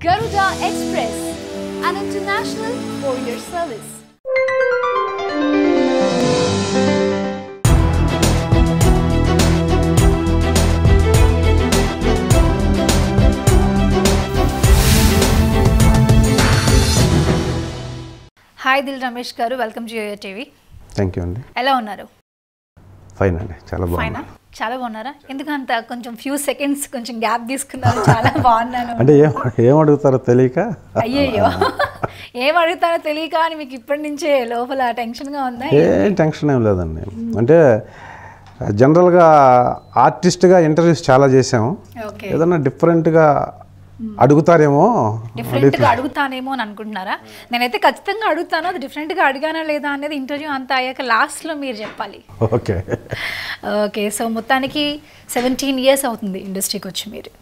Garuda Express, an international courier service. Hi, Dil Ramesh Garu. Welcome to your TV. Thank you, Andy. Hello, Naru. Fine, Andy. Chala bagunnanu. Fine. చాలా బాగున్నారా? ఎందుకంత కొంచెం few seconds కొంచెం gap తీసుకున్నారు. చాలా బాగున్నాను అంటే ఏం అడుగుతారో తెలియక. అయ్యయ్యో, ఏం అడుగుతారో తెలియక అని మీకు ఇప్పటి నుంచే లోపల టెన్షన్గా ఉందా? ఏం టెన్షన్ ఏం లేదండి. అంటే జనరల్గా ఆర్టిస్ట్గా ఇంటర్వ్యూస్ చాలా చేసాము. ఏదన్నా డిఫరెంట్గా అడుగుతారేమో, డిఫరెంట్గా అడుగుతానేమో అని అనుకుంటున్నారా? నేనైతే ఖచ్చితంగా అడుగుతాను. అది డిఫరెంట్గా అడిగానా లేదా అనేది ఇంటర్వ్యూ అంతా అయ్యాక లాస్ట్లో మీరు చెప్పాలి. Okay okay. సో మొత్తానికి 17 years అవుతుంది ఇండస్ట్రీకి వచ్చి. మీరు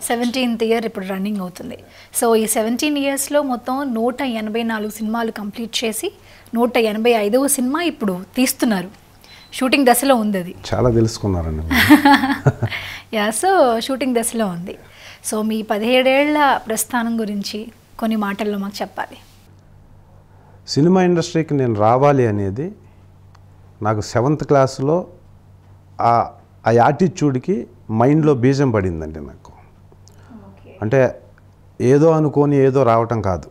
17th year ఇప్పుడు రన్నింగ్ అవుతుంది. సో ఈ 17 yearsలో మొత్తం 184 సినిమాలు కంప్లీట్ చేసి 185వ సినిమా ఇప్పుడు తీస్తున్నారు. షూటింగ్ దశలో ఉంది. అది చాలా తెలుసుకున్నారండి. యా, సో షూటింగ్ దశలో ఉంది. సో మీ 17 ఏళ్ల ప్రస్థానం గురించి కొన్ని మాటల్లో మాకు చెప్పాలి. సినిమా ఇండస్ట్రీకి నేను రావాలి అనేది నాకు 7th క్లాస్లో ఆ యాటిట్యూడ్కి మైండ్లో బీజం పడిందండి నాకు. అంటే ఏదో అనుకొని ఏదో రావటం కాదు.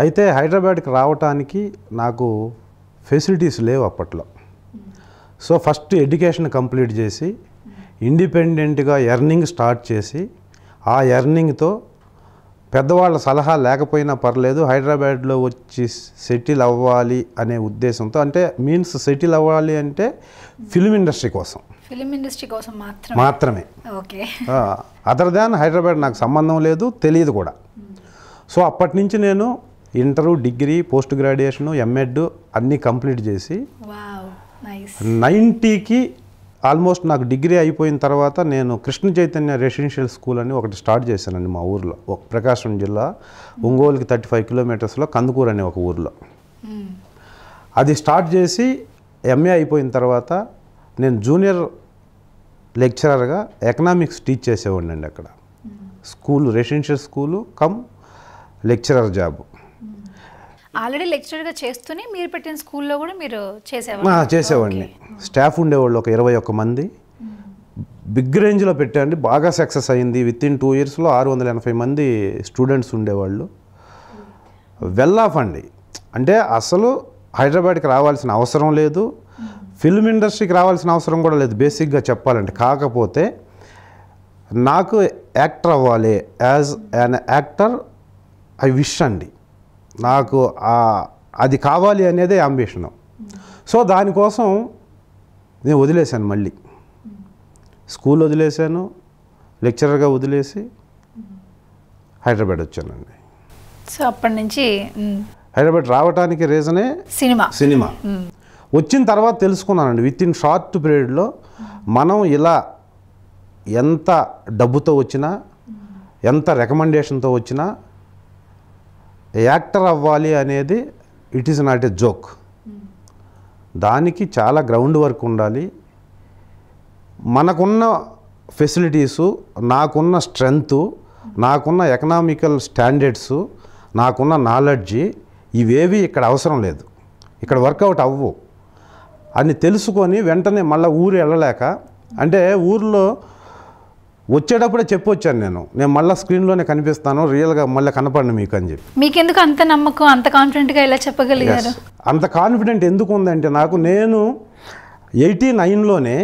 అయితే హైదరాబాద్కి రావటానికి నాకు ఫెసిలిటీస్ లేవు అప్పట్లో. సో ఫస్ట్ ఎడ్యుకేషన్ కంప్లీట్ చేసి ఇండిపెండెంట్గా ఎర్నింగ్ స్టార్ట్ చేసి ఆ ఎర్నింగ్తో పెద్దవాళ్ళ సలహా లేకపోయినా పర్లేదు హైదరాబాద్లో వచ్చి సెటిల్ అవ్వాలి అనే ఉద్దేశంతో, అంటే మీన్స్ సెటిల్ అవ్వాలి అంటే ఫిల్మ్ ఇండస్ట్రీ కోసం, ఫిల్మ్ ఇండస్ట్రీ కోసం మాత్రమే. ఓకే. అదర్ దాన్ హైదరాబాద్ నాకు సంబంధం లేదు, తెలియదు కూడా. సో అప్పటి నుంచి నేను inter, degree, post graduation, MEd అన్నీ కంప్లీట్ చేసి 90కి ఆల్మోస్ట్ నాకు డిగ్రీ అయిపోయిన తర్వాత నేను కృష్ణ చైతన్య రెసిడెన్షియల్ స్కూల్ అని ఒకటి స్టార్ట్ చేశానండి మా ఊర్లో. ప్రకాశం జిల్లా ఒంగోలుకి 35 కిలోమీటర్స్లో కందుకూరు అనే ఒక ఊర్లో. అది స్టార్ట్ చేసి ఎంఏ అయిపోయిన తర్వాత నేను జూనియర్ లెక్చరర్గా ఎకనామిక్స్ టీచ్ చేసేవాడిని అండి అక్కడ. School residential school cum lecturer job. Already లెక్చరర్గా చేస్తూనే మీరు పెట్టిన స్కూల్లో కూడా మీరు చేసేవాడిని. స్టాఫ్ ఉండేవాళ్ళు ఒక 21 మంది. బిగ్ రేంజ్లో పెట్టండి, బాగా సక్సెస్ అయింది. వితిన్ 2 yearsలో 680 మంది స్టూడెంట్స్ ఉండేవాళ్ళు. వెల్ ఆఫ్ అండి. అంటే అసలు హైదరాబాద్కి రావాల్సిన అవసరం లేదు, ఫిల్మ్ ఇండస్ట్రీకి రావాల్సిన అవసరం కూడా లేదు బేసిక్గా చెప్పాలంటే. కాకపోతే నాకు యాక్టర్ అవ్వాలి, as an actor I wish అండి. నాకు అది కావాలి అనేదే అంబిషను. సో దానికోసం నేను వదిలేశాను, మళ్ళీ స్కూల్ వదిలేశాను, లెక్చరర్గా వదిలేసి హైదరాబాద్ వచ్చానండి. సో అప్పటి నుంచి హైదరాబాద్ రావడానికి రీజనే సినిమా. వచ్చిన తర్వాత తెలుసుకున్నానండి, వితిన్ షార్ట్ పీరియడ్లో మనం ఇలా ఎంత డబ్బుతో వచ్చినా, ఎంత రికమెండేషన్తో వచ్చినా యాక్టర్ అవ్వాలి అనేది it is not a joke. దానికి చాలా గ్రౌండ్ వర్క్ ఉండాలి. మనకున్న ఫెసిలిటీసు, నాకున్న స్ట్రెంగ్త్, నాకున్న ఎకనామికల్ స్టాండర్డ్స్, నాకున్న నాలెడ్జి ఇవేవి ఇక్కడ అవసరం లేదు, ఇక్కడ వర్కౌట్ అవ్వు అని తెలుసుకొని వెంటనే మళ్ళీ ఊరు వెళ్ళలేక, అంటే ఊర్లో వచ్చేటప్పుడే చెప్పొచ్చాను నేను మళ్ళీ స్క్రీన్లోనే కనిపిస్తాను, రియల్గా మళ్ళీ కనపడను మీకు అని చెప్పి. మీకెందుకు అంత నమ్మకం, అంత కాన్ఫిడెంట్గా ఎలా చెప్పగలిగారు? అంత కాన్ఫిడెంట్ ఎందుకు ఉందంటే నేను 89లోనే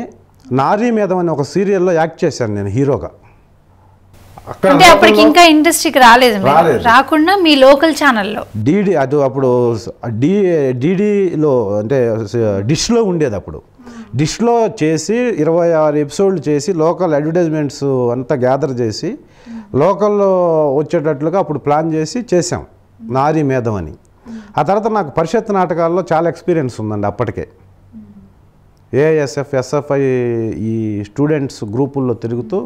నారీ మేధం అనే ఒక సీరియల్లో యాక్ట్ చేశాను నేను హీరోగా. అంటే అప్పటికి ఇంకా ఇండస్ట్రీకి రాలేదు, రాకుండా మీ లోకల్ ఛానల్లో డీడీ, అది అప్పుడు డీడీలో అంటే డిష్లో ఉండేది. అప్పుడు డిష్లో చేసి 26 ఎపిసోడ్లు చేసి లోకల్ అడ్వర్టైజ్మెంట్స్ అంతా గ్యాదర్ చేసి లోకల్లో వచ్చేటట్లుగా అప్పుడు ప్లాన్ చేసి చేసాం నారీ మేధం అని. ఆ తర్వాత నాకు పరిషత్ నాటకాల్లో చాలా ఎక్స్పీరియన్స్ ఉందండి అప్పటికే. ఏఎస్ఎఫ్, ఎస్ఎఫ్ఐ ఈ స్టూడెంట్స్ గ్రూపుల్లో తిరుగుతూ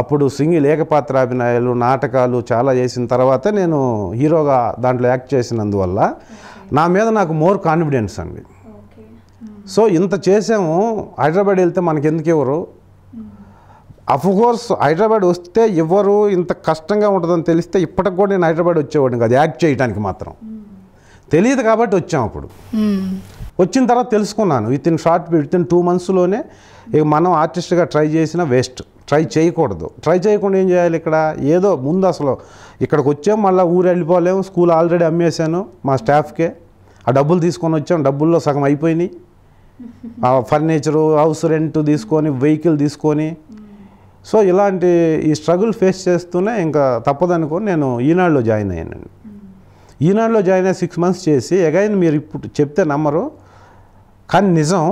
అప్పుడు సింగిల్ ఏకపాత్రాభినయాలు, నాటకాలు చాలా చేసిన తర్వాత నేను హీరోగా దాంట్లో యాక్ట్ చేసినందువల్ల నా మీద నాకు మోర్ కాన్ఫిడెన్స్ అండి. సో ఇంత చేసాము, హైదరాబాద్ వెళ్తే మనకి ఎందుకు ఎవరు అఫ్కోర్స్ హైదరాబాద్ వస్తే ఎవరు ఇంత కష్టంగా ఉంటుందని తెలిస్తే ఇప్పటికి కూడా నేను హైదరాబాద్ వచ్చేవాడిని కాదు యాక్ట్ చేయడానికి మాత్రం. తెలియదు కాబట్టి వచ్చాం. అప్పుడు వచ్చిన తర్వాత తెలుసుకున్నాను విత్ ఇన్ 2 monthsలోనే ఇక మనం ఆర్టిస్ట్గా ట్రై చేసినా వేస్ట్, ట్రై చేయకూడదు. ట్రై చేయకుండా ఏం చేయాలి ఇక్కడ, ఏదో ముందు అసలు ఇక్కడికి వచ్చాం మళ్ళీ ఊరు వెళ్ళిపోలేము. స్కూల్ ఆల్రెడీ అమ్మేశాను మా స్టాఫ్కే, ఆ డబ్బులు తీసుకొని వచ్చాం, డబ్బుల్లో సగం అయిపోయినాయి. ఫర్నిచరు, హౌస్ రెంట్ తీసుకొని, వెహికల్ తీసుకొని, సో ఇలాంటి ఈ స్ట్రగుల్ ఫేస్ చేస్తూనే ఇంకా తప్పదనుకొని నేను ఈనాడులో జాయిన్ అయ్యానండి. ఈనాడులో జాయిన్ అయ్యి 6 months చేసి అగైన్ మీరు ఇప్పుడు చెప్తే నమ్మరు కానీ నిజం,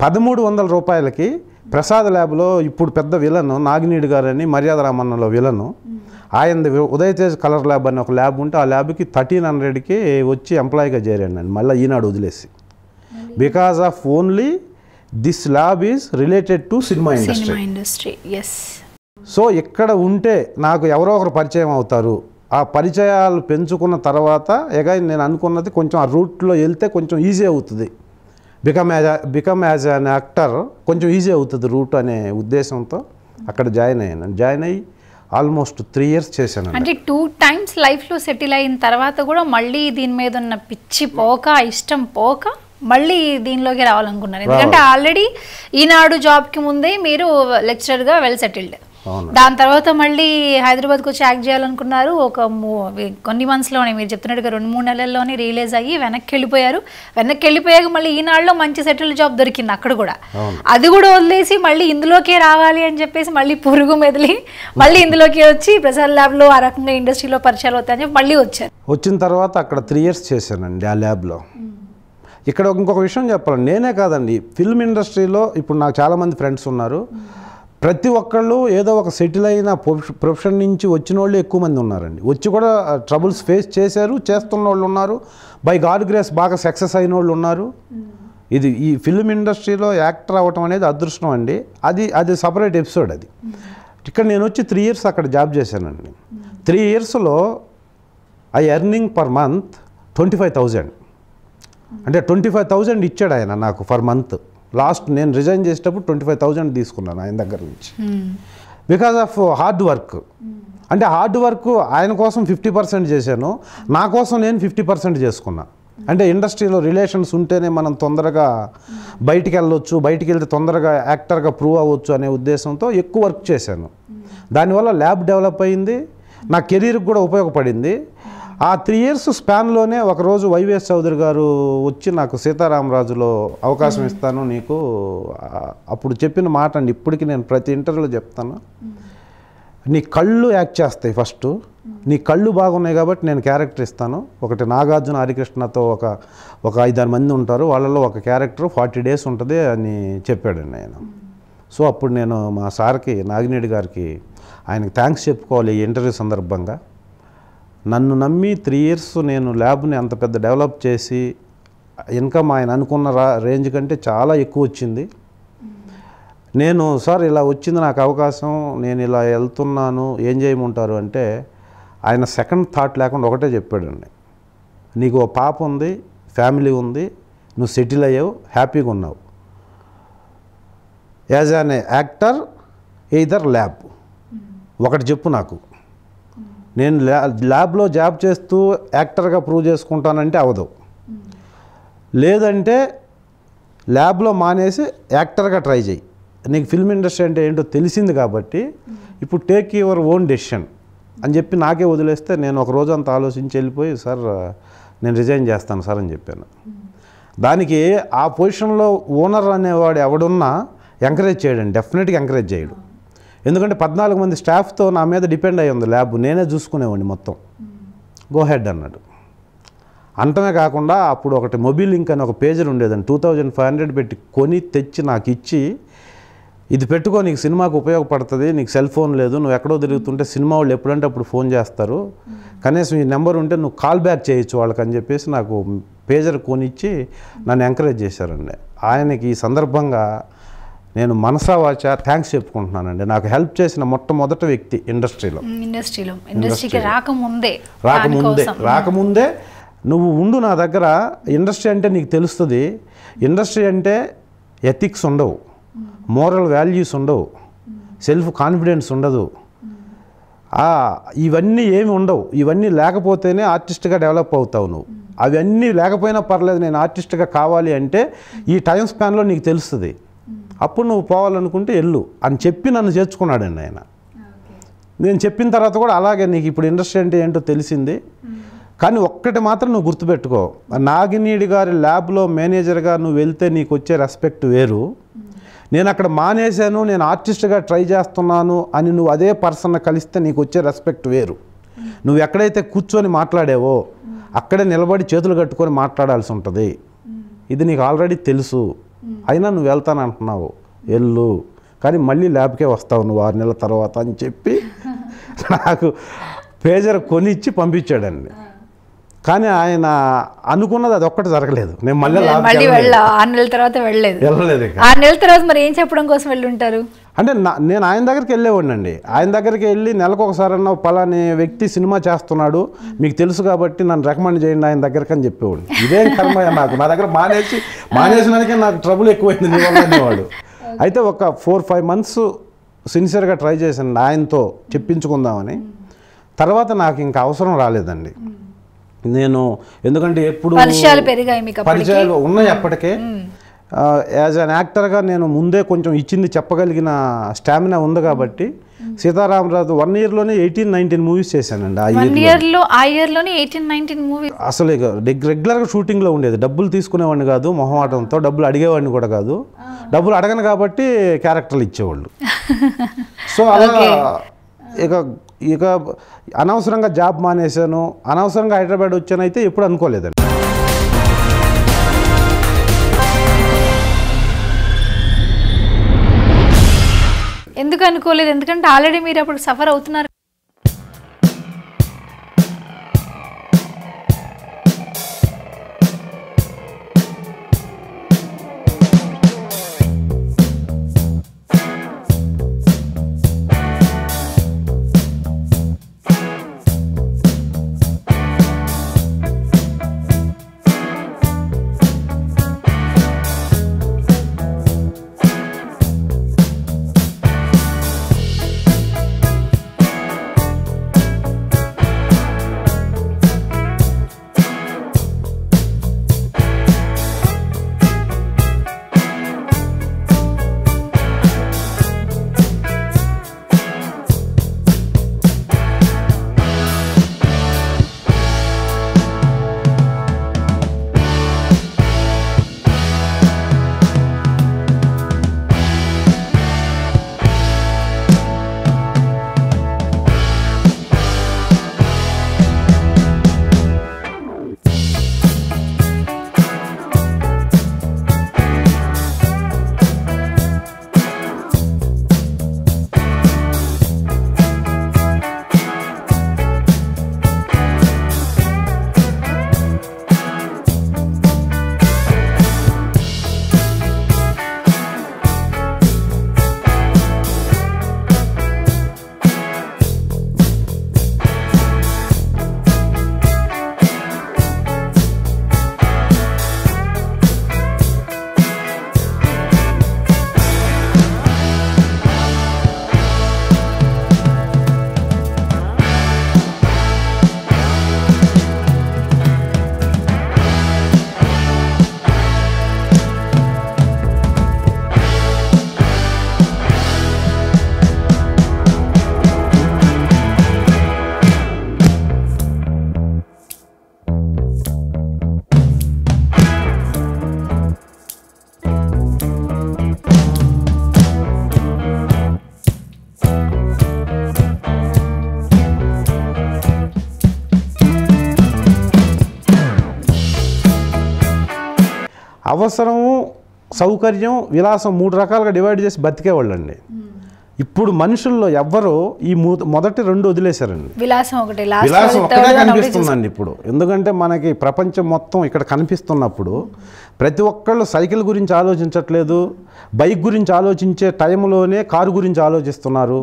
1300 రూపాయలకి ప్రసాద్ ల్యాబ్లో ఇప్పుడు పెద్ద విలను నాగినీడు గారని మర్యాద రామన్నలో విలను ఆయనది ఉదయతేజ్ కలర్ ల్యాబ్ అని ఒక ల్యాబ్ ఉంటే ఆ ల్యాబ్కి 1300కి వచ్చి ఎంప్లాయీగా చేరాను మళ్ళీ ఈనాడు వదిలేసి. Because of only this lab is related to cinema industry. So ఇక్కడ ఉంటే నాకు ఎవరో ఒకరు పరిచయం అవుతారు. ఆ పరిచయాలు పెంచుకున్న తర్వాత నేను అనుకున్నది కొంచెం ఆ రూట్లో వెళ్తే కొంచెం ఈజీ అవుతుంది, బికమ్ యాజ్ అన్ యాక్టర్ కొంచెం ఈజీ అవుతుంది రూట్ అనే ఉద్దేశంతో అక్కడ జాయిన్ అయ్యాను. జాయిన్ అయ్యి ఆల్మోస్ట్ 3 years చేశాను. అంటే 2 times లైఫ్లో సెటిల్ అయిన తర్వాత కూడా మళ్ళీ దీని మీద ఉన్న పిచ్చి పోక, ఇష్టం పోక మళ్ళీ దీనిలోకి రావాలనుకున్నారు. ఎందుకంటే ఆల్రెడీ ఈనాడు జాబ్కి ముందే మీరు లెక్చరర్గా వెల్ సెటిల్డ్, దాని తర్వాత మళ్ళీ హైదరాబాద్కి వచ్చి యాక్ట్ చేయాలనుకున్నారు. కొన్ని మంత్స్లోనే మీరు చెప్తున్నట్టుగా 2-3 నెలల్లోనే రిలీజ్ అయ్యి వెనక్కి వెళ్ళిపోయాక మళ్ళీ ఈనాడులో మంచి సెటిల్డ్ జాబ్ దొరికింది అక్కడ కూడా. అది కూడా వదిలేసి మళ్ళీ ఇందులోకే రావాలి అని చెప్పేసి మళ్ళీ పురుగు మెదిలి మళ్ళీ ఇందులోకి వచ్చి ప్రసాద్ ల్యాబ్లో ఆ రకంగా ఇండస్ట్రీలో పరిచయాలు అవుతాయని చెప్పి మళ్ళీ వచ్చారు. వచ్చిన తర్వాత అక్కడ 3 years చేశానండి ఆ ల్యాబ్లో. ఇక్కడ ఇంకొక విషయం చెప్పాలి, నేనే కాదండి ఫిల్మ్ ఇండస్ట్రీలో ఇప్పుడు నాకు చాలామంది ఫ్రెండ్స్ ఉన్నారు. ప్రతి ఒక్కళ్ళు ఏదో ఒక సెటిల్ అయిన ప్రొఫెషన్ నుంచి వచ్చిన వాళ్ళు ఎక్కువ మంది ఉన్నారండి. వచ్చి కూడా ట్రబుల్స్ ఫేస్ చేశారు, చేస్తున్న వాళ్ళు ఉన్నారు, బై గాడ్ గ్రేస్ బాగా సక్సెస్ అయిన వాళ్ళు ఉన్నారు. ఇది ఈ ఫిల్మ్ ఇండస్ట్రీలో యాక్టర్ అవ్వటం అనేది అదృష్టం అండి. అది సపరేట్ ఎపిసోడ్. అది ఇక్కడ నేను వచ్చి 3 years అక్కడ జాబ్ చేశానండి. 3 yearsలో ఐ ఎర్నింగ్ పర్ మంత్ 25,000. అంటే 25,000 ఇచ్చాడు ఆయన నాకు ఫర్ మంత్. లాస్ట్ నేను రిజైన్ చేసేటప్పుడు 25,000 తీసుకున్నాను ఆయన దగ్గర నుంచి, బికాజ్ ఆఫ్ హార్డ్ వర్క్. అంటే హార్డ్ వర్క్ ఆయన కోసం 50% చేశాను, నా కోసం నేను 50% చేసుకున్నా. అంటే ఇండస్ట్రీలో రిలేషన్స్ ఉంటేనే మనం తొందరగా బయటికి వెళ్ళొచ్చు, బయటికి వెళ్తే తొందరగా యాక్టర్గా ప్రూవ్ అవ్వచ్చు అనే ఉద్దేశంతో ఎక్కువ వర్క్ చేశాను. దానివల్ల ల్యాబ్ డెవలప్ అయింది, నా కెరీర్కి కూడా ఉపయోగపడింది. ఆ 3 years స్పాన్లోనే ఒకరోజు వైవిఎస్ చౌదరి గారు వచ్చి నాకు సీతారామరాజులో అవకాశం ఇస్తాను నీకు, అప్పుడు చెప్పిన మాట అండి ఇప్పటికీ నేను ప్రతి ఇంటర్వ్యూలో చెప్తాను, నీ కళ్ళు యాక్ట్ చేస్తాయి ఫస్ట్, నీ కళ్ళు బాగున్నాయి కాబట్టి నేను క్యారెక్టర్ ఇస్తాను. ఒకటి నాగార్జున హరికృష్ణతో ఒక 5-6 మంది ఉంటారు, వాళ్ళలో ఒక క్యారెక్టర్ 40 days ఉంటుంది అని చెప్పాడండి ఆయన. సో అప్పుడు నేను మా సార్కి నాగినేడి గారికి ఆయనకి థ్యాంక్స్ చెప్పుకోవాలి ఈ ఇంటర్వ్యూ సందర్భంగా. నన్ను నమ్మి 3 years నేను ల్యాబ్ని అంత పెద్ద డెవలప్ చేసి ఇన్కమ్ ఆయన అనుకున్న రేంజ్ కంటే చాలా ఎక్కువ వచ్చింది. నేను సార్ ఇలా వచ్చింది నాకు అవకాశం, నేను ఇలా వెళ్తున్నాను, ఏం చేయమంటారు అంటే ఆయన సెకండ్ థాట్ లేకుండా ఒకటే చెప్పాడండి, నీకు ఓ పాప ఉంది, ఫ్యామిలీ ఉంది, నువ్వు సెటిల్ అయ్యావు, హ్యాపీగా ఉన్నావు. As an actor either lab ఒకటి చెప్పు నాకు, నేను ల్యాబ్లో జాబ్ చేస్తూ యాక్టర్గా ప్రూవ్ చేసుకుంటానంటే అవదు, లేదంటే ల్యాబ్లో మానేసి యాక్టర్గా ట్రై చేయి, నీకు ఫిల్మ్ ఇండస్ట్రీ అంటే ఏంటో తెలిసింది కాబట్టి ఇప్పుడు టేక్ యువర్ ఓన్ డెసిషన్ అని చెప్పి నాకే వదిలేస్తే నేను ఒక రోజు అంతా ఆలోచించి వెళ్ళిపోయి సార్ నేను రిజైన్ చేస్తాను సార్ అని చెప్పాను. దానికి ఆ పొజిషన్లో ఓనర్ అనేవాడు ఎవడున్నా ఎంకరేజ్ చేయడండి, డెఫినెట్గా ఎంకరేజ్ చేయడు. ఎందుకంటే 14 మంది స్టాఫ్తో నా మీద డిపెండ్ అయ్యి ఉంది ల్యాబ్, నేనే చూసుకునేవాడిని మొత్తం. గో హెడ్ అన్నాడు. అంటమే కాకుండా అప్పుడు ఒకటి మొబైల్ లింక్ అని ఒక పేజర్ ఉండేదండి, 2500 పెట్టి కొని తెచ్చి నాకు ఇచ్చి, ఇది పెట్టుకో నీకు సినిమాకు ఉపయోగపడుతుంది, నీకు సెల్ ఫోన్ లేదు, నువ్వు ఎక్కడో తిరుగుతుంటే సినిమా వాళ్ళు ఎప్పుడంటే అప్పుడు ఫోన్ చేస్తారు, కనీసం ఈ నెంబర్ ఉంటే నువ్వు కాల్ బ్యాక్ చేయొచ్చు వాళ్ళకి అని చెప్పేసి నాకు పేజర్ కొనిచ్చి నన్ను ఎంకరేజ్ చేశారండి. ఆయనకి ఈ సందర్భంగా నేను మనసా వాచ థ్యాంక్స్ చెప్పుకుంటున్నానండి. నాకు హెల్ప్ చేసిన మొట్టమొదటి వ్యక్తి ఇండస్ట్రీకి రాకముందే నువ్వు ఉండు నా దగ్గర, ఇండస్ట్రీ అంటే నీకు తెలుస్తుంది, ఇండస్ట్రీ అంటే ఎథిక్స్ ఉండవు, మోరల్ వాల్యూస్ ఉండవు, సెల్ఫ్ కాన్ఫిడెన్స్ ఉండదు, ఇవన్నీ ఏమి ఉండవు. ఇవన్నీ లేకపోతేనే ఆర్టిస్ట్గా డెవలప్ అవుతావు నువ్వు. అవన్నీ లేకపోయినా పర్లేదు, నేను ఆర్టిస్ట్గా కావాలి అంటే ఈ టైం స్పాన్లో నీకు తెలుస్తుంది. అప్పుడు నువ్వు పోవాలనుకుంటే వెళ్ళు అని చెప్పి నన్ను చేర్చుకున్నాడండి ఆయన. నేను చెప్పిన తర్వాత కూడా అలాగే నీకు ఇప్పుడు ఇండస్ట్రీ అంటే ఏంటో తెలిసింది, కానీ ఒక్కటి మాత్రం నువ్వు గుర్తుపెట్టుకో, నాగినీడి గారి ల్యాబ్లో మేనేజర్గా నువ్వు వెళ్తే నీకు వచ్చే రెస్పెక్ట్ వేరు. నేను అక్కడ మానేశాను, నేను ఆర్టిస్ట్గా ట్రై చేస్తున్నాను అని నువ్వు అదే పర్సన్ కలిస్తే నీకు వచ్చే రెస్పెక్ట్ వేరు. నువ్వు ఎక్కడైతే కూర్చొని మాట్లాడావో అక్కడే నిలబడి చేతులు కట్టుకొని మాట్లాడాల్సి ఉంటుంది. ఇది నీకు ఆల్రెడీ తెలుసు, అయినా నువ్వు వెళ్తానంటున్నావు, వెళ్ళు, కానీ మళ్ళీ ల్యాబ్కే వస్తావు నువ్వు 6 నెలల తర్వాత అని చెప్పి నాకు పేజర్ కొనిచ్చి పంపించాడండి. కానీ ఆయన అనుకున్నది అది ఒక్కటి జరగలేదు. నేను మళ్ళీ 6 నెలల తర్వాత వెళ్ళలేదు. 6 నెలల తర్వాత మరి ఏం చెప్పడం కోసం వెళ్ళి ఉంటారు? అంటే నేను ఆయన దగ్గరికి వెళ్ళేవాడిని అండి. ఆయన దగ్గరికి వెళ్ళి నెలకు ఒకసారన్నా పలాని వ్యక్తి సినిమా చేస్తున్నాడు మీకు తెలుసు కాబట్టి నన్ను రికమెండ్ చేయండి ఆయన దగ్గరికి అని చెప్పేవాడు. ఇదేం కర్మ నాకు, నా దగ్గర మానేసినానికే నాకు ట్రబుల్ ఎక్కువైంది నీ వల్ల అనేవాడు. అయితే ఒక 4-5 మంత్స్ సిన్సియర్గా ట్రై చేశాను ఆయనతో చెప్పించుకుందామని. తర్వాత నాకు ఇంకా అవసరం రాలేదండి. నేను ఎందుకంటే ఎప్పుడు పరిచయాలు ఉన్నాయి అప్పటికే. యాజ్ అన్ యాక్టర్గా నేను ముందే కొంచెం ఇచ్చింది చెప్పగలిగిన స్టామినా ఉంది కాబట్టి సీతారామరాజు 1 yearలోనే 18-19 మూవీస్ చేశానండి. ఆ ఇయర్లోనే 18-19 మూవీస్. అసలు ఇక రెగ్యులర్గా షూటింగ్లో ఉండేది. డబ్బులు తీసుకునేవాడిని కాదు, మొహమాటంతో డబ్బులు అడిగేవాడిని కూడా కాదు. డబ్బులు అడగను కాబట్టి క్యారెక్టర్లు ఇచ్చేవాళ్ళు. సో అలా ఇక అనవసరంగా జాబ్ మానేశాను, అనవసరంగా హైదరాబాద్ వచ్చానైతే ఎప్పుడు అనుకోలేదండి. ఎందుకు అనుకోలేదు? ఎందుకంటే ఆల్రెడీ మీరు అప్పుడు సఫర్ అవుతున్నారు. అవసరము, సౌకర్యం, విలాసం 3 రకాలుగా డివైడ్ చేసి బతికేవాళ్ళండి. ఇప్పుడు మనుషుల్లో ఎవ్వరూ ఈ మొదటి 2 వదిలేశారండి. విలాసం ఒకటే కనిపిస్తుందండి ఇప్పుడు. ఎందుకంటే మనకి ప్రపంచం మొత్తం ఇక్కడ కనిపిస్తున్నప్పుడు ప్రతి ఒక్కళ్ళు సైకిల్ గురించి ఆలోచించట్లేదు, బైక్ గురించి ఆలోచించే టైంలోనే కారు గురించి ఆలోచిస్తున్నారు.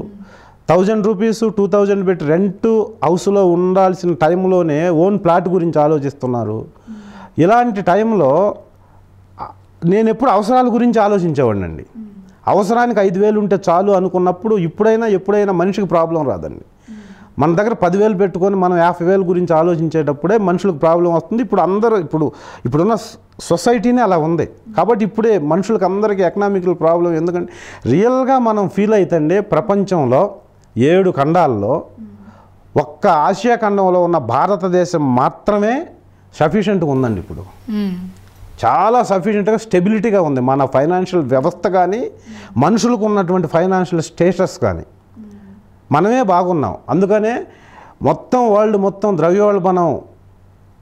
1000 రూపీస్ 2000 పెట్టి రెంట్ హౌస్లో ఉండాల్సిన టైంలోనే ఓన్ ప్లాట్ గురించి ఆలోచిస్తున్నారు. ఇలాంటి టైంలో నేను ఎప్పుడు అవసరాల గురించి ఆలోచించేవాడినండి. అవసరానికి 5,000 ఉంటే చాలు అనుకున్నప్పుడు ఎప్పుడైనా మనిషికి ప్రాబ్లం రాదండి. మన దగ్గర 10,000 పెట్టుకొని మనం 50,000 గురించి ఆలోచించేటప్పుడే మనుషులకు ప్రాబ్లం వస్తుంది. ఇప్పుడున్న సొసైటీనే అలా ఉంది. కాబట్టి ఇప్పుడే మనుషులకు అందరికీ ఎకనామికల్ ప్రాబ్లం. ఎందుకంటే రియల్గా మనం ఫీల్ అవుతండి, ప్రపంచంలో 7 ఖండాల్లో ఒక్క ఆసియా ఖండంలో ఉన్న భారతదేశం మాత్రమే సఫిషియెంట్గా ఉందండి. ఇప్పుడు చాలా సఫిషియెంట్గా స్టెబిలిటీగా ఉంది మన ఫైనాన్షియల్ వ్యవస్థ కానీ, మనుషులకు ఉన్నటువంటి ఫైనాన్షియల్ స్టేటస్ కానీ. మనమే బాగున్నాం. అందుకనే వరల్డ్ మొత్తం ద్రవ్యోల్బణం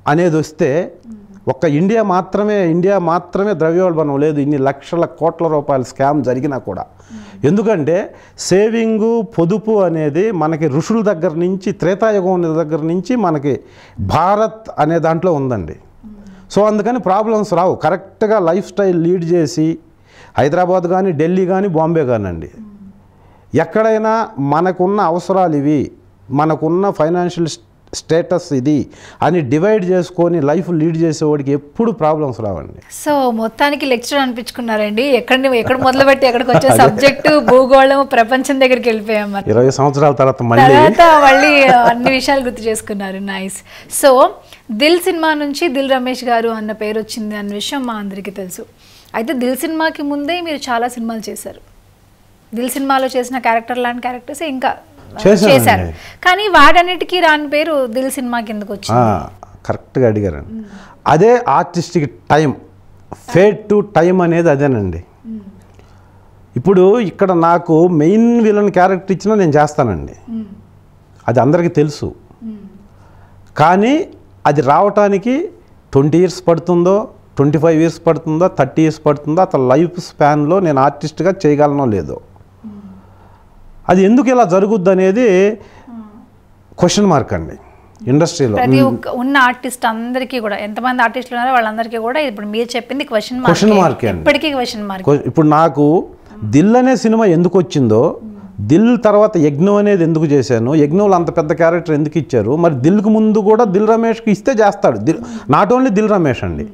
అనేది వస్తే ఒక్క ఇండియా మాత్రమే ద్రవ్యోల్బణం లేదు, ఇన్ని లక్షల కోట్ల రూపాయల స్కామ్ జరిగినా కూడా. ఎందుకంటే సేవింగు, పొదుపు అనేది మనకి ఋషుల దగ్గర నుంచి, త్రేతాయుగం దగ్గర నుంచి మనకి భారత్ అనే దాంట్లో ఉందండి. సో అందుకని ప్రాబ్లమ్స్ రావు. కరెక్ట్గా లైఫ్ స్టైల్ లీడ్ చేసి హైదరాబాద్ కానీ, ఢిల్లీ కానీ, బాంబే కానండి, ఎక్కడైనా మనకున్న అవసరాలు ఇవి, మనకున్న ఫైనాన్షియల్ స్టేటస్ ఇది అని డివైడ్ చేసుకొని లైఫ్ లీడ్ చేసేవాడికి ఎప్పుడు ప్రాబ్లమ్స్ రావండి. సో మొత్తానికి లెక్చర్ అనిపించుకున్నారండి. ఎక్కడ మొదలుపెట్టి ఎక్కడికి వచ్చే సబ్జెక్టు, భూగోళం, ప్రపంచం దగ్గరికి వెళ్ళిపోయాం. 20 సంవత్సరాల తర్వాత మళ్ళీ అన్ని విషయాలు గుర్తు చేసుకున్నారు. నైస్. సో దిల్ సినిమా నుంచి దిల్ రమేష్ గారు అన్న పేరు వచ్చింది అన్న విషయం మా అందరికీ తెలుసు. అయితే దిల్ సినిమాకి ముందే మీరు చాలా సినిమాలు చేశారు. దిల్ సినిమాలో చేసిన క్యారెక్టర్ లాంటి క్యారెక్టర్స్ ఇంకా చేశారు, కానీ వాటన్నిటికీ రాని పేరు దిల్ సినిమాకి ఎందుకు వచ్చింది? కరెక్ట్గా అడిగారండి. అదే artistic time, fate to time అనేది అదేనండి. ఇప్పుడు ఇక్కడ నాకు మెయిన్ విలన్ క్యారెక్టర్ ఇచ్చినా నేను చేస్తానండి, అది అందరికీ తెలుసు. కానీ అది రావటానికి 20 ఇయర్స్ పడుతుందో, 25 ఇయర్స్ పడుతుందో, 30 ఇయర్స్ పడుతుందో, అతని లైఫ్ స్పాన్లో నేను ఆర్టిస్ట్గా చేయగలనో లేదో, అది ఎందుకు ఇలా జరుగుద్ది అనేది క్వశ్చన్ మార్క్ అండి ఇండస్ట్రీలో. ప్రతి ఉన్న ఆర్టిస్ట్ అందరికీ కూడా, ఎంతమంది ఆర్టిస్టులు ఉన్నారో వాళ్ళందరికీ కూడా ఇప్పుడు మీరు చెప్పింది క్వశ్చన్ మార్క్. ఇప్పటికీ క్వశ్చన్ మార్క్. ఇప్పుడు నాకు దిల్ అనే సినిమా ఎందుకు వచ్చిందో, దిల్ తర్వాత యజ్ఞం అనేది ఎందుకు చేశాను, యజ్ఞంలో అంత పెద్ద క్యారెక్టర్ ఎందుకు ఇచ్చారు, మరి దిల్కు ముందు కూడా దిల్ రమేష్కి ఇస్తే చేస్తాడు. నాట్ ఓన్లీ దిల్ రమేష్ అండి,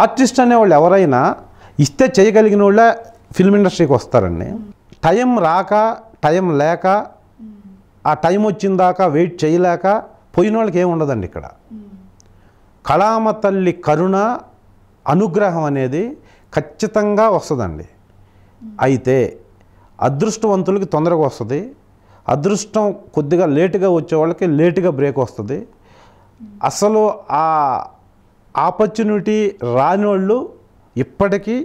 ఆర్టిస్ట్ అనేవాళ్ళు ఎవరైనా ఇస్తే చేయగలిగిన వాళ్ళే ఫిల్మ్ ఇండస్ట్రీకి వస్తారండి. టైం రాక, టైం లేక, ఆ టైం వచ్చిన దాకా వెయిట్ చేయలేక పోయిన వాళ్ళకి ఏమి ఉండదండి. ఇక్కడ కళామ తల్లి కరుణ, అనుగ్రహం అనేది ఖచ్చితంగా వస్తుందండి. అయితే అదృష్టవంతులకి తొందరగా వస్తుంది, అదృష్టం కొద్దిగా లేటుగా వచ్చే వాళ్ళకి లేటుగా బ్రేక్ వస్తుంది. అసలు ఆ ఆపర్చునిటీ రాని వాళ్ళు ఇప్పటికీ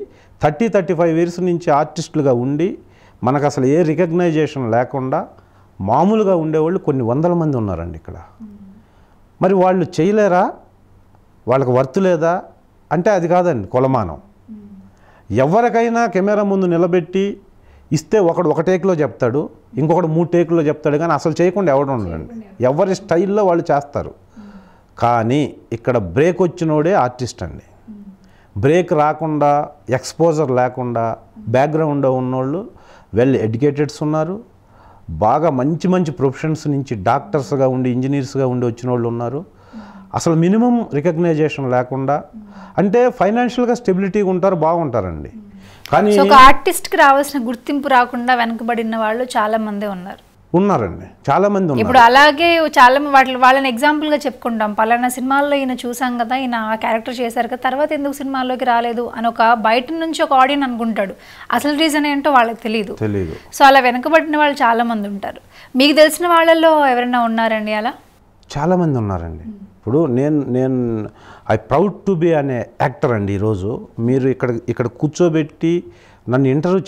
30-35 ఇయర్స్ నుంచి ఆర్టిస్టులుగా ఉండి మనకు అసలు ఏ రికగ్నైజేషన్ లేకుండా మామూలుగా ఉండేవాళ్ళు కొన్ని వందల మంది ఉన్నారండి ఇక్కడ. మరి వాళ్ళు చేయలేరా, వాళ్ళకి వర్త్ లేదా అంటే అది కాదండి కొలమానం. ఎవరికైనా కెమెరా ముందు నిలబెట్టి ఇస్తే ఒకడు 1 టేక్లో చెప్తాడు, ఇంకొకడు 3 టేకుల్లో చెప్తాడు, కానీ అసలు చేయకుండా ఎవడు ఉండడండి. ఎవరి స్టైల్లో వాళ్ళు చేస్తారు. కానీ ఇక్కడ బ్రేక్ వచ్చినోడే ఆర్టిస్ట్ అండి. బ్రేక్ రాకుండా, ఎక్స్పోజర్ లేకుండా బ్యాక్గ్రౌండ్ ఉన్నోళ్ళు వెల్ ఎడ్యుకేటెడ్స్ ఉన్నారు, బాగా మంచి ప్రొఫెషన్స్ నుంచి డాక్టర్స్గా ఉండి, ఇంజనీర్స్గా ఉండి వచ్చిన వాళ్ళు ఉన్నారు. అసలు మినిమం రికగ్నైజేషన్ లేకుండా, అంటే ఫైనాన్షియల్గా స్టెబిలిటీగా ఉంటారు, బాగుంటారండి. కానీ ఒక ఆర్టిస్ట్కి రావాల్సిన గుర్తింపు రాకుండా వెనకబడిన వాళ్ళు చాలా మంది ఉన్నారండి, చాలా మంది ఉన్నారు. ఇప్పుడు అలాగే చాలా వాళ్ళని ఎగ్జాంపుల్గా చెప్పుకుంటాం. పలానా సినిమాల్లో ఈయన చూసాం కదా, ఈయన ఆ క్యారెక్టర్ చేశారు కదా, తర్వాత ఎందుకు సినిమాల్లోకి రాలేదు అని ఒక బయట నుంచి ఒక ఆడియన్స్ అనుకుంటాడు. అసలు రీజన్ ఏంటో వాళ్ళకి తెలియదు. సో అలా వెనకబడిన వాళ్ళు చాలా మంది ఉంటారు. మీకు తెలిసిన వాళ్ళల్లో ఎవరైనా ఉన్నారండి అలా? చాలా మంది ఉన్నారండి. ఇప్పుడు నేను ఐ ప్రౌడ్ టు బి అనే యాక్టర్ అండి. ఈరోజు మీరు ఇక్కడ కూర్చోబెట్టి నన్ను ఇంటర్వ్యూ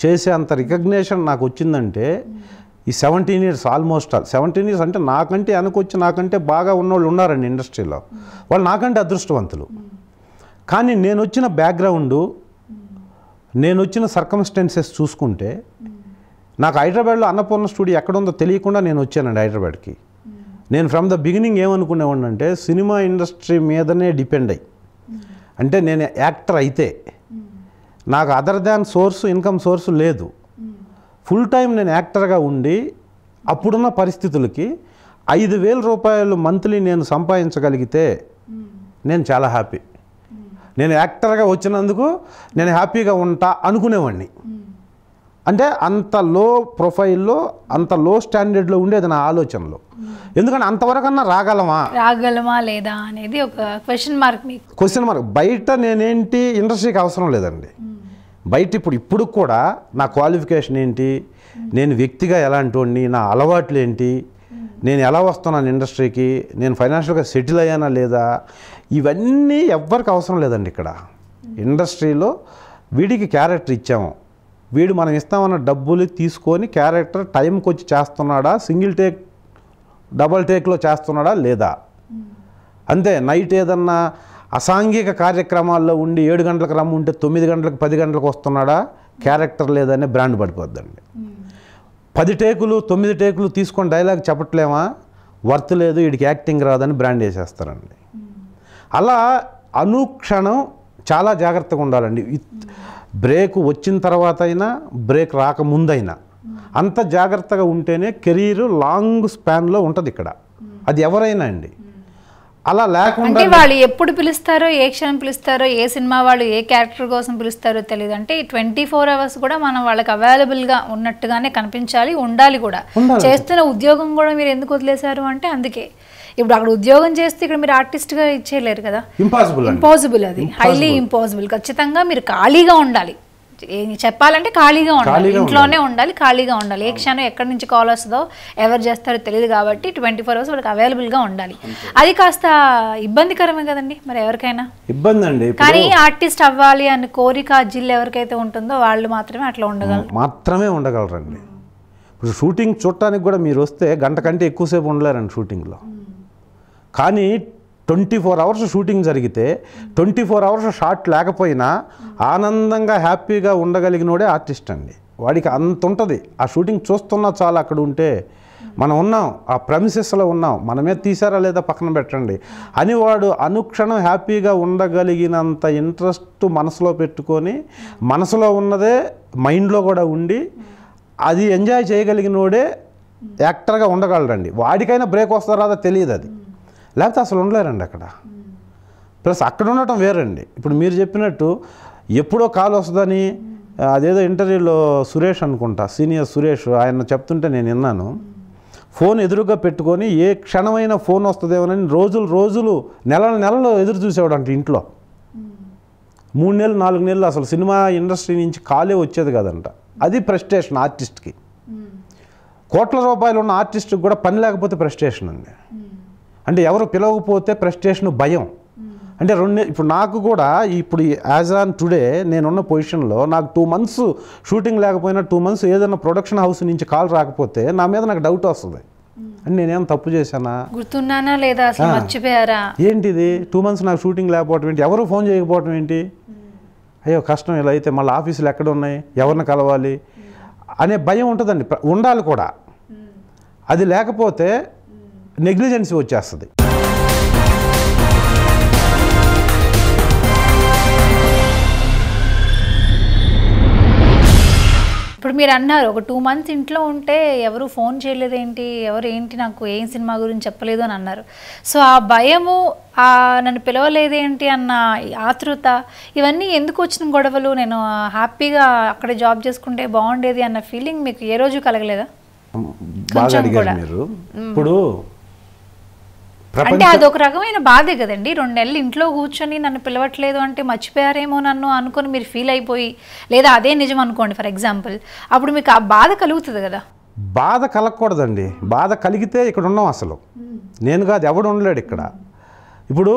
చేసే అంత రికగ్నేషన్ నాకు వచ్చిందంటే ఈ 17 ఇయర్స్, ఆల్మోస్ట్ 17 ఇయర్స్ అంటే నాకంటే వెనకొచ్చి నాకంటే బాగా ఉన్నవాళ్ళు ఉన్నారండి ఇండస్ట్రీలో. వాళ్ళు నాకంటే అదృష్టవంతులు. కానీ నేను వచ్చిన బ్యాక్గ్రౌండు, నేను వచ్చిన సర్కమ్స్టెన్సెస్ చూసుకుంటే నాకు హైదరాబాద్లో అన్నపూర్ణ స్టూడియో ఎక్కడుందో తెలియకుండా నేను వచ్చానండి హైదరాబాద్కి. నేను ఫ్రమ్ ద బిగినింగ్ ఏమనుకునేవాడిని అంటే సినిమా ఇండస్ట్రీ మీదనే డిపెండ్ అయ్యి, అంటే నేను యాక్టర్ అయితే నాకు అదర్ దాన్ ఇన్కమ్ సోర్సు లేదు. ఫుల్ టైం నేను యాక్టర్గా ఉండి అప్పుడున్న పరిస్థితులకి 5,000 రూపాయలు మంత్లీ నేను సంపాదించగలిగితే నేను చాలా హ్యాపీ. నేను యాక్టర్గా వచ్చినందుకు నేను హ్యాపీగా ఉంటా అనుకునేవాడిని. అంటే అంత లో ప్రొఫైల్లో అంత లో స్టాండర్డ్లో ఉండేది నా ఆలోచనలో. ఎందుకంటే అంతవరకన్నా రాగలమా లేదా అనేది ఒక క్వశ్చన్ మార్క్. బయట నేనేంటి ఇండస్ట్రీకి అవసరం లేదండి. బయట ఇప్పుడు కూడా నా క్వాలిఫికేషన్ ఏంటి, నేను వ్యక్తిగా ఎలాంటి వాడిని, నా అలవాట్లు ఏంటి, నేను ఎలా వస్తున్నాను ఇండస్ట్రీకి, నేను ఫైనాన్షియల్గా సెటిల్ అయ్యానా లేదా, ఇవన్నీ ఎవ్వరికి అవసరం లేదండి. ఇక్కడ ఇండస్ట్రీలో వీడికి క్యారెక్టర్ ఇచ్చాము, వీడు మనం ఇస్తామన్న డబ్బులు తీసుకొని క్యారెక్టర్ టైంకి వచ్చి చేస్తున్నాడా, సింగిల్ టేక్ డబల్ టేక్లో చేస్తున్నాడా లేదా, అంతే. నైట్ ఏదన్నా అసాంఘిక కార్యక్రమాల్లో ఉండి 7 గంటలకు రమ్ముంటే 9 గంటలకు 10 గంటలకు వస్తున్నాడా, క్యారెక్టర్ లేదనే బ్రాండ్ పడిపోద్దండి. 10 టేకులు 9 టేకులు తీసుకొని డైలాగ్ చెప్పట్లేమా, వర్త్ లేదు, వీడికి యాక్టింగ్ రాదని బ్రాండ్ వేసేస్తారండి. అలా అనుక్షణం చాలా జాగ్రత్తగా ఉండాలండి. బ్రేక్ వచ్చిన తర్వాత అయినా బ్రేక్ రాకముందైనా అంత జాగ్రత్తగా ఉంటేనే కెరీర్ లాంగ్ స్పాన్లో ఉంటుంది ఇక్కడ. అది ఎవరైనా అండి. అలా లేకుండా వాళ్ళు ఎప్పుడు పిలుస్తారో, ఏ క్షణం పిలుస్తారో, ఏ సినిమా వాళ్ళు ఏ క్యారెక్టర్ కోసం పిలుస్తారో తెలియదు. అంటే 24 hours కూడా మనం వాళ్ళకి అవైలబుల్గా ఉన్నట్టుగానే కనిపించాలి, ఉండాలి కూడా. చేస్తున్న ఉద్యోగం కూడా మీరు ఎందుకు వదిలేశారు అంటే అందుకే. ఇప్పుడు అక్కడ ఉద్యోగం చేస్తే ఇక్కడ మీరు ఆర్టిస్ట్గా ఇచ్చేయలేరు కదా, ఇంపాసిబుల్. అది హైలీ ఇంపాసిబుల్. ఖచ్చితంగా మీరు ఖాళీగా ఉండాలి. చెప్పాలంటే ఖాళీగా ఉండాలి, ఇంట్లోనే ఉండాలి, ఖాళీగా ఉండాలి. ఏ క్షణం ఎక్కడి నుంచి కాల్ వస్తుందో ఎవరు చేస్తారో తెలియదు కాబట్టి 24 hours వాళ్ళకి అవైలబుల్గా ఉండాలి. అది కాస్త ఇబ్బందికరమే కదండి మరి ఎవరికైనా. ఇబ్బంది అండి. కానీ ఆర్టిస్ట్ అవ్వాలి అని కోరిక జిల్లు ఎవరికైతే ఉంటుందో వాళ్ళు మాత్రమే అట్లా ఉండగలరండి. ఇప్పుడు షూటింగ్ చూడటానికి కూడా మీరు వస్తే గంట కంటే ఎక్కువసేపు ఉండలేరండి షూటింగ్లో. కానీ 24 hours షూటింగ్ జరిగితే 24 hours షాట్ లేకపోయినా ఆనందంగా హ్యాపీగా ఉండగలిగినోడే ఆర్టిస్ట్ అండి. వాడికి అంత ఉంటుంది. ఆ షూటింగ్ చూస్తున్నా చాలా అక్కడ ఉంటే మనం ఉన్నాం, ఆ ప్రెమిసెస్లో ఉన్నాం, మనమే తీసారా లేదా పక్కన పెట్టండి అని వాడు అనుక్షణం హ్యాపీగా ఉండగలిగినంత ఇంట్రెస్ట్ మనసులో పెట్టుకొని మనసులో ఉన్నదే మైండ్లో కూడా ఉండి అది ఎంజాయ్ చేయగలిగినోడే యాక్టర్గా ఉండగలరండి. వాడికైనా బ్రేక్ వస్తారా అదో తెలియదు, అది లేకపోతే అసలు ఉండలేరండి అక్కడ. ప్లస్ అక్కడ ఉండటం వేరండి. ఇప్పుడు మీరు చెప్పినట్టు ఎప్పుడో కాల్ వస్తుందని అదేదో ఇంటర్వ్యూలో సురేష్ అనుకుంటా, సీనియర్ సురేష్, ఆయన చెప్తుంటే నేను విన్నాను. ఫోన్ ఎదురుగా పెట్టుకొని ఏ క్షణమైనా ఫోన్ వస్తుందేమోనని రోజులు నెలలు ఎదురు చూసేవాడు అంటే ఇంట్లో. 3 నెలలు 4 నెలలు అసలు సినిమా ఇండస్ట్రీ నుంచి కాలే వచ్చేది కదంట. అది ప్రెస్టేషన్ ఆర్టిస్ట్కి. కోట్ల రూపాయలు ఉన్న ఆర్టిస్ట్కి కూడా పని లేకపోతే ప్రెస్టేషన్ అండి. అంటే ఎవరు పిలవకపోతే ప్రెస్టేషన్, భయం. అంటే ఇప్పుడు నాకు కూడా ఇప్పుడు యాజ్ ఆన్ టుడే నేనున్న పొజిషన్లో నాకు 2 months షూటింగ్ లేకపోయినా 2 months ఏదైనా ప్రొడక్షన్ హౌస్ నుంచి కాల్ రాకపోతే నా మీద నాకు డౌట్ వస్తుంది. అంటే నేనేం తప్పు చేశానా, గుర్తున్నానా లేదా, అసలు మర్చిపోయారా, ఏంటిది 2 months నాకు షూటింగ్ లేకపోవడం ఏంటి, ఎవరు ఫోన్ చేయకపోవడం ఏంటి, అయ్యో కష్టం, ఇలా అయితే మళ్ళీ ఆఫీసులు ఎక్కడ ఉన్నాయి, ఎవరిని కలవాలి అనే భయం ఉంటుందండి. ఉండాలి కూడా. అది లేకపోతే నెగ్లిజెన్సీ వచ్చేస్తుంది. ఇప్పుడు మీరు అన్నారు ఒక 2 months ఇంట్లో ఉంటే ఎవరు ఫోన్ చేయలేదేంటి, ఎవరు ఏంటి నాకు ఏం సినిమా గురించి చెప్పలేదు అని అన్నారు. సో ఆ భయము, నన్ను పిలవలేదేంటి అన్న ఆతృత, ఇవన్నీ ఎందుకు వచ్చిన గొడవలు? నేను హ్యాపీగా అక్కడే జాబ్ చేసుకుంటే బాగుండేది అన్న ఫీలింగ్ మీకు ఏ రోజు కలగలేదా? బాగా అడిగారు మీరు. ఇప్పుడు అంటే అదొక రకమైన బాధే కదండి. 2 నెలలు ఇంట్లో కూర్చొని నన్ను పిలవట్లేదు అంటే మర్చిపోయారేమో నన్ను అనుకొని మీరు ఫీల్ అయిపోయి, లేదా అదే నిజం అనుకోండి ఫర్ ఎగ్జాంపుల్, అప్పుడు మీకు ఆ బాధ కలుగుతుంది కదా. బాధ కలగకూడదండి. బాధ కలిగితే ఇక్కడ ఉన్నాం. అసలు నేను కాదు, ఎవడు ఉండలేడు ఇక్కడ. ఇప్పుడు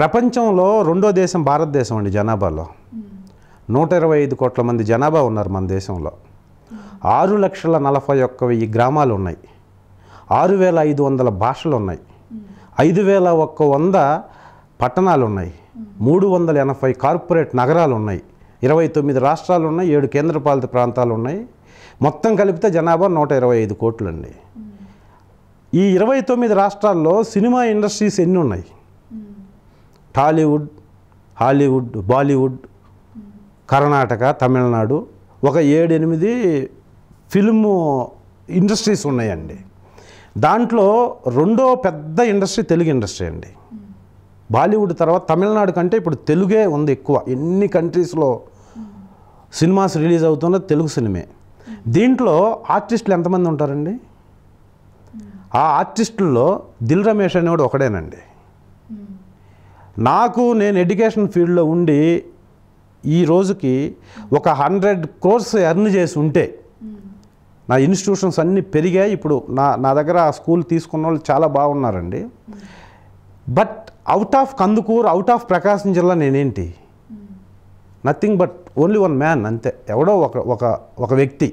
ప్రపంచంలో 2వ దేశం భారతదేశం అండి. జనాభాలో 125 కోట్ల మంది జనాభా ఉన్నారు మన దేశంలో. 6,41,000 గ్రామాలు ఉన్నాయి. 6,500 భాషలు ఉన్నాయి. 5,100 పట్టణాలు ఉన్నాయి. 380 కార్పొరేట్ నగరాలు ఉన్నాయి. 29 రాష్ట్రాలు ఉన్నాయి. 7 కేంద్రపాలిత ప్రాంతాలు ఉన్నాయి. మొత్తం కలిపితే జనాభా 125 కోట్లు అండి. ఈ 29 రాష్ట్రాల్లో సినిమా ఇండస్ట్రీస్ ఎన్ని ఉన్నాయి? టాలీవుడ్, హాలీవుడ్, బాలీవుడ్, కర్ణాటక, తమిళనాడు, ఒక 7-8 ఫిల్మ్ ఇండస్ట్రీస్ ఉన్నాయండి. దాంట్లో 2వ పెద్ద ఇండస్ట్రీ తెలుగు ఇండస్ట్రీ అండి. బాలీవుడ్ తర్వాత తమిళనాడు కంటే ఇప్పుడు తెలుగే ఉంది ఎక్కువ. ఎన్ని కంట్రీస్లో సినిమాస్ రిలీజ్ అవుతున్న తెలుగు సినిమే. దీంట్లో ఆర్టిస్టులు ఎంతమంది ఉంటారండి? ఆ ఆర్టిస్టుల్లో దిల్ రమేష్ అనేవాడు ఒకడేనండి. నేను ఎడ్యుకేషన్ ఫీల్డ్లో ఉండి ఈ రోజుకి ఒక 100 crores ఎర్న్ చేసి ఉంటే, నా ఇన్స్టిట్యూషన్స్ అన్నీ పెరిగాయి. ఇప్పుడు నా దగ్గర ఆ స్కూల్ తీసుకున్న వాళ్ళు చాలా బాగున్నారండి. But out of Kandukur, out of Prakasam జిల్లా నేనేంటి? Nothing but only one man, అంతే. ఎవడో ఒక వ్యక్తి.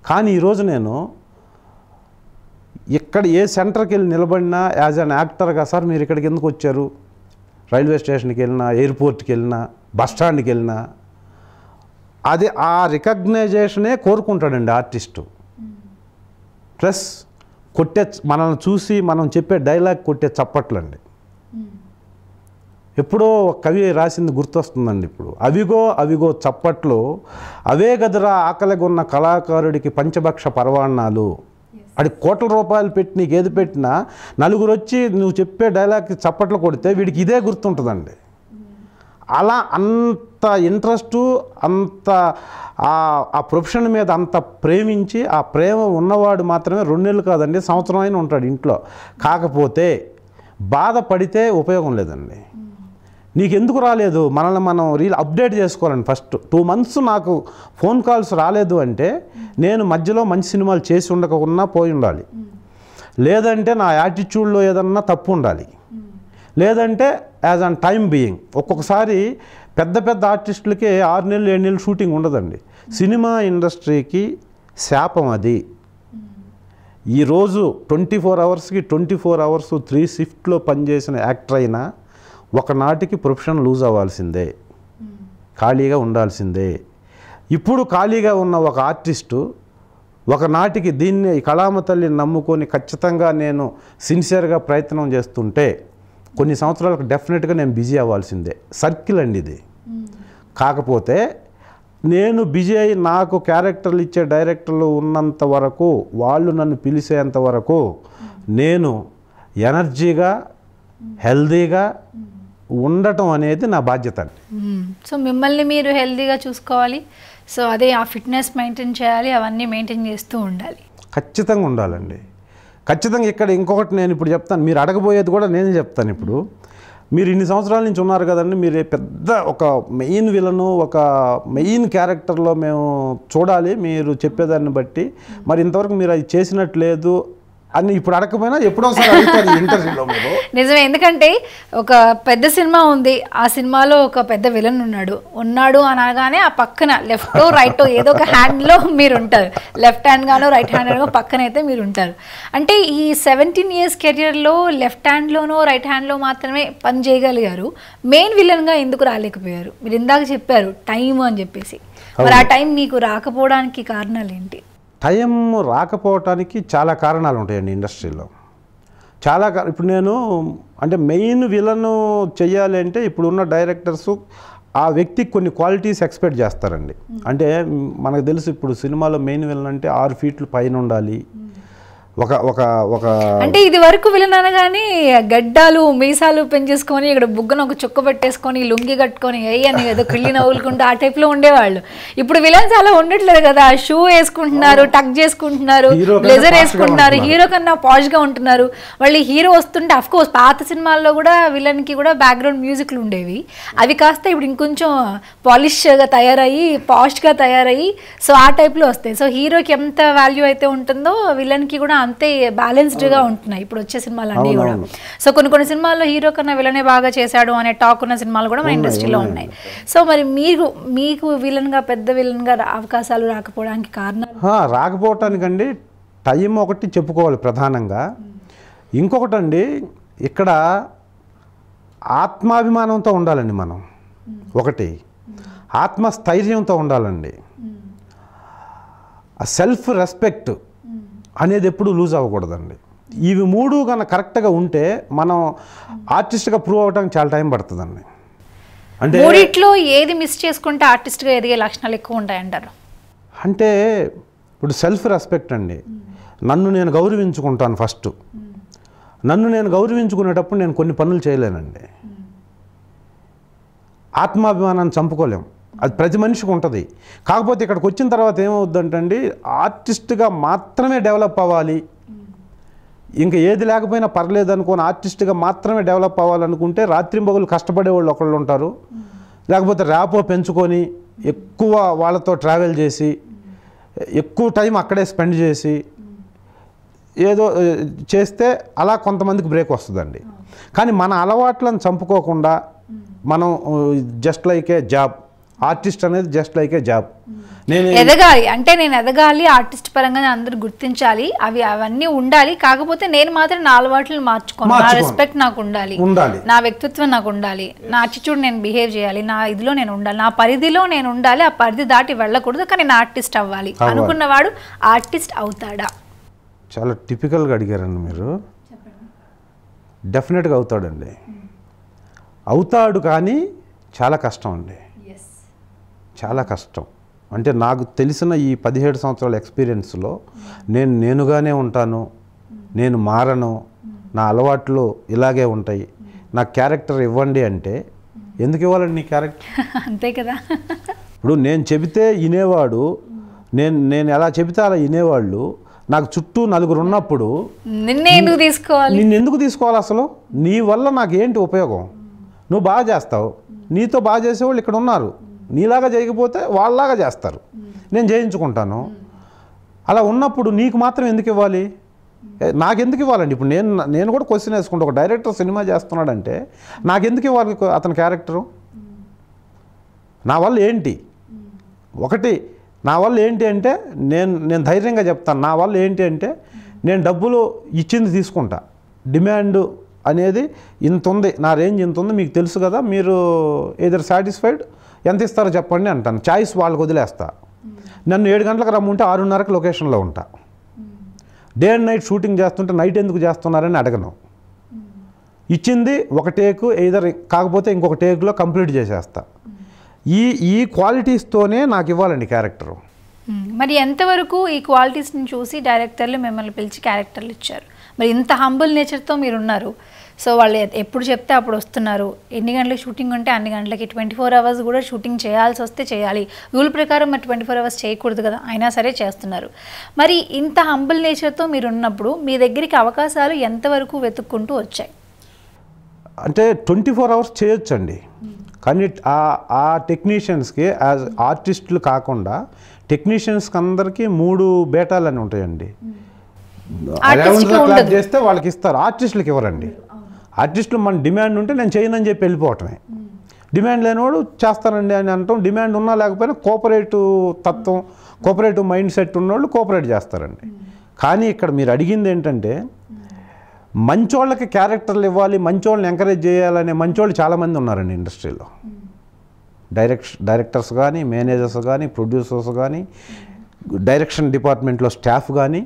కానీ ఈరోజు నేను ఇక్కడ ఏ సెంటర్కి వెళ్ళి నిలబడినా యాజ్ అన్ యాక్టర్గా, సార్ మీరు ఇక్కడికి ఎందుకు వచ్చారు? రైల్వే స్టేషన్కి వెళ్ళినా, ఎయిర్పోర్ట్కి వెళ్ళినా, బస్ స్టాండ్కి వెళ్ళినా, అది ఆ రికగ్నైజేషనే కోరుకుంటాడండి ఆర్టిస్టు. ప్లస్ మనల్ని చూసి మనం చెప్పే డైలాగ్ కొట్టే చప్పట్లండి. ఎప్పుడో ఒక కవి రాసింది గుర్తొస్తుందండి ఇప్పుడు. అవిగో చప్పట్లు, అవే గదరా ఆకలిగొన్న కళాకారుడికి పంచభక్ష పరవాణాలు. అది కోట్ల రూపాయలు పెట్టి నీకు ఏది పెట్టినా నలుగురు వచ్చి నువ్వు చెప్పే డైలాగ్కి చప్పట్లు కొడితే వీడికి ఇదే గుర్తుంటుందండి. అలా అంత ఇంట్రెస్టు, అంత ఆ ప్రొఫెషన్ మీద అంత ప్రేమించి, ఆ ప్రేమ ఉన్నవాడు మాత్రమే 2 నెలలు కాదండి, సంవత్సరం అయినా ఉంటాడు ఇంట్లో. కాకపోతే బాధపడితే ఉపయోగం లేదండి. నీకు ఎందుకు రాలేదు? మనల్ని మనం అప్డేట్ చేసుకోవాలండి. ఫస్ట్ 2 months నాకు ఫోన్ కాల్స్ రాలేదు అంటే నేను మధ్యలో మంచి సినిమాలు చేసి ఉండకుండా పోయి ఉండాలి, లేదంటే నా యాటిట్యూడ్లో ఏదన్నా తప్పు ఉండాలి, లేదంటే యాజ్ అన్ టైం బీయింగ్. ఒక్కొక్కసారి పెద్ద ఆర్టిస్టులకి 6 నెలలు 7 నెలలు షూటింగ్ ఉండదండి. సినిమా ఇండస్ట్రీకి శాపం అది. ఈరోజు 24 hours-కి 24 hours 3 shifts పనిచేసిన యాక్టర్ అయినా ఒకనాటికి ప్రొఫెషన్ లూజ్ అవ్వాల్సిందే, ఖాళీగా ఉండాల్సిందే. ఇప్పుడు ఖాళీగా ఉన్న ఒక ఆర్టిస్టు ఒకనాటికి దీన్ని కళామ తల్లిని నమ్ముకొని ఖచ్చితంగా నేను సిన్సియర్గా ప్రయత్నం చేస్తుంటే కొన్ని సంవత్సరాలకు డెఫినెట్గా నేను బిజీ అవ్వాల్సిందే. సర్కిల్ అండి ఇది. కాకపోతే నేను బిజీ అయ్యి నాకు క్యారెక్టర్లు ఇచ్చే డైరెక్టర్లు ఉన్నంత వరకు, వాళ్ళు నన్ను పిలిచేంత వరకు నేను ఎనర్జీగా, హెల్దీగా ఉండటం అనేది నా బాధ్యత అండి. సో మిమ్మల్ని మీరు హెల్దీగా చూసుకోవాలి. సో అదే ఆ ఫిట్నెస్ మెయింటైన్ చేయాలి, అవన్నీ మెయింటైన్ చేస్తూ ఉండాలి. ఖచ్చితంగా ఉండాలండి. ఖచ్చితంగా. ఇక్కడ ఇంకొకటి నేను ఇప్పుడు చెప్తాను, మీరు అడగబోయేది కూడా నేనే చెప్తాను. ఇప్పుడు మీరు ఇన్ని సంవత్సరాల నుంచి ఉన్నారు కదండి, మీరు పెద్ద ఒక మెయిన్ విలను, ఒక మెయిన్ క్యారెక్టర్లో మేము చూడాలి మీరు చెప్పేదాన్ని బట్టి. మరి ఇంతవరకు మీరు అది చేసినట్లేదు అని ఇప్పుడు అడగకపోయినా ఎప్పుడోసారి అడుగుతారు ఇంటర్వ్యూలో మీరు. నిజమే. ఎందుకంటే ఒక పెద్ద సినిమా ఉంది, ఆ సినిమాలో ఒక పెద్ద విలన్ ఉన్నాడు అనగానే ఆ పక్కన లెఫ్టో రైటో ఏదో ఒక హ్యాండ్లో మీరు ఉంటారు. లెఫ్ట్ హ్యాండ్ గానో రైట్ హ్యాండ్ గానో పక్కన అయితే మీరు ఉంటారు. అంటే ఈ 17 years కెరియర్లో లెఫ్ట్ హ్యాండ్లోనో రైట్ హ్యాండ్లో మాత్రమే పని చేయగలిగారు. మెయిన్ విలన్గా ఎందుకు రాలేకపోయారు? మీరు ఇందాక చెప్పారు టైం అని చెప్పేసి. మరి ఆ టైం మీకు రాకపోవడానికి కారణాలు ఏంటి? టైం రాకపోవటానికి చాలా కారణాలు ఉంటాయండి ఇండస్ట్రీలో. ఇప్పుడు నేను అంటే మెయిన్ విలను చెయ్యాలి అంటే ఇప్పుడున్న డైరెక్టర్సు ఆ వ్యక్తికి కొన్ని క్వాలిటీస్ ఎక్స్పెక్ట్ చేస్తారండి. అంటే మనకు తెలుసు ఇప్పుడు సినిమాలో మెయిన్ విలన్ అంటే 6 feet పైన ఉండాలి. అంటే ఇది వరకు విలన్ అనగానే గడ్డాలు మీసాలు పెంచేసుకొని ఇక్కడ బుగ్గన ఒక చుక్క పెట్టేసుకొని లుంగి కట్టుకొని అని ఏదో కిళ్ళి నవ్వులుకుంటూ ఆ టైప్లో ఉండేవాళ్ళు. ఇప్పుడు విలన్స్ అలా ఉండట్లేదు కదా. షూ వేసుకుంటున్నారు, టక్ చేసుకుంటున్నారు, బ్లేజర్ వేసుకుంటున్నారు, హీరో కన్నా పాష్గా ఉంటున్నారు. వాళ్ళు హీరో వస్తుంటే అఫ్కోర్స్ పాత సినిమాల్లో కూడా విలన్కి కూడా బ్యాక్గ్రౌండ్ మ్యూజిక్లు ఉండేవి. అవి కాస్త ఇప్పుడు ఇంకొంచెం పాలిష్గా తయారయ్యి పాష్గా తయారయ్యి సో ఆ టైప్లో వస్తాయి. సో హీరోకి ఎంత వాల్యూ అయితే ఉంటుందో విలన్కి కూడా అంతే బ్యాలెన్స్డ్గా ఉంటున్నాయి ఇప్పుడు వచ్చే సినిమాలు అన్నీ కూడా. సో కొన్ని సినిమాల్లో హీరో కన్నా విలనే బాగా చేశాడు అనే టాక్ ఉన్న సినిమాలు కూడా మన ఇండస్ట్రీలో ఉన్నాయి. సో మరి మీకు విలన్గా పెద్ద విలన్గా అవకాశాలు రాకపోవడానికి కారణం? రాకపోవటానికండి టైం ఒకటి చెప్పుకోవాలి ప్రధానంగా. ఇంకొకటండి ఇక్కడ ఆత్మాభిమానంతో ఉండాలండి మనం. ఒకటి ఆత్మస్థైర్యంతో ఉండాలండి. ఆ సెల్ఫ్ రెస్పెక్ట్ అనేది ఎప్పుడు లూజ్ అవ్వకూడదండి. ఇవి 3 కన్నా కరెక్ట్గా ఉంటే మనం ఆర్టిస్ట్గా ప్రూవ్ అవ్వడానికి చాలా టైం పడుతుందండి. అంటే మూడిట్లో ఏది మిస్ చేసుకుంటే ఆర్టిస్ట్గా ఎదిగే లక్షణాలు ఎక్కువ ఉంటాయంటారు? అంటే ఇప్పుడు సెల్ఫ్ రెస్పెక్ట్ అండి. నన్ను నేను గౌరవించుకుంటాను ఫస్ట్. నన్ను నేను గౌరవించుకునేటప్పుడు నేను కొన్ని పనులు చేయలేనండి. ఆత్మాభిమానాన్ని చంపుకోలేం. అది ప్రతి మనిషికి ఉంటుంది. కాకపోతే ఇక్కడికి వచ్చిన తర్వాత ఏమవుద్దంటండి, ఆర్టిస్ట్గా మాత్రమే డెవలప్ అవ్వాలి, ఇంకా ఏది లేకపోయినా పర్లేదు అనుకోని ఆర్టిస్ట్గా మాత్రమే డెవలప్ అవ్వాలనుకుంటే రాత్రింబగలు కష్టపడే వాళ్ళు ఒకళ్ళు ఉంటారు. లేకపోతే ర్యాపో పెంచుకొని ఎక్కువ వాళ్ళతో ట్రావెల్ చేసి ఎక్కువ టైం అక్కడే స్పెండ్ చేసి ఏదో చేస్తే అలా కొంతమందికి బ్రేక్ వస్తుందండి. కానీ మన అలవాట్లను చంపుకోకుండా మనం జస్ట్ లైక్ ఏ జాబ్, ఆర్టిస్ట్ అనేది జస్ట్ లైక్ ఏ జాబ్. నేను ఎదగాలి అంటే నేను ఎదగాలి, ఆర్టిస్ట్ పరంగా అందరూ గుర్తించాలి, అవన్నీ ఉండాలి. కాకపోతే నేను మాత్రం నా అలవాట్లను మార్చుకోను, నా రెస్పెక్ట్ నాకు ఉండాలి, నా వ్యక్తిత్వం నాకు ఉండాలి, నా యాటిట్యూడ్ నేను బిహేవ్ చేయాలి, నా ఇదిలో నేను ఉండాలి, నా పరిధిలో నేను ఉండాలి, ఆ పరిధి దాటి వెళ్ళకూడదు. కానీ నేను ఆర్టిస్ట్ అవ్వాలి అనుకున్నవాడు ఆర్టిస్ట్ అవుతాడా? చాలా టిపికల్గా అడిగారండి మీరు. డెఫినెట్గా అవుతాడండి, అవుతాడు. కానీ చాలా కష్టం అండి, చాలా కష్టం. అంటే నాకు తెలిసిన ఈ 17 సంవత్సరాల ఎక్స్పీరియన్స్లో నేనుగానే ఉంటాను, నేను మారను, నా అలవాట్లు ఇలాగే ఉంటాయి, నా క్యారెక్టర్ ఇవ్వండి అంటే ఎందుకు ఇవ్వాలండి నీ క్యారెక్టర్? అంతే కదా. ఇప్పుడు నేను చెబితే వినేవాడు, నేను ఎలా చెబితే అలా వినేవాళ్ళు నాకు చుట్టూ నలుగురు ఉన్నప్పుడు నిన్ను ఎందుకు తీసుకోవాలి అసలు? నీ వల్ల నాకు ఏంటి ఉపయోగం? నువ్వు బాగా చేస్తావు, నీతో బాగా చేసేవాళ్ళు ఇక్కడ ఉన్నారు, నీలాగా చేయకపోతే వాళ్ళలాగా చేస్తారు, నేను చేయించుకుంటాను. అలా ఉన్నప్పుడు నీకు మాత్రం ఎందుకు ఇవ్వాలి? నాకెందుకు ఇవ్వాలండి? ఇప్పుడు నేను కూడా క్వశ్చన్ వేసుకుంటా, ఒక డైరెక్టర్ సినిమా చేస్తున్నాడంటే నాకెందుకు ఇవ్వాలి అతని క్యారెక్టరు? నా వల్ల ఏంటి? ఒకటి, నా వల్ల ఏంటి అంటే నేను ధైర్యంగా చెప్తాను, నా వల్ల ఏంటి అంటే నేను డబ్బులు ఇచ్చింది తీసుకుంటా. డిమాండ్ అనేది ఇంత ఉంది, నా రేంజ్ ఇంత ఉంది, మీకు తెలుసు కదా, మీరు ఏదర్ సాటిస్ఫైడ్, ఎంత ఇస్తారో చెప్పండి అంటాను. చాయిస్ వాళ్ళకి వదిలేస్తా. నన్ను 7 గంటలకు రమ్ముంటే 6:30కి లొకేషన్లో ఉంటా. డే అండ్ నైట్ షూటింగ్ చేస్తుంటే నైట్ ఎందుకు చేస్తున్నారని అడగను. ఇచ్చింది ఒక టేకు, ఎయిదర్ కాకపోతే ఇంకొక టేకులో కంప్లీట్ చేసేస్తా. ఈ క్వాలిటీస్తోనే నాకు ఇవ్వాలండి క్యారెక్టరు. మరి ఎంతవరకు ఈ క్వాలిటీస్ని చూసి డైరెక్టర్లు మిమ్మల్ని పిలిచి క్యారెక్టర్లు ఇచ్చారు? మరి ఇంత హంబుల్ నేచర్తో మీరు ఉన్నారు, సో వాళ్ళు ఎప్పుడు చెప్తే అప్పుడు వస్తున్నారు. ఎన్ని గంటలకు షూటింగ్ ఉంటే అన్ని గంటలకి 24 అవర్స్ కూడా షూటింగ్ చేయాల్సి వస్తే చేయాలి. రూల్ ప్రకారం మరి 24 అవర్స్ చేయకూడదు కదా, అయినా సరే చేస్తున్నారు. మరి ఇంత హంబుల్ నేచర్తో మీరు ఉన్నప్పుడు మీ దగ్గరికి అవకాశాలు ఎంతవరకు వెతుక్కుంటూ వచ్చాయి? అంటే 24 అవర్స్ చేయొచ్చండి, కానీ ఆ టెక్నీషియన్స్కి యాజ్ ఆర్టిస్టులు కాకుండా టెక్నీషియన్స్కి అందరికీ 3 బేటాలు అని ఉంటాయండి. క్లాస్ చేస్తే వాళ్ళకి ఇస్తారు, ఆర్టిస్టులకి ఇవ్వరండి. ఆర్టిస్టులు మన డిమాండ్ ఉంటే నేను చేయనని చెప్పి వెళ్ళిపోవటమే. డిమాండ్ లేనివాడు చేస్తానండి అని అంటాం. డిమాండ్ ఉన్నా లేకపోయినా కోఆపరేటివ్ తత్వం, కోఆపరేటివ్ మైండ్ సెట్ ఉన్నవాళ్ళు కోఆపరేట్ చేస్తారండి. కానీ ఇక్కడ మీరు అడిగింది ఏంటంటే మంచోళ్ళకి క్యారెక్టర్లు ఇవ్వాలి, మంచోళ్ళని ఎంకరేజ్ చేయాలనే మంచోళ్ళు చాలామంది ఉన్నారండి ఇండస్ట్రీలో. డైరెక్టర్స్ కానీ, మేనేజర్స్ కానీ, ప్రొడ్యూసర్స్ కానీ, డైరెక్షన్ డిపార్ట్మెంట్లో స్టాఫ్ కానీ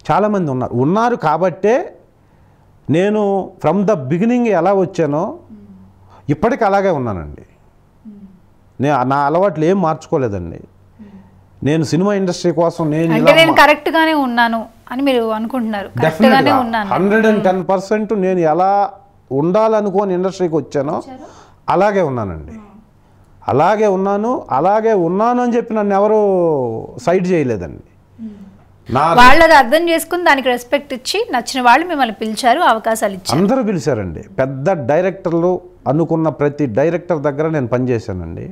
చాలామంది ఉన్నారు. కాబట్టే నేను ఫ్రమ్ ద బిగినింగ్ ఎలా వచ్చానో ఇప్పటికి అలాగే ఉన్నానండి. నా అలవాట్లు ఏం మార్చుకోలేదండి. నేను సినిమా ఇండస్ట్రీ కోసం నేను కరెక్ట్గానే ఉన్నాను అని మీరు అనుకుంటున్నారు? 110% నేను ఎలా ఉండాలనుకోని ఇండస్ట్రీకి వచ్చానో అలాగే ఉన్నానండి. అలాగే ఉన్నాను అని చెప్పి నన్ను ఎవరు సైడ్ చేయలేదండి. వాళ్ళు అది అర్థం చేసుకుని దానికి రెస్పెక్ట్ ఇచ్చి నచ్చిన వాళ్ళు మిమ్మల్ని పిలిచారు, అవకాశాలు ఇచ్చారు. అందరూ పిలిచారండి. పెద్ద డైరెక్టర్లు అనుకున్న ప్రతి డైరెక్టర్ దగ్గర నేను పనిచేశానండి.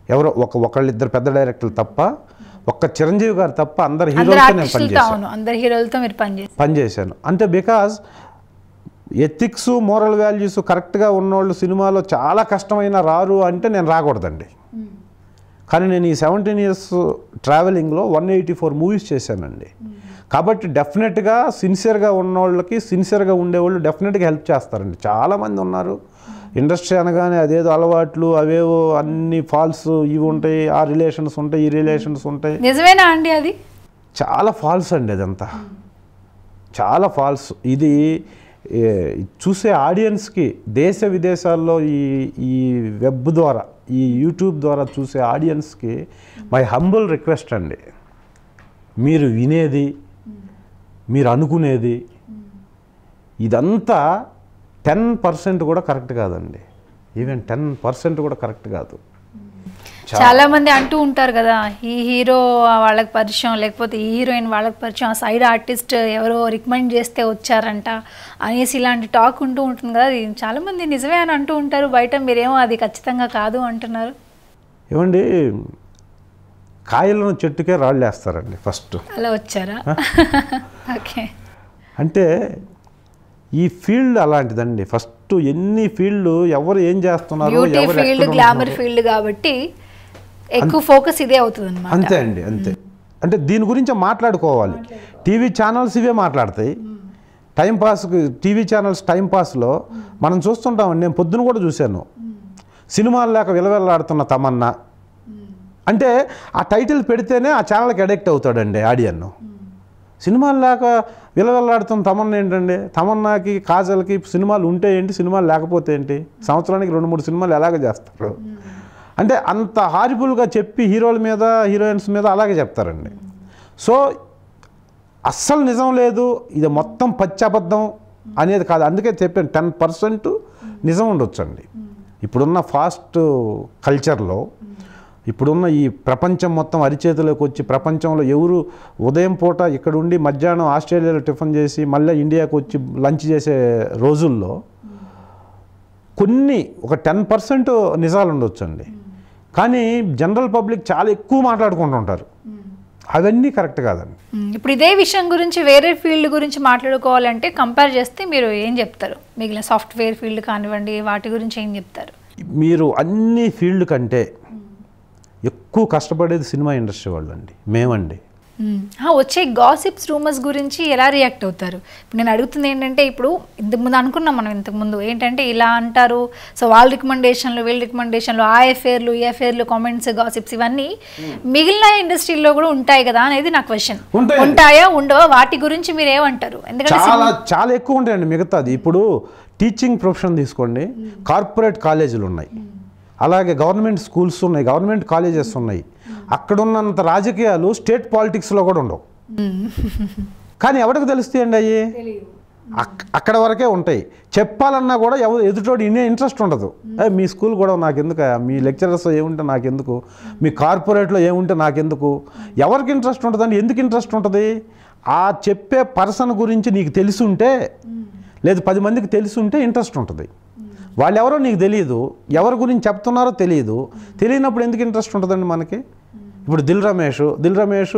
ఎవరో ఒకళ్ళిద్దరు పెద్ద డైరెక్టర్లు తప్ప, ఒక్క చిరంజీవి గారు తప్ప అందరు హీరోలతో నేను పనిచేశాను. అంటే బికాజ్ ఎథిక్స్, మోరల్ వాల్యూస్ కరెక్ట్గా ఉన్నోళ్ళు సినిమాలో చాలా కష్టమైన రారు అంటే నేను రాకూడదండి. కానీ నేను ఈ 17 years ట్రావెలింగ్లో 184 మూవీస్ చేశానండి. కాబట్టి డెఫినెట్గా సిన్సియర్గా ఉన్నోళ్ళకి, సిన్సియర్గా ఉండేవాళ్ళు డెఫినెట్గా హెల్ప్ చేస్తారండి. చాలామంది ఉన్నారు ఇండస్ట్రీ అనగానే అదేదో అలవాట్లు, అవేవో అన్ని ఫాల్స్, ఇవి ఉంటాయి, ఆ రిలేషన్స్ ఉంటాయి, ఈ రిలేషన్స్ ఉంటాయి. నిజమేనా అండి? అది చాలా ఫాల్స్ అండి, అదంతా చాలా ఫాల్స్. ఇది చూసే ఆడియన్స్కి దేశ విదేశాల్లో ఈ వెబ్ ద్వారా, ఈ యూట్యూబ్ ద్వారా చూసే ఆడియన్స్కి మై హంబుల్ రిక్వెస్ట్ అండి, మీరు వినేది, మీరు అనుకునేది ఇదంతా 10% కూడా కరెక్ట్ కాదండి. ఈవెన్ 10% కూడా కరెక్ట్ కాదు. చాలా మంది అంటూ ఉంటారు కదా, ఈ హీరో వాళ్ళకి పరిచయం, లేకపోతే ఈ హీరోయిన్ వాళ్ళకి పరిచయం, ఆ సైడ్ ఆర్టిస్ట్ ఎవరో రికమెండ్ చేస్తే వచ్చారంట అనేసి ఇలాంటి టాక్ ఉంటూ ఉంటుంది కదా. అది చాలా మంది నిజమే అని అంటూ ఉంటారు బయట, మీరేమో అది ఖచ్చితంగా కాదు అంటున్నారు. ఏమండి, కాయలను చెట్టుకే రాళ్ళు వేస్తారండి ఫస్ట్. అలా వచ్చారా? ఓకే. అంటే ఈ ఫీల్డ్ అలాంటిదండి. ఫస్ట్ ఎన్ని ఫీల్డ్ ఎవరు ఏం చేస్తున్నారు, బ్యూటీ ఫీల్డ్, గ్లామర్ ఫీల్డ్ కాబట్టి ఎక్కువ ఫోకస్ ఇదే అవుతుంది అన్నమాట. అంతే అండి, అంతే. అంటే దీని గురించి మాట్లాడుకోవాలి. టీవీ ఛానల్స్ ఇవే మాట్లాడతాయి. టైంపాస్ టీవీ ఛానల్స్ టైంపాస్లో మనం చూస్తుంటామండి. నేను పొద్దున కూడా చూశాను, సినిమాలు లేక విలవిల్లాడుతున్న తమన్నా అంటే ఆ టైటిల్ పెడితేనే ఆ ఛానల్కి అడిక్ట్ అవుతాడండి ఆడియన్. సినిమాలు లేక విలవిల్లాడుతున్న తమన్నా ఏంటండి, తమన్నాకి కాజల్కి సినిమాలు ఉంటే ఏంటి, సినిమాలు లేకపోతే ఏంటి, సంవత్సరానికి 2-3 సినిమాలు ఎలాగ చేస్తారు. అంటే అంత హారిబుల్గా చెప్పి హీరోల మీద హీరోయిన్స్ మీద అలాగే చెప్తారండి. సో అస్సలు నిజం లేదు, ఇది మొత్తం పచ్చబద్ధం అనేది కాదు. అందుకే చెప్పాను 10% నిజం ఉండొచ్చండి. ఇప్పుడున్న ఫాస్ట్ కల్చర్లో, ఇప్పుడున్న ఈ ప్రపంచం మొత్తం అరిచేతిలోకి వచ్చి ప్రపంచంలో ఎవరు ఉదయం పూట ఇక్కడ ఉండి మధ్యాహ్నం ఆస్ట్రేలియాలో టిఫిన్ చేసి మళ్ళీ ఇండియాకు వచ్చి లంచ్ చేసే రోజుల్లో కొన్ని ఒక 10% నిజాలు ఉండొచ్చండి. కానీ జనరల్ పబ్లిక్ చాలా ఎక్కువ మాట్లాడుకుంటుంటారు. అవన్నీ కరెక్ట్ కాదండి. ఇప్పుడు ఇదే విషయం గురించి వేరే ఫీల్డ్ గురించి మాట్లాడుకోవాలంటే కంపేర్ చేస్తే మీరు ఏం చెప్తారు? మిగిలిన సాఫ్ట్వేర్ ఫీల్డ్ కానివ్వండి, వాటి గురించి ఏం చెప్తారు? మీరు అన్ని ఫీల్డ్ కంటే ఎక్కువ కష్టపడేది సినిమా ఇండస్ట్రీ వాళ్ళండి, మేమండి. వచ్చే గాసిప్స్, రూమర్స్ గురించి ఎలా రియాక్ట్ అవుతారు? ఇప్పుడు నేను అడుగుతుంది ఏంటంటే, ఇప్పుడు ఇంతకుముందు అనుకున్నాం మనం, ఇంతకుముందు ఏంటంటే ఇలా అంటారు, సో వాళ్ళ రికమెండేషన్లు, వీళ్ళ రికమెండేషన్లు, ఆ ఎఫేర్లు, ఈ ఎఫేర్లు, కామెంట్స్, గాసిప్స్ ఇవన్నీ మిగిలిన ఇండస్ట్రీలో కూడా ఉంటాయి కదా అనేది నా క్వశ్చన్. ఉంటాయా, ఉండవా? వాటి గురించి మీరు ఏమంటారు? ఎందుకంటే చాలా ఎక్కువ ఉంటాయండి. మిగతాది ఇప్పుడు టీచింగ్ ప్రొఫెషన్ తీసుకోండి, కార్పొరేట్ కాలేజీలు ఉన్నాయి, అలాగే గవర్నమెంట్ స్కూల్స్ ఉన్నాయి, గవర్నమెంట్ కాలేజెస్ ఉన్నాయి. అక్కడున్నంత రాజకీయాలు స్టేట్ పాలిటిక్స్లో కూడా ఉండవు. కానీ ఎవరికి తెలుస్తాయండి అయ్యి? అక్కడ వరకే ఉంటాయి. చెప్పాలన్నా కూడా ఎదుటోడు ఇనే ఇంట్రెస్ట్ ఉండదు. మీ స్కూల్ కూడా నాకెందుకు, మీ లెక్చరర్స్ ఏముంటే నాకెందుకు, మీ కార్పొరేట్లో ఏముంటే నాకెందుకు, ఎవరికి ఇంట్రెస్ట్ ఉంటుందండి? ఎందుకు ఇంట్రెస్ట్ ఉంటుంది? ఆ చెప్పే పర్సన్ గురించి నీకు తెలుసుంటే, లేదు 10 మందికి తెలుసుంటే ఇంట్రెస్ట్ ఉంటుంది. వాళ్ళు ఎవరో నీకు తెలియదు, ఎవరి గురించి చెప్తున్నారో తెలియదు. తెలియనప్పుడు ఎందుకు ఇంట్రెస్ట్ ఉంటుందండి మనకి? ఇప్పుడు దిల్ రమేష్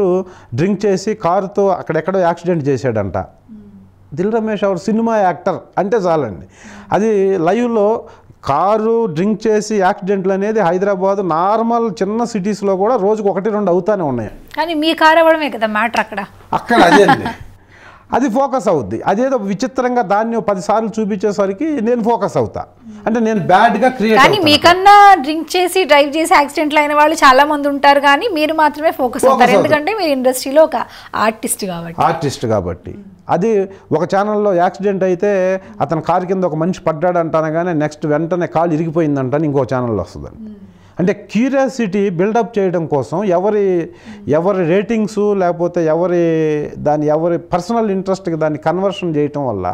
డ్రింక్ చేసి కారుతో అక్కడెక్కడో యాక్సిడెంట్ చేశాడంట. దిల్ రమేష్ ఎవరు? సినిమా యాక్టర్ అంటే చాలండి. అది లైవ్లో కారు డ్రింక్ చేసి యాక్సిడెంట్లు అనేది హైదరాబాద్ నార్మల్ చిన్న సిటీస్లో కూడా రోజుకు 1-2 అవుతానే ఉన్నాయి. కానీ మీ కారు అవ్వడమే కదా మ్యాటర్ అక్కడ అదే అండి. అది ఫోకస్ అవుద్ది. అదేదో విచిత్రంగా దాన్ని 10 సార్లు చూపించేసరికి నేను ఫోకస్ అవుతా, అంటే నేను బ్యాడ్గా క్రియేట్. కానీ మీకన్నా డ్రింక్ చేసి డ్రైవ్ చేసి యాక్సిడెంట్లు అయిన వాళ్ళు చాలా మంది ఉంటారు, కానీ మీరు మాత్రమే ఫోకస్ అవుతారు. ఎందుకంటే మీరు ఇండస్ట్రీలో ఒక ఆర్టిస్ట్ కాబట్టి. అది ఒక ఛానల్లో యాక్సిడెంట్ అయితే అతని కారు కింద ఒక మనిషి పడ్డాడు అంటాను, కానీ నెక్స్ట్ వెంటనే కాలు ఇరిగిపోయిందంటాను ఇంకో ఛానల్లో వస్తుందండి. అంటే క్యూరియాసిటీ బిల్డప్ చేయడం కోసం ఎవరి రేటింగ్స్, లేకపోతే ఎవరి పర్సనల్ ఇంట్రెస్ట్కి దాన్ని కన్వర్షన్ చేయటం వల్ల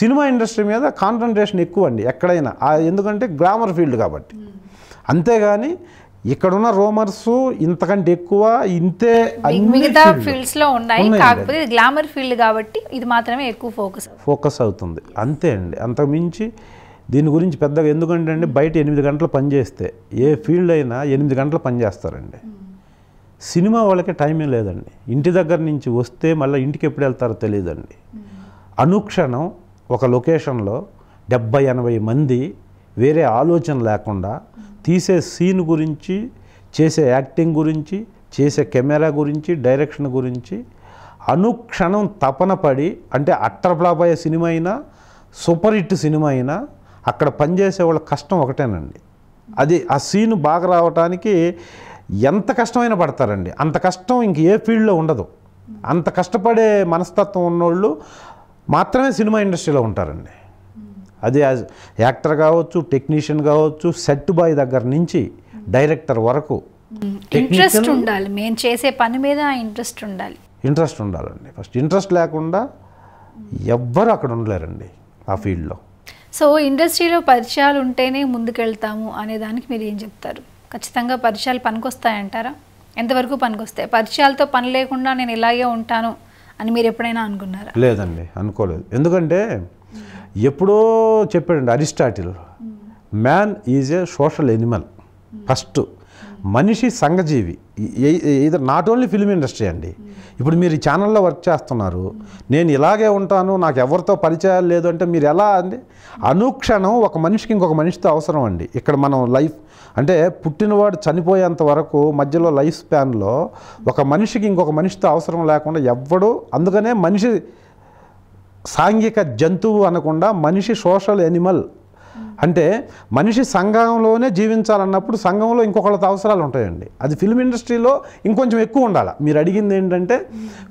సినిమా ఇండస్ట్రీ మీద కాన్సన్ట్రేషన్ ఎక్కువ అండి ఎక్కడైనా. ఎందుకంటే గ్లామర్ ఫీల్డ్ కాబట్టి. అంతేగాని ఇక్కడున్న రూమర్స్ ఇంతకంటే ఎక్కువ ఇంతే మిగతా ఫీల్డ్స్ లో ఉన్నాయి, కాకపోతే గ్లామర్ ఫీల్డ్ కాబట్టి ఇది మాత్రమే ఎక్కువ ఫోకస్ అవుతుంది. అంతే అండి, అంతకు మించి దీని గురించి పెద్దగా. ఎందుకంటే అండి, బయట 8 గంటలు పనిచేస్తే ఏ ఫీల్డ్ అయినా 8 గంటలు పనిచేస్తారండి. సినిమా వాళ్ళకి టైమే లేదండి. ఇంటి దగ్గర నుంచి వస్తే మళ్ళీ ఇంటికి ఎప్పుడు వెళ్తారో తెలియదండి. అనుక్షణం ఒక లొకేషన్లో 70-80 మంది వేరే ఆలోచన లేకుండా తీసే సీన్ గురించి, చేసే యాక్టింగ్ గురించి, చేసే కెమెరా గురించి, డైరెక్షన్ గురించి అనుక్షణం తపన పడి, అంటే అట్టర్ ఫ్లాప్ అయ్యే సినిమా అయినా సూపర్ హిట్ సినిమా అయినా అక్కడ పనిచేసే వాళ్ళ కష్టం ఒకటేనండి. అది ఆ సీను బాగా రావడానికి ఎంత కష్టమైనా పడతారండి. అంత కష్టం ఇంక ఏ ఫీల్డ్లో ఉండదు. అంత కష్టపడే మనస్తత్వం ఉన్నోళ్ళు మాత్రమే సినిమా ఇండస్ట్రీలో ఉంటారండి. అది యాక్టర్ కావచ్చు, టెక్నీషియన్ కావచ్చు, సెట్ బాయ్ దగ్గర నుంచి డైరెక్టర్ వరకు ఇంట్రెస్ట్ ఉండాలి. మేము చేసే పని మీద ఇంట్రెస్ట్ ఉండాలండి. ఫస్ట్ ఇంట్రెస్ట్ లేకుండా ఎవ్వరు అక్కడ ఉండలేరండి ఆ ఫీల్డ్లో. సో ఇండస్ట్రీలో పరిచయాలు ఉంటేనే ముందుకెళ్తాము అనే దానికి మీరు ఏం చెప్తారు? ఖచ్చితంగా పరిచయాలు పనికొస్తాయంటారా? ఎంతవరకు పనికొస్తాయి? పరిచయాలతో పని లేకుండా నేను ఇలాగే ఉంటాను అని మీరు ఎప్పుడైనా అనుకున్నారా? లేదండి, అనుకోలేదు. ఎందుకంటే ఎప్పుడో చెప్పాడండి Aristotle, man is a social Animal. First మనిషి సంఘజీవి. ఇది నాట్ ఓన్లీ ఫిల్మ్ ఇండస్ట్రీ అండి. ఇప్పుడు మీరు ఈ ఛానల్లో వర్క్ చేస్తున్నారు, నేను ఇలాగే ఉంటాను, నాకు ఎవరితో పరిచయాలు లేదు అంటే మీరు ఎలా అండి? అనుక్షణం ఒక మనిషికి ఇంకొక మనిషితో అవసరం అండి. ఇక్కడ మనం లైఫ్ అంటే పుట్టినవాడు చనిపోయేంత వరకు మధ్యలో లైఫ్ స్పాన్లో ఒక మనిషికి ఇంకొక మనిషితో అవసరం లేకుండా ఎవ్వడు. అందుకనే మనిషి సాంఘిక జంతువు అనకుండా మనిషి సోషల్ ఎనిమల్. అంటే మనిషి సంఘంలోనే జీవించాలన్నప్పుడు సంఘంలో ఇంకొకళ్ళతో అవసరాలు ఉంటాయండి. అది ఫిల్మ్ ఇండస్ట్రీలో ఇంకొంచెం ఎక్కువ ఉండాలి. మీరు అడిగింది ఏంటంటే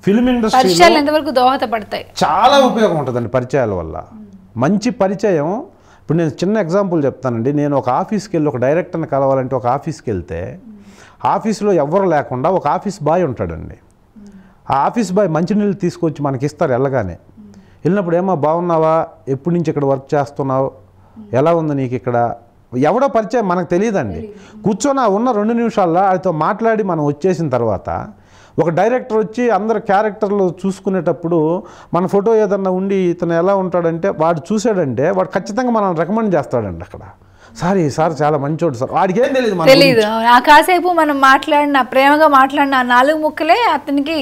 ఫిల్మ్ ఇండస్ట్రీలో ఎంతవరకు దోహదపడతాయి? చాలా ఉపయోగం ఉంటుందండి పరిచయాల వల్ల. మంచి పరిచయం. ఇప్పుడు నేను చిన్న ఎగ్జాంపుల్ చెప్తానండి. నేను ఒక ఆఫీస్కి వెళ్ళి ఒక డైరెక్టర్ని కలవాలంటే ఒక ఆఫీస్కి వెళ్తే ఆఫీస్లో ఎవ్వరు లేకుండా ఒక ఆఫీస్ బాయ్ ఉంటాడండి. ఆ ఆఫీస్ బాయ్ మంచినీళ్ళు తీసుకొచ్చి మనకి ఇస్తారు వెళ్ళగానే. వెళ్ళినప్పుడు ఏమో బాగున్నావా, ఎప్పటి నుంచి ఇక్కడ వర్క్ చేస్తున్నావు, ఎలా ఉంది నీకు ఇక్కడ, ఎవడో పరిచయం మనకు తెలియదండి. కూర్చొని ఉన్న 2 నిమిషాల్లో ఆయనతో మాట్లాడి మనం వచ్చేసిన తర్వాత ఒక డైరెక్టర్ వచ్చి అందరు క్యారెక్టర్లు చూసుకునేటప్పుడు మన ఫోటో ఏదన్నా ఉండి ఇతను ఎలా ఉంటాడంటే వాడు చూసాడంటే వాడు ఖచ్చితంగా మనం రికమెండ్ చేస్తాడండి. అక్కడ సార్ చాలా మంచోడు సార్, వాడికి ఏం తెలియదు. ఆ కాసేపు మనం మాట్లాడిన ప్రేమగా మాట్లాడిన 4 ముక్కలే అతనికి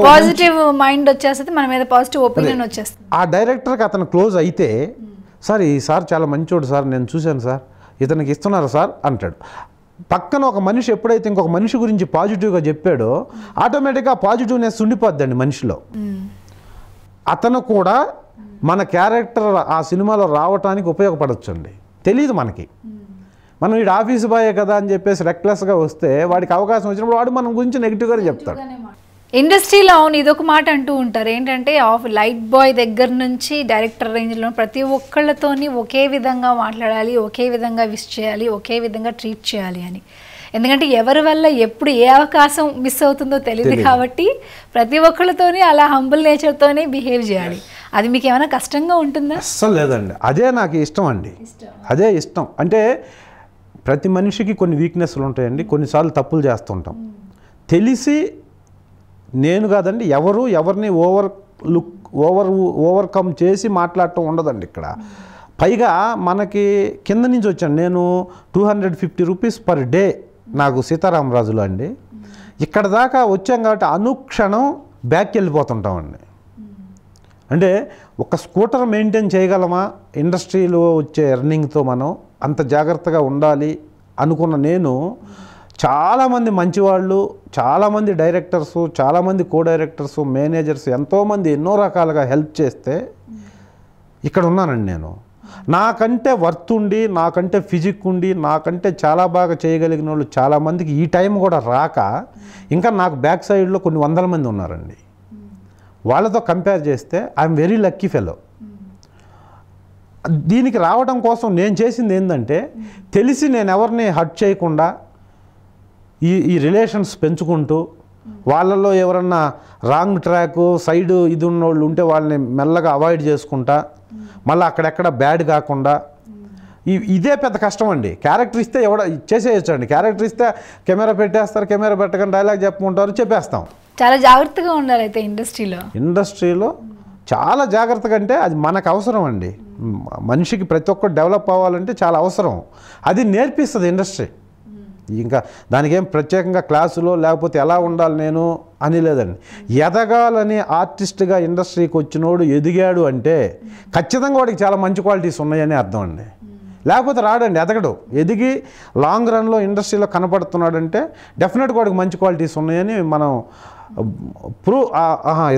పాజిటివ్ మైండ్ వచ్చేస్తుంది, మన మీద పాజిటివ్ ఒపీనియన్ వచ్చేస్తుంది. ఆ డైరెక్టర్కి అతను క్లోజ్ అయితే సార్ ఈ సార్ చాలా మంచోడు సార్, నేను చూశాను సార్, ఇతనికి ఇస్తున్నారు సార్ అంటాడు. పక్కన ఒక మనిషి ఎప్పుడైతే ఇంకొక మనిషి గురించి పాజిటివ్గా చెప్పాడో ఆటోమేటిక్గా పాజిటివ్నెస్ ఉండిపోద్దండి మనిషిలో. అతను కూడా మన క్యారెక్టర్ ఆ సినిమాలో రావటానికి ఉపయోగపడొచ్చండి. తెలియదు మనకి. మనం వీడు ఆఫీస్ బాయే కదా అని చెప్పేసి రెక్లెస్గా వస్తే వాడికి అవకాశం వచ్చినప్పుడు వాడు మన గురించి నెగిటివ్గానే చెప్తాడు. ఇండస్ట్రీలో అవును ఇదొక మాట అంటూ ఉంటారు ఏంటంటే లైట్ బాయ్ దగ్గర నుంచి డైరెక్టర్ రేంజ్లో ప్రతి ఒక్కళ్ళతోని ఒకే విధంగా మాట్లాడాలి, ఒకే విధంగా విష్ చేయాలి, ఒకే విధంగా ట్రీట్ చేయాలి అని. ఎందుకంటే ఎవరి వల్ల ఎప్పుడు ఏ అవకాశం మిస్ అవుతుందో తెలియదు కాబట్టి ప్రతి ఒక్కళ్ళతోని అలా హంబుల్ నేచర్తోనే బిహేవ్ చేయాలి. అది మీకు ఏమైనా కష్టంగా ఉంటుందా? అస్సలు లేదండి, అదే నాకు ఇష్టం అండి. అదే ఇష్టం. అంటే ప్రతి మనిషికి కొన్ని వీక్నెస్లు ఉంటాయండి, కొన్నిసార్లు తప్పులు చేస్తుంటాం. తెలిసి నేను కాదండి, ఎవరిని ఓవర్కమ్ చేసి మాట్లాడటం ఉండదండి ఇక్కడ. పైగా మనకి కింద నుంచి వచ్చాను నేను. 250 రూపీస్ పర్ డే నాకు సీతారామరాజులో అండి. ఇక్కడ దాకా వచ్చాం కాబట్టి అనుక్షణం బ్యాక్కి వెళ్ళిపోతుంటామండి. అంటే ఒక స్కూటర్ మెయింటైన్ చేయగలమా ఇండస్ట్రీలో వచ్చే ఎర్నింగ్తో? మనం అంత జాగ్రత్తగా ఉండాలి అనుకున్న నేను చాలామంది మంచివాళ్ళు, చాలామంది డైరెక్టర్సు, చాలామంది కో డైరెక్టర్సు, మేనేజర్స్ ఎంతోమంది ఎన్నో రకాలుగా హెల్ప్ చేస్తే ఇక్కడ ఉన్నానండి నేను. నాకంటే వర్త్ ఉండి, నాకంటే ఫిజిక్ ఉండి, నాకంటే చాలా బాగా చేయగలిగిన వాళ్ళు చాలామందికి ఈ టైం కూడా రాక ఇంకా నాకు బ్యాక్ సైడ్లో కొన్ని 100 మంది ఉన్నారండి. వాళ్ళతో కంపేర్ చేస్తే ఐఎమ్ వెరీ లక్కీ ఫెలో. దీనికి రావడం కోసం నేను చేసింది ఏంటంటే తెలిసి నేను ఎవరిని హర్ట్ చేయకుండా ఈ రిలేషన్స్ పెంచుకుంటూ వాళ్ళల్లో ఎవరన్నా రాంగ్ ట్రాక్ సైడ్ ఇది ఉన్నోళ్ళు ఉంటే వాళ్ళని మెల్లగా అవాయిడ్ చేసుకుంటా మళ్ళీ అక్కడెక్కడ బ్యాడ్ కాకుండా ఇదే పెద్ద కష్టం అండి. క్యారెక్టర్ ఇస్తే ఎవడ చేసేయచ్చు అండి. క్యారెక్టర్ ఇస్తే కెమెరా పెట్టేస్తారు, కెమెరా పెట్టకుండా డైలాగ్ చెప్పుకుంటారు, చెప్పేస్తాం. చాలా జాగ్రత్తగా ఉండాలి అయితే ఇండస్ట్రీలో చాలా జాగ్రత్తగా. అంటే అది మనకు అవసరం అండి. మనిషికి ప్రతి ఒక్కరు డెవలప్ అవ్వాలంటే చాలా అవసరం. అది నేర్పిస్తుంది ఇండస్ట్రీ. ఇంకా దానికి ఏం ప్రత్యేకంగా క్లాసులో లేకపోతే ఎలా ఉండాలి నేను అని లేదండి. ఎదగాలని ఆర్టిస్ట్గా ఇండస్ట్రీకి వచ్చినోడు ఎదిగాడు అంటే ఖచ్చితంగా వాడికి చాలా మంచి క్వాలిటీస్ ఉన్నాయని అర్థం అండి. లేకపోతే రాడండి, ఎదగడు. ఎదిగి లాంగ్ రన్లో ఇండస్ట్రీలో కనపడుతున్నాడంటే డెఫినెట్గా వాడికి మంచి క్వాలిటీస్ ఉన్నాయని మనం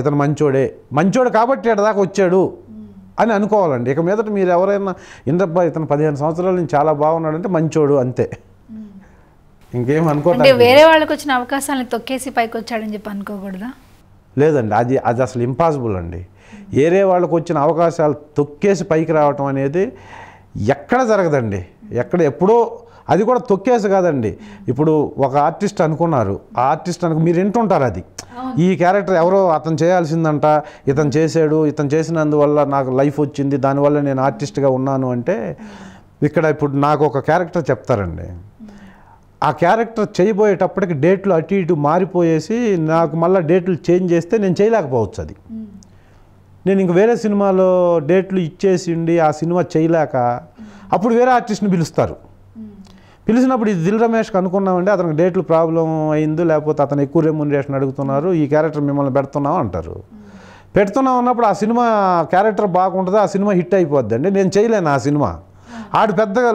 ఇతను మంచోడు కాబట్టి ఇక్కడ దాకా వచ్చాడు అని అనుకోవాలండి. ఇక మీదట మీరు ఎవరైనా ఇతను 15 సంవత్సరాల నుంచి చాలా బాగున్నాడంటే మంచోడు అంతే, ఇంకేం అనుకోండి. వేరే వాళ్ళకి వచ్చిన అవకాశాలను తొక్కేసి పైకి వచ్చాడని చెప్పి అనుకోకూడదా? లేదండి, అది అసలు ఇంపాసిబుల్ అండి. వేరే వాళ్ళకి వచ్చిన అవకాశాలు తొక్కేసి పైకి రావటం అనేది ఎక్కడ జరగదండి. ఎప్పుడో అది కూడా తొక్కేసి కాదండి. ఇప్పుడు ఒక ఆర్టిస్ట్ అనుకున్నారు, ఆ ఆర్టిస్ట్ మీరు వింటుంటారు అది ఈ క్యారెక్టర్ ఎవరో అతను చేయాల్సిందంట, ఇతను చేశాడు, ఇతను చేసినందువల్ల నాకు లైఫ్ వచ్చింది, దానివల్ల నేను ఆర్టిస్ట్గా ఉన్నాను అంటే ఇక్కడ ఇప్పుడు నాకు ఒక క్యారెక్టర్ చెప్తారండి. ఆ క్యారెక్టర్ చేయబోయేటప్పటికి డేట్లు అటు ఇటు మారిపోయేసి నాకు మళ్ళీ డేట్లు చేంజ్ చేస్తే నేను చేయలేకపోవచ్చు. అది నేను ఇంక వేరే సినిమాలో డేట్లు ఇచ్చేసి ఉండి ఆ సినిమా చేయలేక అప్పుడు వేరే ఆర్టిస్ట్ని పిలుస్తారు. పిలిచినప్పుడు ఇది దిల్ రమేష్కి అనుకున్నామండి, అతనికి డేట్లు ప్రాబ్లం అయింది, లేకపోతే అతను ఎక్కువ రెమ్యూనరేషన్ అడుగుతున్నారు, ఈ క్యారెక్టర్ మిమ్మల్ని పెడుతున్నాం అంటారు. పెడుతున్నాం అన్నప్పుడు ఆ సినిమా క్యారెక్టర్ బాగుంటుంది, ఆ సినిమా హిట్ అయిపోద్ది అండి. నేను చేయలేను ఆ సినిమా, ఆడు పెద్దగా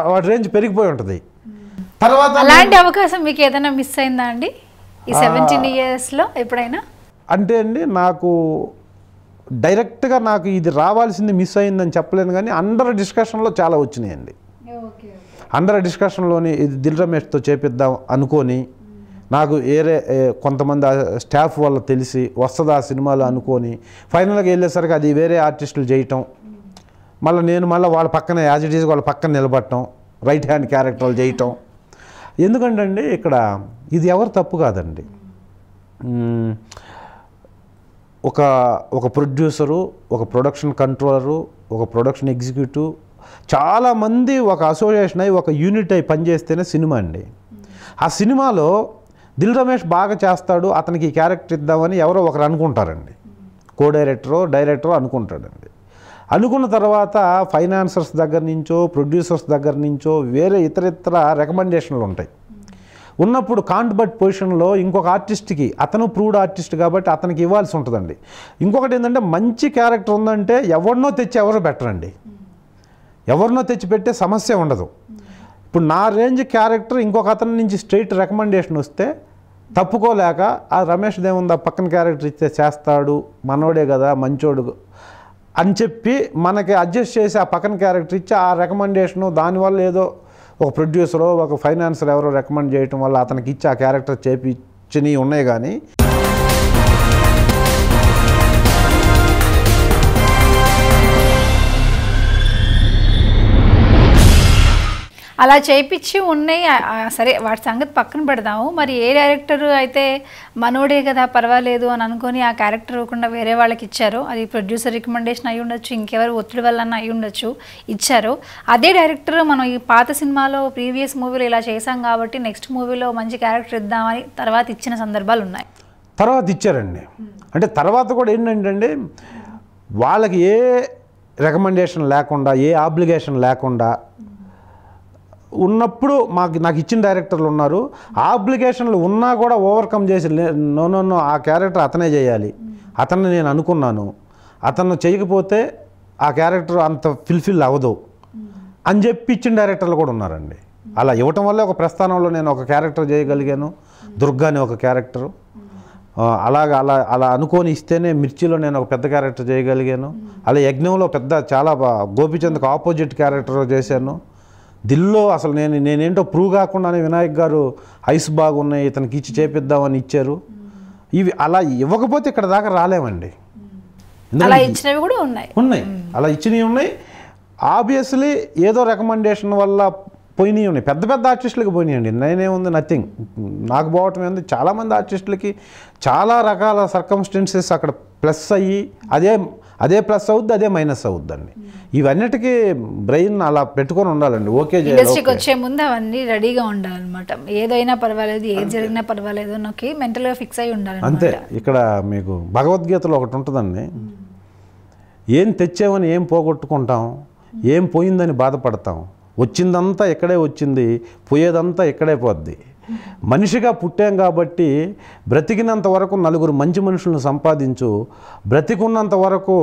వాడి రేంజ్ పెరిగిపోయి ఉంటుంది. తర్వాత అలాంటి అవకాశం మీకు ఏదైనా మిస్ అయిందా అండి ఈ 17 ఇయర్స్లో ఎప్పుడైనా? అంటే అండి నాకు డైరెక్ట్గా నాకు ఇది రావాల్సింది మిస్ అయిందని చెప్పలేను, కానీ అండర్ డిస్కషన్లో చాలా వచ్చినాయండి. అండర్ డిస్కషన్లోని ఇది దిల్ రమేష్తో చేపిద్దాం అనుకొని నాకు కొంతమంది స్టాఫ్ వల్ల తెలిసి వస్తుంది ఆ సినిమాలో అనుకొని ఫైనల్గా వెళ్ళేసరికి అది వేరే ఆర్టిస్టులు చేయటం, మళ్ళీ నేను వాళ్ళ పక్కన యాజ్ ఇట్ ఈజ్ వాళ్ళ పక్కన నిలబడటం, రైట్ హ్యాండ్ క్యారెక్టర్లు చేయటం. ఎందుకంటే అండి ఇక్కడ ఇది ఎవరు తప్పు కాదండి. ఒక ప్రొడ్యూసరు, ఒక ప్రొడక్షన్ కంట్రోలరు, ఒక ప్రొడక్షన్ ఎగ్జిక్యూటివ్, చాలామంది ఒక అసోసియేషన్ అయి ఒక యూనిట్ అయి పనిచేస్తేనే సినిమా అండి. ఆ సినిమాలో దిల్ రమేష్ బాగా చేస్తాడు, అతనికి ఈ క్యారెక్టర్ ఇద్దామని ఎవరో ఒకరు అనుకుంటారండి. డైరెక్టరో అనుకుంటాడండి. అనుకున్న తర్వాత ఫైనాన్సర్స్ దగ్గర నుంచో ప్రొడ్యూసర్స్ దగ్గర నుంచో వేరే ఇతర రికమెండేషన్లు ఉంటాయి. ఉన్నప్పుడు కాంట్ బట్ పొజిషన్లో ఇంకొక ఆర్టిస్ట్కి, అతను ప్రూవ్డ్ ఆర్టిస్ట్ కాబట్టి అతనికి ఇవ్వాల్సి ఉంటుందండి. ఇంకొకటి ఏంటంటే మంచి క్యారెక్టర్ ఉందంటే ఎవరినో తెచ్చి ఎవరో బెటరండి, ఎవరినో తెచ్చి పెట్టే సమస్య ఉండదు. ఇప్పుడు నా రేంజ్ క్యారెక్టర్ ఇంకొక అతని నుంచి స్ట్రైట్ రికమెండేషన్ వస్తే తప్పుకోలేక ఆ రమేష్ దేవుందా పక్కన క్యారెక్టర్ ఇస్తే చేస్తాడు, మనోడే కదా మంచోడు అని చెప్పి మనకి అడ్జస్ట్ చేసి ఆ పక్కన క్యారెక్టర్ ఇచ్చి ఆ రికమెండేషను దానివల్ల ఏదో ఒక ప్రొడ్యూసరో ఒక ఫైనాన్సర్ ఎవరో రికమెండ్ చేయటం వల్ల అతనికి ఇచ్చి ఆ క్యారెక్టర్ చేపించినవి ఉన్నాయి. కానీ అలా చేయించి ఉన్నాయి. సరే వాటి సంగతి పక్కన పెడదాము. మరి ఏ డైరెక్టర్ అయితే మనోడే కదా పర్వాలేదు అని అనుకొని ఆ క్యారెక్టర్ ఇవ్వకుండా వేరే వాళ్ళకి ఇచ్చారో, అది ప్రొడ్యూసర్ రికమెండేషన్ అయి ఉండొచ్చు, ఇంకెవరు ఒత్తిడి వల్ల అయి ఉండొచ్చు, ఇచ్చారు. అదే డైరెక్టర్ మనం ఈ పాత సినిమాలో ప్రీవియస్ మూవీలో ఇలా చేశాం కాబట్టి నెక్స్ట్ మూవీలో మంచి క్యారెక్టర్ ఇద్దామని తర్వాత ఇచ్చిన సందర్భాలు ఉన్నాయి. తర్వాత ఇచ్చారండి. అంటే తర్వాత కూడా ఏంటంటే వాళ్ళకి ఏ రికమెండేషన్ లేకుండా, ఏ ఆబ్లిగేషన్ లేకుండా ఉన్నప్పుడు నాకు ఇచ్చిన డైరెక్టర్లు ఉన్నారు. ఆబ్లిగేషన్లు ఉన్నా కూడా ఓవర్కమ్ చేసి నో ఆ క్యారెక్టర్ అతనే చేయాలి, అతన్ని నేను అనుకున్నాను, అతను చేయకపోతే ఆ క్యారెక్టర్ అంత ఫుల్ఫిల్ అవ్వదు అని చెప్పి ఇచ్చిన డైరెక్టర్లు కూడా ఉన్నారండి. అలా ఇవ్వటం వల్లే ఒక ప్రస్థానంలో నేను ఒక క్యారెక్టర్ చేయగలిగాను, దుర్గా అని ఒక క్యారెక్టరు. అలా అనుకొని ఇస్తేనే మిర్చిలో నేను ఒక పెద్ద క్యారెక్టర్ చేయగలిగాను. అలా యజ్ఞంలో చాలా గోపిచంద్కి ఆపోజిట్ క్యారెక్టర్ చేశాను. దిల్లో అసలు నేనేంటో ప్రూవ్ కాకుండానే వినాయక్ గారు ఐస్ బాగున్నాయి ఇతనికి ఇచ్చి చేపిద్దామని ఇచ్చారు. ఇవి అలా ఇవ్వకపోతే ఇక్కడ దాకా రాలేమండి. అలా ఇచ్చినవి కూడా ఉన్నాయి. అలా ఇచ్చినవి ఉన్నాయి. ఆబ్వియస్లీ ఏదో రికమెండేషన్ వల్ల పోయినాయి ఉన్నాయి, పెద్ద పెద్ద ఆర్టిస్టులకి పోయినాయండి. నేనేముంది నథింగ్, నాకు పోవటం ఏంది. చాలామంది ఆర్టిస్టులకి చాలా రకాల సర్కమ్స్టెన్సెస్ అక్కడ ప్లస్ అయ్యి అదే ప్లస్ అవుద్ది, అదే మైనస్ అవుద్దండి. ఇవన్నిటికీ బ్రెయిన్ అలా పెట్టుకొని ఉండాలండి. ఇండస్ట్రీకి వచ్చే ముందు అవన్నీ రెడీగా ఉండాలన్నమాట. ఏదైనా పర్వాలేదు, ఏది జరిగినా పర్వాలేదు నాకు మెంటల్గా ఫిక్స్ అయి ఉండాలి అంతే. ఇక్కడ మీకు భగవద్గీతలో ఒకటి ఉంటుందండి, ఏం తెచ్చామని ఏం పోగొట్టుకుంటాం, ఏం పోయిందని బాధపడతాం, వచ్చిందంతా ఎక్కడే వచ్చింది, పోయేదంతా ఎక్కడే పోద్ది. మనిషిగా పుట్టాం కాబట్టి బ్రతికినంత వరకు నలుగురు మంచి మనుషులను సంపాదించు, బ్రతికున్నంత వరకు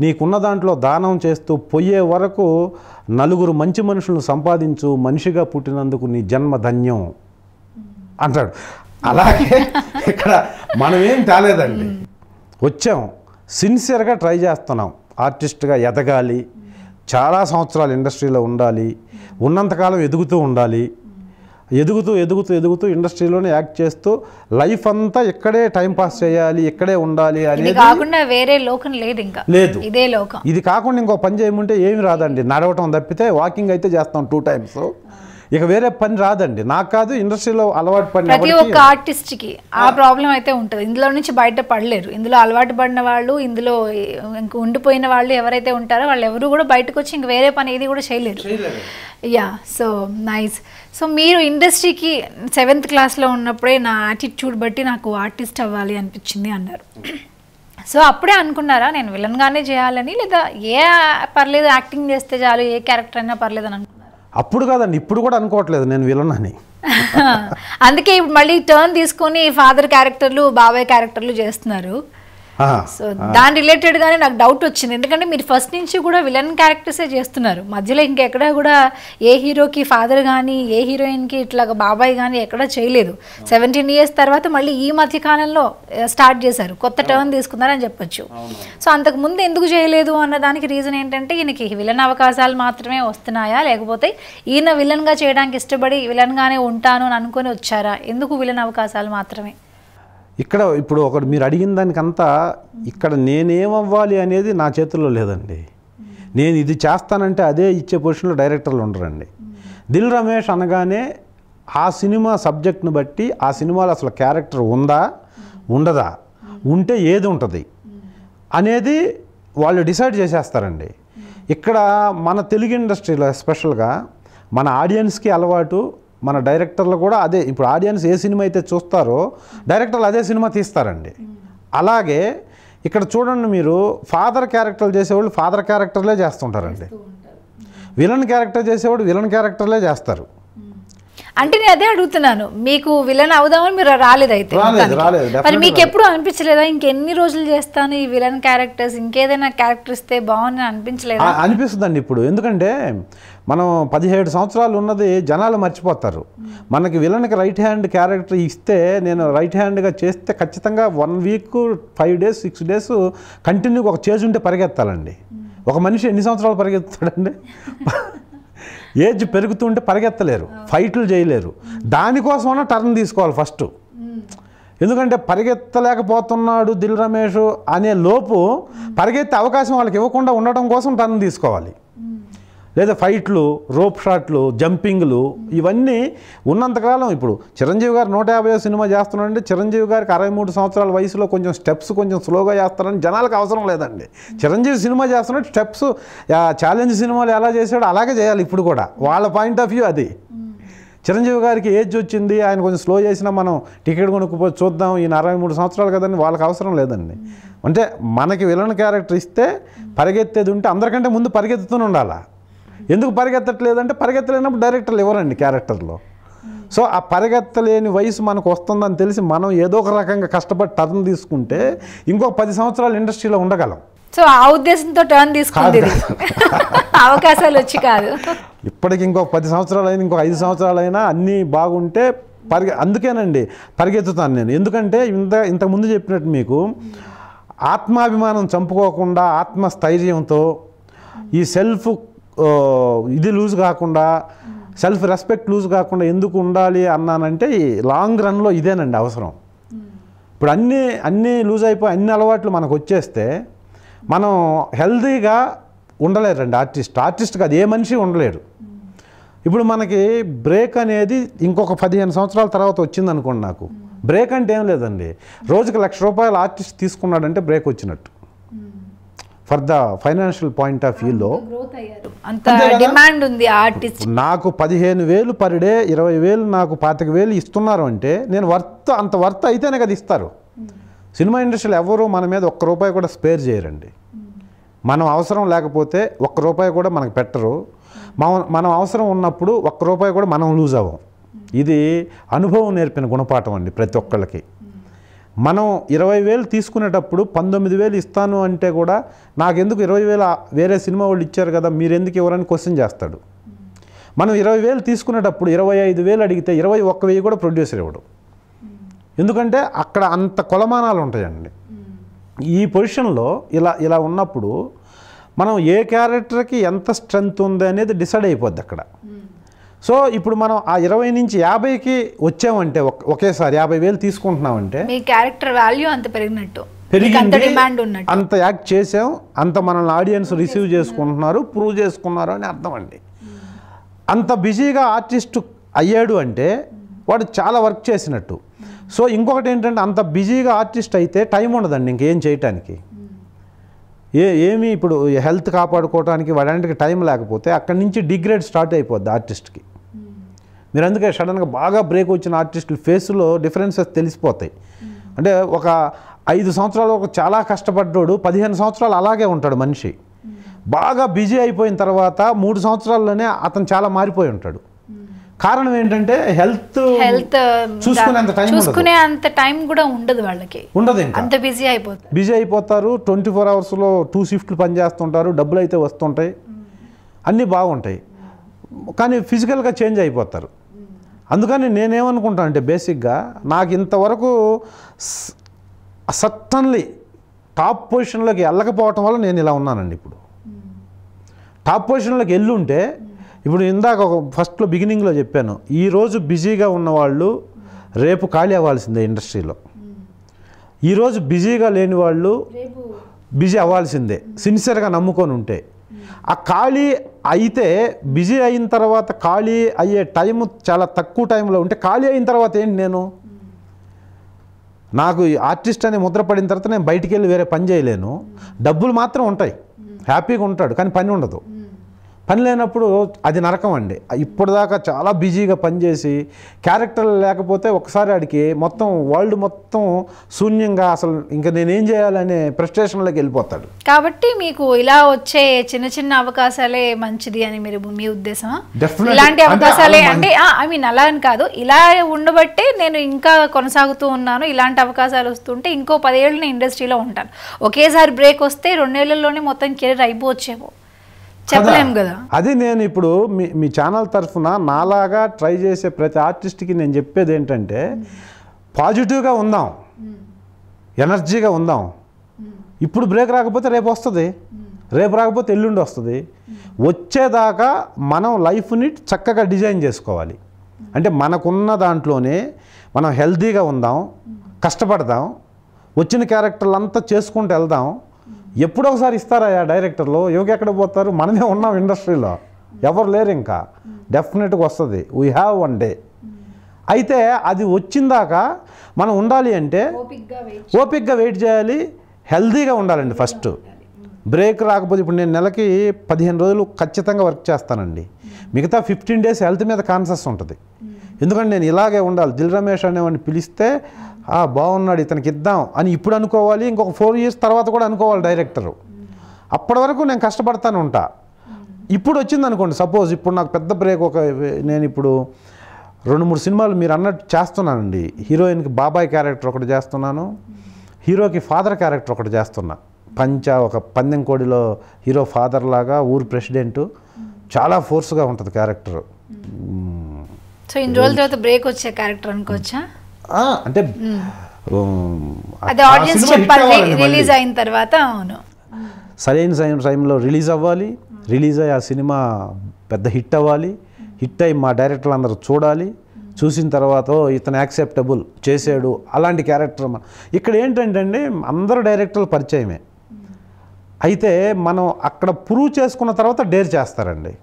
నీకున్న దాంట్లో దానం చేస్తూ పోయే వరకు నలుగురు మంచి మనుషులను సంపాదించు, మనిషిగా పుట్టినందుకు నీ జన్మ ధన్యం అంటాడు. అలాగే ఇక్కడ మనం ఏం కాలేదండి, వచ్చాం సిన్సియర్గా ట్రై చేస్తున్నాం, ఆర్టిస్ట్గా ఎదగాలి, చాలా సంవత్సరాలు ఇండస్ట్రీలో ఉండాలి, ఉన్నంతకాలం ఎదుగుతూ ఉండాలి, ఎదుగుతూ ఇండస్ట్రీలోనే యాక్ట్ చేస్తూ లైఫ్ అంతా ఇక్కడే టైం పాస్ చేయాలి, ఇక్కడే ఉండాలి అనేది కాకుండా వేరే లోకం లేదు, ఇంకా లేదు, ఇదే లోకం. ఇది కాకుండా ఇంకో పని చేయమంటే ఏమి రాదండి, నడవటం తప్పితే. వాకింగ్ అయితే చేస్తాం 2 times, ఇక వేరే పని రాదండి. నాకు కాదు, ఇండస్ట్రీలో అలవాటు పడిన ప్రతి ఒక్క ఆర్టిస్ట్కి ఆ ప్రాబ్లం అయితే ఉంటుంది. ఇందులో నుంచి బయట పడలేరు. ఇందులో అలవాటు పడిన వాళ్ళు, ఇందులో ఇంక ఉండిపోయిన వాళ్ళు ఎవరైతే ఉంటారో వాళ్ళు ఎవరు కూడా బయటకు వచ్చి ఇంక వేరే పని ఏది కూడా చేయలేరు. Yeah, so nice. సో మీరు ఇండస్ట్రీకి 7th క్లాస్లో ఉన్నప్పుడే నా యాటిట్యూడ్ బట్టి నాకు ఆర్టిస్ట్ అవ్వాలి అనిపించింది అన్నారు. సో అప్పుడే అనుకున్నారా నేను విలన్గానే చేయాలని, లేదా ఏ పర్లేదు యాక్టింగ్ చేస్తే చాలు ఏ క్యారెక్టర్ అయినా పర్లేదు అని అనుకున్నారా? అప్పుడు కాదండి, ఇప్పుడు కూడా అనుకోవట్లేదు నేను విలన్ అని. అందుకే ఇప్పుడు మళ్ళీ టర్న్ తీసుకొని ఫాదర్ క్యారెక్టర్లు, బాబాయ్ క్యారెక్టర్లు చేస్తున్నారు. సో దాని రిలేటెడ్ గానే నాకు డౌట్ వచ్చింది. ఎందుకంటే మీరు ఫస్ట్ నుంచి కూడా విలన్ క్యారెక్టర్సే చేస్తున్నారు. మధ్యలో ఇంకెక్కడా కూడా ఏ హీరోకి ఫాదర్ కానీ ఏ హీరోయిన్కి ఇట్లా బాబాయ్ కానీ ఎక్కడా చేయలేదు. 17 years తర్వాత మళ్ళీ ఈ మధ్య కాలంలో స్టార్ట్ చేశారు, కొత్త టర్న్ తీసుకున్నారని చెప్పొచ్చు. సో అంతకు ముందు ఎందుకు చేయలేదు అన్న దానికి రీజన్ ఏంటంటే ఈయనకి విలన్ అవకాశాలు మాత్రమే వస్తున్నాయా, లేకపోతే ఈయన విలన్గా చేయడానికి ఇష్టపడి విలన్గానే ఉంటాను అని అనుకొని వచ్చారా? ఎందుకు విలన్ అవకాశాలు మాత్రమే? ఇక్కడ ఇప్పుడు ఒకటి మీరు అడిగిన దానికంతా ఇక్కడ నేనేమవ్వాలి అనేది నా చేతుల్లో లేదండి. నేను ఇది చేస్తానంటే అదే ఇచ్చే పొజిషన్లో డైరెక్టర్లు ఉండరండి. దిల్ రమేష్ అనగానే ఆ సినిమా సబ్జెక్ట్ని బట్టి ఆ సినిమాలో అసలు క్యారెక్టర్ ఉందా ఉండదా, ఉంటే ఏది ఉంటుంది అనేది వాళ్ళు డిసైడ్ చేసేస్తారండి. ఇక్కడ మన తెలుగు ఇండస్ట్రీలో ఎస్పెషల్గా మన ఆడియన్స్కి అలవాటు, మన డైరెక్టర్లు కూడా అదే. ఇప్పుడు ఆడియన్స్ ఏ సినిమా అయితే చూస్తారో డైరెక్టర్లు అదే సినిమా తీస్తారండి. అలాగే ఇక్కడ చూడండి, మీరు ఫాదర్ క్యారెక్టర్లు చేసేవాళ్ళు ఫాదర్ క్యారెక్టర్లే చేస్తుంటారండి, విలన్ క్యారెక్టర్ చేసేవాడు విలన్ క్యారెక్టర్లే చేస్తారు. అంటే నేను అదే అడుగుతున్నాను, మీకు విలన్ అవుదామని మీరు రాలేదైతే మరి మీకు ఎప్పుడు అనిపించలేదా ఇంకెన్ని రోజులు చేస్తాను ఈ విలన్ క్యారెక్టర్స్, ఇంకేదైనా క్యారెక్టర్ ఇస్తే బాగుంది అనిపించలేదా? అనిపిస్తుందండి ఇప్పుడు. ఎందుకంటే మనం 17 సంవత్సరాలు ఉన్నది జనాలు మర్చిపోతారు. మనకి విలన్కి రైట్ హ్యాండ్ క్యారెక్టర్ ఇస్తే, నేను రైట్ హ్యాండ్గా చేస్తే ఖచ్చితంగా 1 week 5 days 6 days కంటిన్యూగా ఒక చేజ్ ఉంటే పరిగెత్తాలండి. ఒక మనిషి ఎన్ని సంవత్సరాలు పరిగెత్తాడండి? ఏజ్ పెరుగుతుంటే పరిగెత్తలేరు, ఫైట్లు చేయలేరు. దానికోసమైనా టర్న్ తీసుకోవాలి ఫస్ట్. ఎందుకంటే పరిగెత్తలేకపోతున్నాడు దిల్ రమేష్ అనే లోపు పరిగెత్తే అవకాశం వాళ్ళకి ఇవ్వకుండా ఉండడం కోసం టర్న్ తీసుకోవాలి. లేదా ఫైట్లు, రోప్ షాట్లు, జంపింగ్లు ఇవన్నీ ఉన్నంతకాలం. ఇప్పుడు చిరంజీవి గారు 150 సినిమా చేస్తున్నాడంటే చిరంజీవి గారికి 63 సంవత్సరాల వయసులో కొంచెం స్టెప్స్ కొంచెం స్లోగా చేస్తారని జనాలకు అవసరం లేదండి. చిరంజీవి సినిమా చేస్తున్నాడు, స్టెప్స్ ఛాలెంజ్ సినిమాలు ఎలా చేశాడో అలాగే చేయాలి ఇప్పుడు కూడా. వాళ్ళ పాయింట్ ఆఫ్ వ్యూ అది. చిరంజీవి గారికి ఏజ్ వచ్చింది, ఆయన కొంచెం స్లో చేసినా మనం టికెట్ కొనుక్కుపోయి చూద్దాం, ఈయన 63 సంవత్సరాలు కదండి, వాళ్ళకి అవసరం లేదండి. అంటే మనకి విలన్ క్యారెక్టర్ ఇస్తే పరిగెత్తేది ఉంటే అందరికంటే ముందు పరిగెత్తుతూనే ఉండాలా. ఎందుకు పరిగెత్తట్లేదంటే పరిగెత్తలేనప్పుడు డైరెక్టర్లు ఇవ్వరండి క్యారెక్టర్లో. సో ఆ పరిగెత్తలేని వయసు మనకు వస్తుందని తెలిసి మనం ఏదో ఒక రకంగా కష్టపడి టర్న్ తీసుకుంటే ఇంకొక 10 సంవత్సరాలు ఇండస్ట్రీలో ఉండగలం. సో ఆ ఉద్దేశంతో టర్న్ తీసుకుంది, అవకాశాలు వచ్చి కాదు. ఇప్పటికి ఇంకొక 10 సంవత్సరాలు అయినా ఇంకొక 5 సంవత్సరాలు అయినా అన్నీ బాగుంటే అందుకేనండి పరిగెత్తుతాను నేను. ఎందుకంటే ఇంతకుముందు చెప్పినట్టు మీకు ఆత్మాభిమానం చంపుకోకుండా ఆత్మస్థైర్యంతో ఈ సెల్ఫ్ ఇది లూజ్ కాకుండా, సెల్ఫ్ రెస్పెక్ట్ లూజ్ కాకుండా ఎందుకు ఉండాలి అన్నానంటే లాంగ్ రన్లో ఇదేనండి అవసరం. ఇప్పుడు అన్నీ లూజ్ అయిపోయి అన్ని అలవాట్లు మనకు వచ్చేస్తే మనం హెల్తీగా ఉండలేరండి. ఆర్టిస్ట్ కాదు, ఏ మనిషి ఉండలేడు. ఇప్పుడు మనకి బ్రేక్ అనేది ఇంకొక 15 సంవత్సరాల తర్వాత వచ్చింది అనుకోండి. నాకు బ్రేక్ అంటే ఏం లేదండి, రోజుకి ₹1,00,000 ఆర్టిస్ట్ తీసుకున్నాడంటే బ్రేక్ వచ్చినట్టు. For the financial point of వ్యూలో డిమాండ్ ఉంది ఆర్టిస్ట్. నాకు 15,000 పర్ డే, 20,000 నాకు 25,000 ఇస్తున్నారు అంటే నేను అంత వర్త్ అయితేనే కదా ఇస్తారు. సినిమా ఇండస్ట్రీలో ఎవరు మన మీద ₹1 కూడా స్పేర్ చేయరండి. మనం అవసరం లేకపోతే ₹1 కూడా మనకు పెట్టరు. మనం అవసరం ఉన్నప్పుడు ₹1 కూడా మనం లూజ్ అవ్వం. ఇది అనుభవం నేర్పిన గుణపాఠం అండి ప్రతి ఒక్కళ్ళకి. మనం 20,000 తీసుకునేటప్పుడు 19,000 ఇస్తాను అంటే కూడా నాకెందుకు 20,000 వేరే సినిమా వాళ్ళు ఇచ్చారు కదా మీరెందుకు ఎవరని క్వశ్చన్ చేస్తాడు. మనం 20,000 తీసుకునేటప్పుడు 25,000 అడిగితే 21,000 కూడా ప్రొడ్యూసర్ ఇవ్వడు. ఎందుకంటే అక్కడ అంత కొలమానాలు ఉంటాయండి. ఈ పొజిషన్లో ఇలా ఉన్నప్పుడు మనం ఏ క్యారెక్టర్కి ఎంత స్ట్రెంగ్త్ ఉంది అనేది డిసైడ్ అయిపోద్ది అక్కడ. సో ఇప్పుడు మనం ఆ 20 నుంచి 50కి వచ్చామంటే ఒకేసారి 50,000 తీసుకుంటున్నామంటే మీ క్యారెక్టర్ వాల్యూ అంత పెరిగినట్టు, అంత యాక్ట్ చేసాం, అంత మనల్ని ఆడియన్స్ రిసీవ్ చేసుకుంటున్నారు, ప్రూవ్ చేసుకున్నారు అని అర్థం అండి. అంత బిజీగా ఆర్టిస్ట్ అయ్యాడు అంటే వాడు చాలా వర్క్ చేసినట్టు. సో ఇంకొకటి ఏంటంటే అంత బిజీగా ఆర్టిస్ట్ అయితే టైం ఉండదండి ఇంకేం చేయటానికి. ఏమి ఇప్పుడు హెల్త్ కాపాడుకోవడానికి వాడానికి టైం లేకపోతే అక్కడి నుంచి డిగ్రేడ్ స్టార్ట్ అయిపోద్ది ఆర్టిస్ట్కి. మీరు అందుకే సడన్గా బాగా బ్రేక్ వచ్చిన ఆర్టిస్టుల ఫేస్లో డిఫరెన్సెస్ తెలిసిపోతాయి. అంటే ఒక 5 సంవత్సరాలు ఒక చాలా కష్టపడ్డాడు 15 సంవత్సరాలు అలాగే ఉంటాడు మనిషి. బాగా బిజీ అయిపోయిన తర్వాత 3 సంవత్సరాల్లోనే అతను చాలా మారిపోయి ఉంటాడు. కారణం ఏంటంటే హెల్త్ చూసుకునే అంత టైం కూడా ఉండదు వాళ్ళకి, ఉండదు, ఇంకా అంత బిజీ అయిపోతారు. 24 అవర్స్లో 2 షిఫ్ట్లు పనిచేస్తుంటారు, డబ్బులు అయితే వస్తుంటాయి, అన్నీ బాగుంటాయి, కానీ ఫిజికల్గా చేంజ్ అయిపోతారు. అందుకని నేనేమనుకుంటాను అంటే బేసిక్గా నాకు ఇంతవరకు సడన్లీ టాప్ పొజిషన్లోకి వెళ్ళకపోవటం వల్ల నేను ఇలా ఉన్నానండి. ఇప్పుడు టాప్ పొజిషన్లోకి వెళ్ళుంటే ఇప్పుడు ఇందాక ఒక ఫస్ట్లో బిగినింగ్లో చెప్పాను, ఈరోజు బిజీగా ఉన్నవాళ్ళు రేపు ఖాళీ అవ్వాల్సిందే ఇండస్ట్రీలో. ఈరోజు బిజీగా లేని వాళ్ళు బిజీ అవ్వాల్సిందే సిన్సియర్గా నమ్ముకొని ఉంటే. ఆ ఖాళీ అయితే బిజీ అయిన తర్వాత ఖాళీ అయ్యే టైం చాలా తక్కువ టైంలో ఉంటే ఖాళీ అయిన తర్వాత ఏంటి, నేను నాకు ఆర్టిస్ట్ అనే ముద్ర పడిన తర్వాత నేను బయటికి వెళ్ళి వేరే పని చేయలేను. డబ్బులు మాత్రం ఉంటాయి, హ్యాపీగా ఉంటాడు, కానీ పని ఉండదు. పని లేనప్పుడు అది నరకం అండి. ఇప్పటిదాకా చాలా బిజీగా పనిచేసి క్యారెక్టర్ లేకపోతే ఒకసారి ఆడికి మొత్తం వరల్డ్ మొత్తం శూన్యంగా అసలు ఇంకా నేనేం చేయాలనే ఫ్రస్ట్రేషన్లోకి వెళ్ళిపోతాడు. కాబట్టి మీకు ఇలా వచ్చే చిన్న చిన్న అవకాశాలే మంచిది అని మీరు మీ ఉద్దేశమా? ఇలాంటి అవకాశాలే అంటే ఐ మీన్ అలా అని కాదు, ఇలా ఉండబట్టే నేను ఇంకా కొనసాగుతూ ఉన్నాను, ఇలాంటి అవకాశాలు వస్తుంటే ఇంకో 10 ఏళ్ళు నేను ఇండస్ట్రీలో ఉంటాను. ఒకేసారి బ్రేక్ వస్తే 2 ఏళ్లలోనే మొత్తం కెరీర్ అయిపోవచ్చేమో, చెప్పలేము కదా. అది నేను ఇప్పుడు మీ ఛానల్ తరఫున నాలాగా ట్రై చేసే ప్రతి ఆర్టిస్ట్కి నేను చెప్పేది ఏంటంటే పాజిటివ్గా ఉందాం, ఎనర్జీగా ఉందాం. ఇప్పుడు బ్రేక్ రాకపోతే రేపు వస్తుంది, రేపు రాకపోతే ఎల్లుండి వస్తుంది. వచ్చేదాకా మనం లైఫ్ని చక్కగా డిజైన్ చేసుకోవాలి. అంటే మనకున్న దాంట్లోనే మనం హెల్తీగా ఉందాం, కష్టపడదాం, వచ్చిన క్యారెక్టర్లు అంతా చేసుకుంటూ వెళ్దాం. ఎప్పుడో ఒకసారి ఇస్తారా డైరెక్టర్లు, యోగి ఎక్కడ పోతారు, మనమే ఉన్నాం ఇండస్ట్రీలో, ఎవరు లేరు, ఇంకా డెఫినెట్గా వస్తుంది. We have one day. అయితే అది వచ్చిందాక మనం ఉండాలి అంటే ఓపిక్గా వెయిట్ చేయాలి, హెల్తీగా ఉండాలండి. ఫస్ట్ బ్రేక్ రాకపోతే ఇప్పుడు నేను నెలకి 15 రోజులు ఖచ్చితంగా వర్క్ చేస్తానండి. మిగతా 15 డేస్ హెల్త్ మీద కాన్షియస్ ఉంటుంది. ఎందుకంటే నేను ఇలాగే ఉండాలి. దిల్ రమేష్ అనేవాడిని పిలిస్తే బాగున్నాడు ఇతనికి ఇద్దాం అని ఇప్పుడు అనుకోవాలి, ఇంకొక 4 years తర్వాత కూడా అనుకోవాలి డైరెక్టరు. అప్పటి వరకు నేను కష్టపడతాను ఉంటా. ఇప్పుడు వచ్చింది అనుకోండి, సపోజ్ ఇప్పుడు నాకు పెద్ద బ్రేక్, నేను ఇప్పుడు 2-3 సినిమాలు మీరు అన్నట్టు చేస్తున్నానండి. హీరోయిన్కి బాబాయ్ క్యారెక్టర్ ఒకటి చేస్తున్నాను, హీరోకి ఫాదర్ క్యారెక్టర్ ఒకటి చేస్తున్నా. ఒక పందెం కోడిలో హీరో ఫాదర్ లాగా, ఊరు ప్రెసిడెంట్, చాలా ఫోర్స్గా ఉంటుంది క్యారెక్టర్. సో ఇన్ని రోజుల తర్వాత బ్రేక్ వచ్చే క్యారెక్టర్ అనుకోవచ్చా? అంటే అది ఆడియన్స్ చెప్పాలి రిలీజ్ అయిన తర్వాత. అవును, సరైన టైంలో రిలీజ్ అవ్వాలి, రిలీజ్ అయ్యి ఆ సినిమా పెద్ద హిట్ అవ్వాలి, హిట్ అయ్యి మా డైరెక్టర్లు అందరూ చూడాలి, చూసిన తర్వాత ఇతను యాక్సెప్టబుల్ చేసాడు అలాంటి క్యారెక్టర్. ఇక్కడ ఏంటంటే అండి అందరూ డైరెక్టర్లు పరిచయమే, అయితే మనం అక్కడ ప్రూవ్ చేసుకున్న తర్వాత డేర్ చేస్తారండి.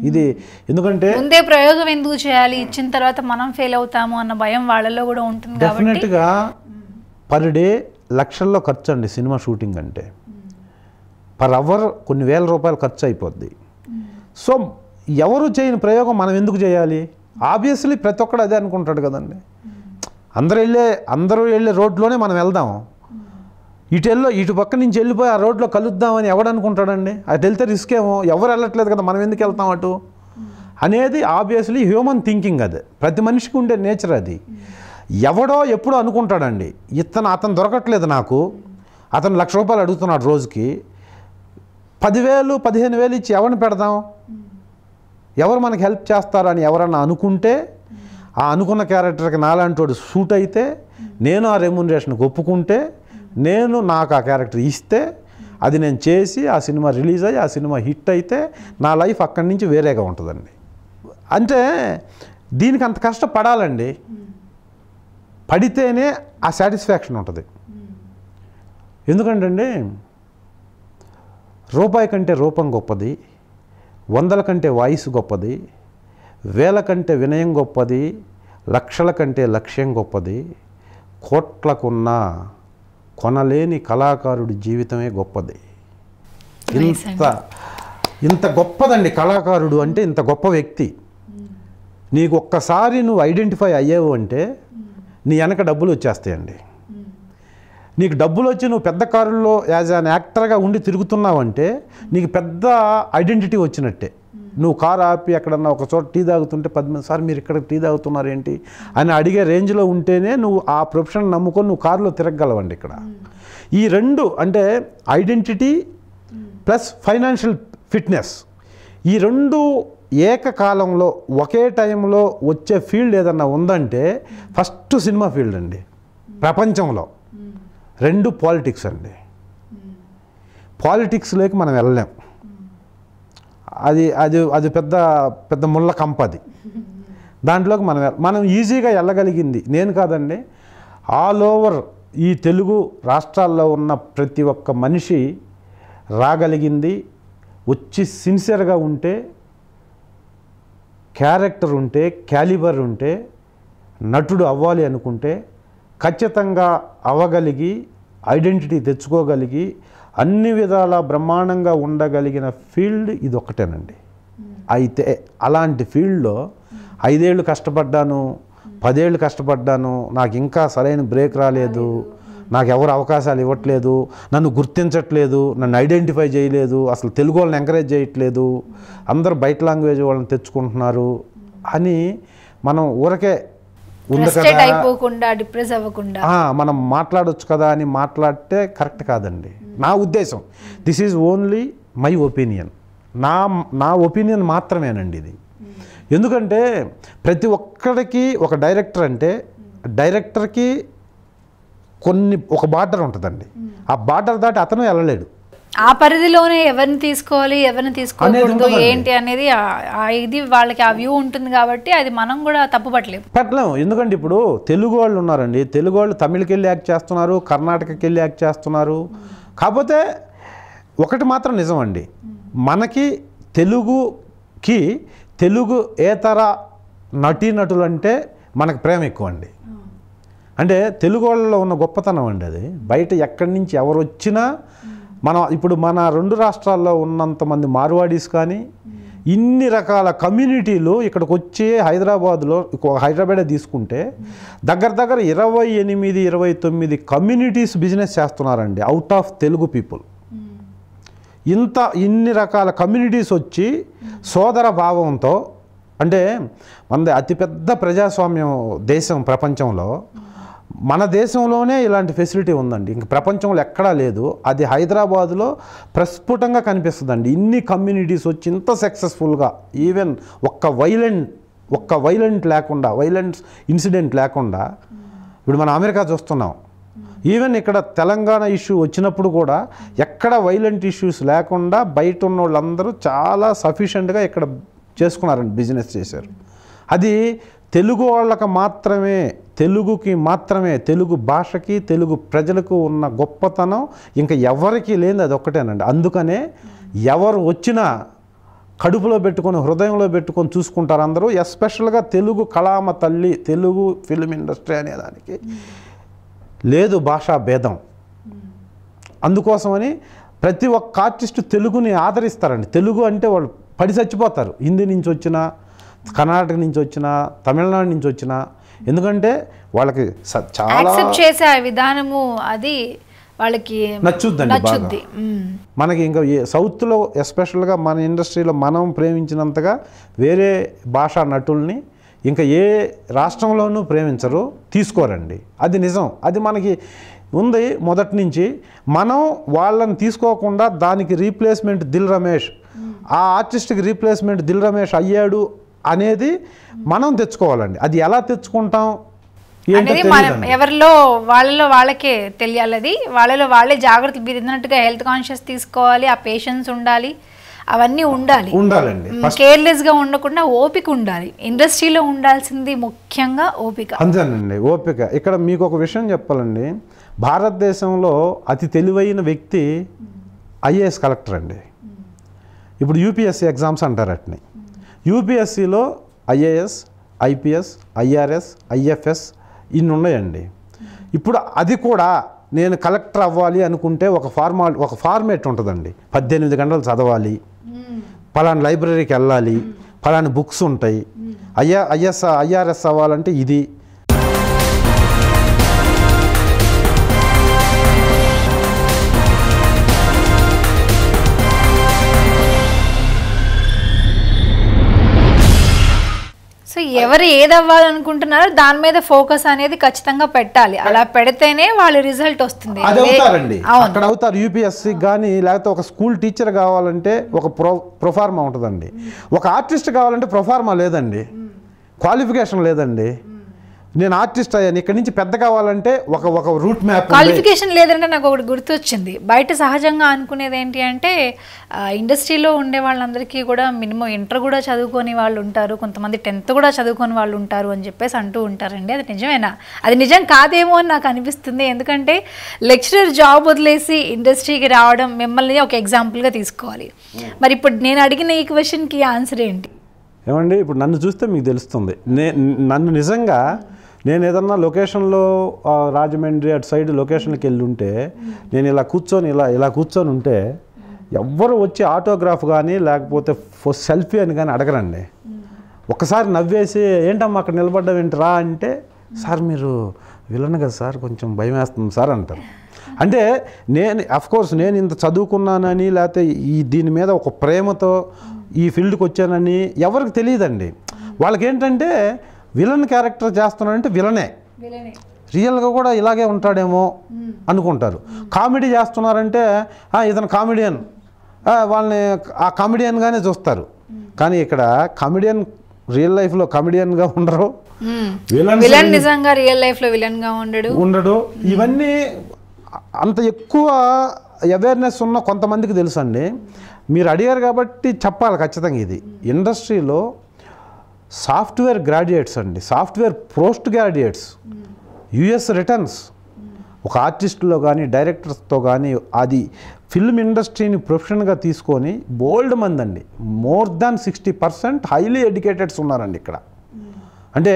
ఇది ఎందుకంటే ముందే ప్రయోగం ఎందుకు చేయాలి, ఇచ్చిన తర్వాత మనం ఫెయిల్ అవుతాము అన్న భయం వాళ్ళలో కూడా ఉంటుంది. డెఫినెట్గా పర్ డే లక్షల్లో ఖర్చు అండి సినిమా షూటింగ్ అంటే. పర్ అవర్ కొన్ని వేల రూపాయలు ఖర్చు అయిపోద్ది. సో ఎవరు చేయని ప్రయోగం మనం ఎందుకు చేయాలి? ఆబ్వియస్లీ ప్రతి ఒక్కడు అదే అనుకుంటాడు కదండి. అందరూ వెళ్ళే రోడ్లోనే మనం వెళ్దాం, ఇటు పక్క నుంచి వెళ్ళిపోయి ఆ రోడ్లో కలుద్దామని ఎవడు అనుకుంటాడండి? అటు వెళ్తే రిస్క్ ఏమో, ఎవరు వెళ్ళట్లేదు కదా, మనం ఎందుకు వెళ్తాం అటు అనేది ఆబ్వియస్లీ హ్యూమన్ థింకింగ్. అది ప్రతి మనిషికి ఉండే నేచర్. అది ఎవడో ఎప్పుడో అనుకుంటాడండి, అతను దొరకట్లేదు నాకు, అతను ₹1,00,000 అడుగుతున్నాడు రోజుకి, 10,000 15,000 ఇచ్చి ఎవరిని పెడదాం, ఎవరు మనకి హెల్ప్ చేస్తారని ఎవరన్నా అనుకుంటే, ఆ అనుకున్న క్యారెక్టర్కి నాలాంటి సూట్ అయితే, నేను ఆ రెమ్యునరేషన్కి ఒప్పుకుంటే, నాకు ఆ క్యారెక్టర్ ఇస్తే, అది నేను చేసి ఆ సినిమా రిలీజ్ అయ్యి ఆ సినిమా హిట్ అయితే నా లైఫ్ అక్కడి నుంచి వేరేగా ఉంటుందండి. అంటే దీనికి అంత కష్టపడాలండి, పడితేనే ఆ సాటిస్ఫాక్షన్ ఉంటుంది. ఎందుకంటే రూపాయి కంటే రూపం గొప్పది, 100ల కంటే వాయిస్ గొప్పది, వేల కంటే వినయం గొప్పది, లక్షల కంటే లక్ష్యం గొప్పది, కోట్లకున్న కొనలేని కళాకారుడి జీవితమే గొప్పది. ఇంత గొప్పదండి కళాకారుడు అంటే, ఇంత గొప్ప వ్యక్తి. నీకు ఒక్కసారి నువ్వు ఐడెంటిఫై అయ్యావు అంటే నీ వెనక డబ్బులు వచ్చేస్తాయండి. నీకు డబ్బులు వచ్చి నువ్వు పెద్ద కారుల్లో యాజ్ అన్ యాక్టర్గా ఉండి తిరుగుతున్నావంటే నీకు పెద్ద ఐడెంటిటీ వచ్చినట్టే. నువ్వు కారు ఆపి ఎక్కడన్నా ఒక చోట టీ తాగుతుంటే 10 మంది సార్ మీరు ఇక్కడ టీ తాగుతున్నారు ఏంటి అని అడిగే రేంజ్లో ఉంటేనే నువ్వు ఆ ప్రొఫెషన్ నమ్ముకొని నువ్వు కారులో తిరగలవండి. ఇక్కడ ఈ రెండు అంటే ఐడెంటిటీ ప్లస్ ఫైనాన్షియల్ ఫిట్నెస్, ఈ రెండు ఏకకాలంలో ఒకే టైంలో వచ్చే ఫీల్డ్ ఏదన్నా ఉందంటే ఫస్ట్ సినిమా ఫీల్డ్ అండి ప్రపంచంలో. రెండు పాలిటిక్స్ అండి. పాలిటిక్స్లోకి మనం వెళ్ళలేం, అది అది అది పెద్ద పెద్ద ముళ్ళ కంప. అది దాంట్లోకి మనం ఈజీగా వెళ్ళగలిగింది నేను కాదండి, ఆల్ ఓవర్ ఈ తెలుగు రాష్ట్రాల్లో ఉన్న ప్రతి ఒక్క మనిషి రాగలిగింది. వచ్చి సిన్సియర్గా ఉంటే, క్యారెక్టర్ ఉంటే, క్యాలిబర్ ఉంటే, నటుడు అవ్వాలి అనుకుంటే ఖచ్చితంగా అవ్వగలిగి ఐడెంటిటీ తెచ్చుకోగలిగి అన్ని విధాల బ్రహ్మాండంగా ఉండగలిగిన ఫీల్డ్ ఇది ఒక్కటేనండి. అయితే అలాంటి ఫీల్డ్లో 5 ఏళ్ళు కష్టపడ్డాను, 10 ఏళ్ళు కష్టపడ్డాను, నాకు ఇంకా సరైన బ్రేక్ రాలేదు, నాకు ఎవరు అవకాశాలు ఇవ్వట్లేదు, నన్ను గుర్తించట్లేదు, నన్ను ఐడెంటిఫై చేయలేదు, అసలు తెలుగు వాళ్ళని ఎంకరేజ్ చేయట్లేదు, అందరూ బయట లాంగ్వేజ్ వాళ్ళని తెచ్చుకుంటున్నారు అని మనం ఊరకే ఉంది కదా అయిపోకుండా డిప్రెస్ అవ్వకుండా మనం మాట్లాడొచ్చు కదా అని మాట్లాడితే కరెక్ట్ కాదండి. నా ఉద్దేశం, this is only my opinion, నా ఒపీనియన్ మాత్రమేనండి ఇది. ఎందుకంటే ప్రతి ఒక్కడికి ఒక డైరెక్టర్ అంటే డైరెక్టర్కి ఒక బార్డర్ ఉంటుందండి. ఆ బార్డర్ దాటి అతను వెళ్ళలేడు. ఆ పరిధిలోనే ఎవరిని తీసుకోవాలి ఎవరిని తీసుకోకూడదు ఏంటి అనేది ఇది వాళ్ళకి ఆ వ్యూ ఉంటుంది కాబట్టి అది మనం కూడా పట్టలేము. ఎందుకంటే ఇప్పుడు తెలుగు వాళ్ళు ఉన్నారండి, తెలుగు వాళ్ళు తమిళకి వెళ్ళి యాక్ట్ చేస్తున్నారు, కర్ణాటకకి వెళ్ళి యాక్ట్ చేస్తున్నారు. కాకపోతే ఒకటి మాత్రం నిజం అండి, మనకి తెలుగు ఏతర నటీనటులు అంటే మనకు ప్రేమ ఎక్కువ అండి. అంటే తెలుగు వాళ్ళలో ఉన్న గొప్పతనం అండి అది. బయట ఎక్కడి నుంచి ఎవరు వచ్చినా ఇప్పుడు మన 2 రాష్ట్రాల్లో ఉన్నంతమంది మార్వాడీస్ కానీ ఇన్ని రకాల కమ్యూనిటీలు ఇక్కడికి వచ్చి హైదరాబాదే తీసుకుంటే దగ్గర 28-29 కమ్యూనిటీస్ బిజినెస్ చేస్తున్నారండి అవుట్ ఆఫ్ తెలుగు పీపుల్. ఇన్ని రకాల కమ్యూనిటీస్ వచ్చి సోదర భావంతో, అంటే మనది అతిపెద్ద ప్రజాస్వామ్యం దేశం ప్రపంచంలో, మన దేశంలోనే ఇలాంటి ఫెసిలిటీ ఉందండి, ఇంక ప్రపంచంలో ఎక్కడా లేదు. అది హైదరాబాదులో ప్రస్ఫుటంగా కనిపిస్తుందండి. ఇన్ని కమ్యూనిటీస్ వచ్చి ఇంత సక్సెస్ఫుల్గా, ఈవెన్ ఒక్క వైలెంట్ లేకుండా, వైలెన్స్ ఇన్సిడెంట్ లేకుండా. ఇప్పుడు మనం అమెరికా చూస్తున్నాం, ఈవెన్ ఇక్కడ తెలంగాణ ఇష్యూ వచ్చినప్పుడు కూడా ఎక్కడ వైలెంట్ ఇష్యూస్ లేకుండా బయట ఉన్న వాళ్ళందరూ చాలా సఫిషియెంట్గా ఇక్కడ చేసుకున్నారండి, బిజినెస్ చేశారు. అది తెలుగు వాళ్ళకి మాత్రమే, తెలుగుకి మాత్రమే, తెలుగు భాషకి తెలుగు ప్రజలకు ఉన్న గొప్పతనం ఇంకా ఎవరికి లేనిది అది ఒక్కటేనండి. అందుకనే ఎవరు వచ్చినా కడుపులో పెట్టుకొని హృదయంలో పెట్టుకొని చూసుకుంటారు అందరూ. ఎస్పెషల్గా తెలుగు కళామ తల్లి, తెలుగు ఫిల్మ్ ఇండస్ట్రీ అనేదానికి లేదు భాషా భేదం. అందుకోసమని ప్రతి ఒక్క ఆర్టిస్టు తెలుగుని ఆదరిస్తారండి. తెలుగు అంటే వాళ్ళు పడి చచ్చిపోతారు, హిందీ నుంచి వచ్చినా, కర్ణాటక నుంచి వచ్చినా, తమిళనాడు నుంచి వచ్చినా. ఎందుకంటే వాళ్ళకి చాలా చేసే విధానము అది వాళ్ళకి నచ్చుద్దండి. మనకి ఇంకా సౌత్లో ఎస్పెషల్గా మన ఇండస్ట్రీలో మనం ప్రేమించినంతగా వేరే భాషా నటుల్ని ఇంకా ఏ రాష్ట్రంలోనూ ప్రేమించరు, తీసుకోరండి. అది నిజం, అది మనకి ఉంది మొదటి నుంచి. మనం వాళ్ళని తీసుకోకుండా దానికి రీప్లేస్మెంట్ దిల్ రమేష్, ఆ ఆర్టిస్ట్కి రీప్లేస్మెంట్ దిల్ రమేష్ అయ్యాడు అనేది మనం తెచ్చుకోవాలండి. అది ఎలా తెచ్చుకుంటాం అనేది ఎవరిలో వాళ్ళకే తెలియాలి. అది వాళ్ళలో వాళ్ళే జాగ్రత్తలు, మీరు ఎందుకంటే హెల్త్ కాన్షియస్ తీసుకోవాలి, ఆ పేషెన్స్ ఉండాలి, అవన్నీ ఉండాలండి. కేర్లెస్ గా ఉండకుండా ఓపిక ఉండాలి. ఇండస్ట్రీలో ఉండాల్సింది ముఖ్యంగా ఓపిక. అంతేనండి, ఓపిక. ఇక్కడ మీకు ఒక విషయం చెప్పాలండి, భారతదేశంలో అతి తెలివైన వ్యక్తి ఐఏఎస్ కలెక్టర్ అండి. ఇప్పుడు యూపీఎస్సీ ఎగ్జామ్స్ అంటారు అట్ని. యూపీఎస్సీలో ఐఏఎస్, ఐపీఎస్, ఐఆర్ఎస్, ఐఎఫ్ఎస్ ఇన్ని ఉన్నాయండి. ఇప్పుడు అది కూడా నేను కలెక్టర్ అవ్వాలి అనుకుంటే ఒక ఫార్మేట్ ఉంటుందండి. 18 గంటలు చదవాలి, పలానా లైబ్రరీకి వెళ్ళాలి, పలానా బుక్స్ ఉంటాయి. ఐఆర్ఎస్ అవ్వాలంటే ఇది. సో ఎవరు ఏది అవ్వాలనుకుంటున్నారో దాని మీద ఫోకస్ అనేది ఖచ్చితంగా పెట్టాలి. అలా పెడితేనే వాళ్ళ రిజల్ట్ వస్తుంది. అది అవుతారండి, అక్కడ అవుతారు. యూపీఎస్సీ కానీ లేకపోతే ఒక స్కూల్ టీచర్ కావాలంటే ఒక ప్రొఫార్మా ఉంటుందండి. ఒక ఆర్టిస్ట్ కావాలంటే ప్రొఫార్మా లేదండి, క్వాలిఫికేషన్ లేదండి. నేను ఆర్టిస్ట్ అయ్యాను, ఇక్కడ నుంచి పెద్ద కావాలంటే ఒక రూట్ మ్యాప్. క్వాలిఫికేషన్ లేదంటే నాకు ఒకటి గుర్తొచ్చింది. బయట సహజంగా అనుకునేది ఏంటి అంటే ఇండస్ట్రీలో ఉండే వాళ్ళందరికీ కూడా మినిమం ఇంటర్ కూడా చదువుకొని వాళ్ళు ఉంటారు, కొంతమంది 10th కూడా చదువుకొని వాళ్ళు ఉంటారు అని చెప్పేసి అంటూ ఉంటారండి. అది నిజమేనా? అది నిజం కాదేమో అని నాకు అనిపిస్తుంది. ఎందుకంటే లెక్చరర్ జాబ్ వదిలేసి ఇండస్ట్రీకి రావడం, మిమ్మల్ని ఒక ఎగ్జాంపుల్గా తీసుకోవాలి. మరి ఇప్పుడు నేను అడిగిన ఈ క్వశ్చన్కి ఆన్సర్ ఏంటి? ఏమండి, ఇప్పుడు నన్ను చూస్తే మీకు తెలుస్తుంది. నన్ను నిజంగా నేను ఏదన్నా లొకేషన్లో రాజమండ్రి అటు సైడ్ లొకేషన్కి వెళ్ళి ఉంటే నేను ఇలా కూర్చొని ఉంటే ఎవ్వరు వచ్చి ఆటోగ్రాఫ్ కానీ లేకపోతే సెల్ఫీ అని కానీ అడగరండి. ఒక్కసారి నవ్వేసి ఏంటమ్మా అక్కడ నిలబడ్డావు ఏంటరా అంటే, సార్ మీరు విలన్ కదా సార్, కొంచెం భయం వేస్తుంది సార్ అంటారు. అంటే నేను అఫ్కోర్స్ నేను ఇంత చదువుకున్నానని లేకపోతే దీని మీద ఒక ప్రేమతో ఈ ఫీల్డ్కి వచ్చానని ఎవరికి తెలియదండి. వాళ్ళకి ఏంటంటే విలన్ క్యారెక్టర్ చేస్తున్నానంటే విలనే, రియల్గా కూడా ఇలాగే ఉంటాడేమో అనుకుంటారు. కామెడీ చేస్తున్నారంటే ఇతను కామెడియన్, వాళ్ళని ఆ కామెడియన్గానే చూస్తారు. కానీ ఇక్కడ కామెడియన్ రియల్ లైఫ్లో కామెడియన్గా ఉండరు, విలన్ నిజంగా రియల్ లైఫ్లో విలన్గా ఉండడు. ఇవన్నీ అంత ఎక్కువ అవేర్నెస్ ఉన్న కొంతమందికి తెలుసు అండి. మీరు అడిగారు కాబట్టి చెప్పాలి ఖచ్చితంగా. ఇది ఇండస్ట్రీలో సాఫ్ట్వేర్ గ్రాడ్యుయేట్స్ అండి, software post graduates, US returns ఒక ఆర్టిస్టులో కానీ డైరెక్టర్స్తో కానీ అది ఫిల్మ్ ఇండస్ట్రీని ప్రొఫెషన్గా తీసుకొని బోల్డ్ మంది అండి, మోర్ దాన్ 60% హైలీ ఎడ్యుకేటెడ్స్ ఉన్నారండి ఇక్కడ. అంటే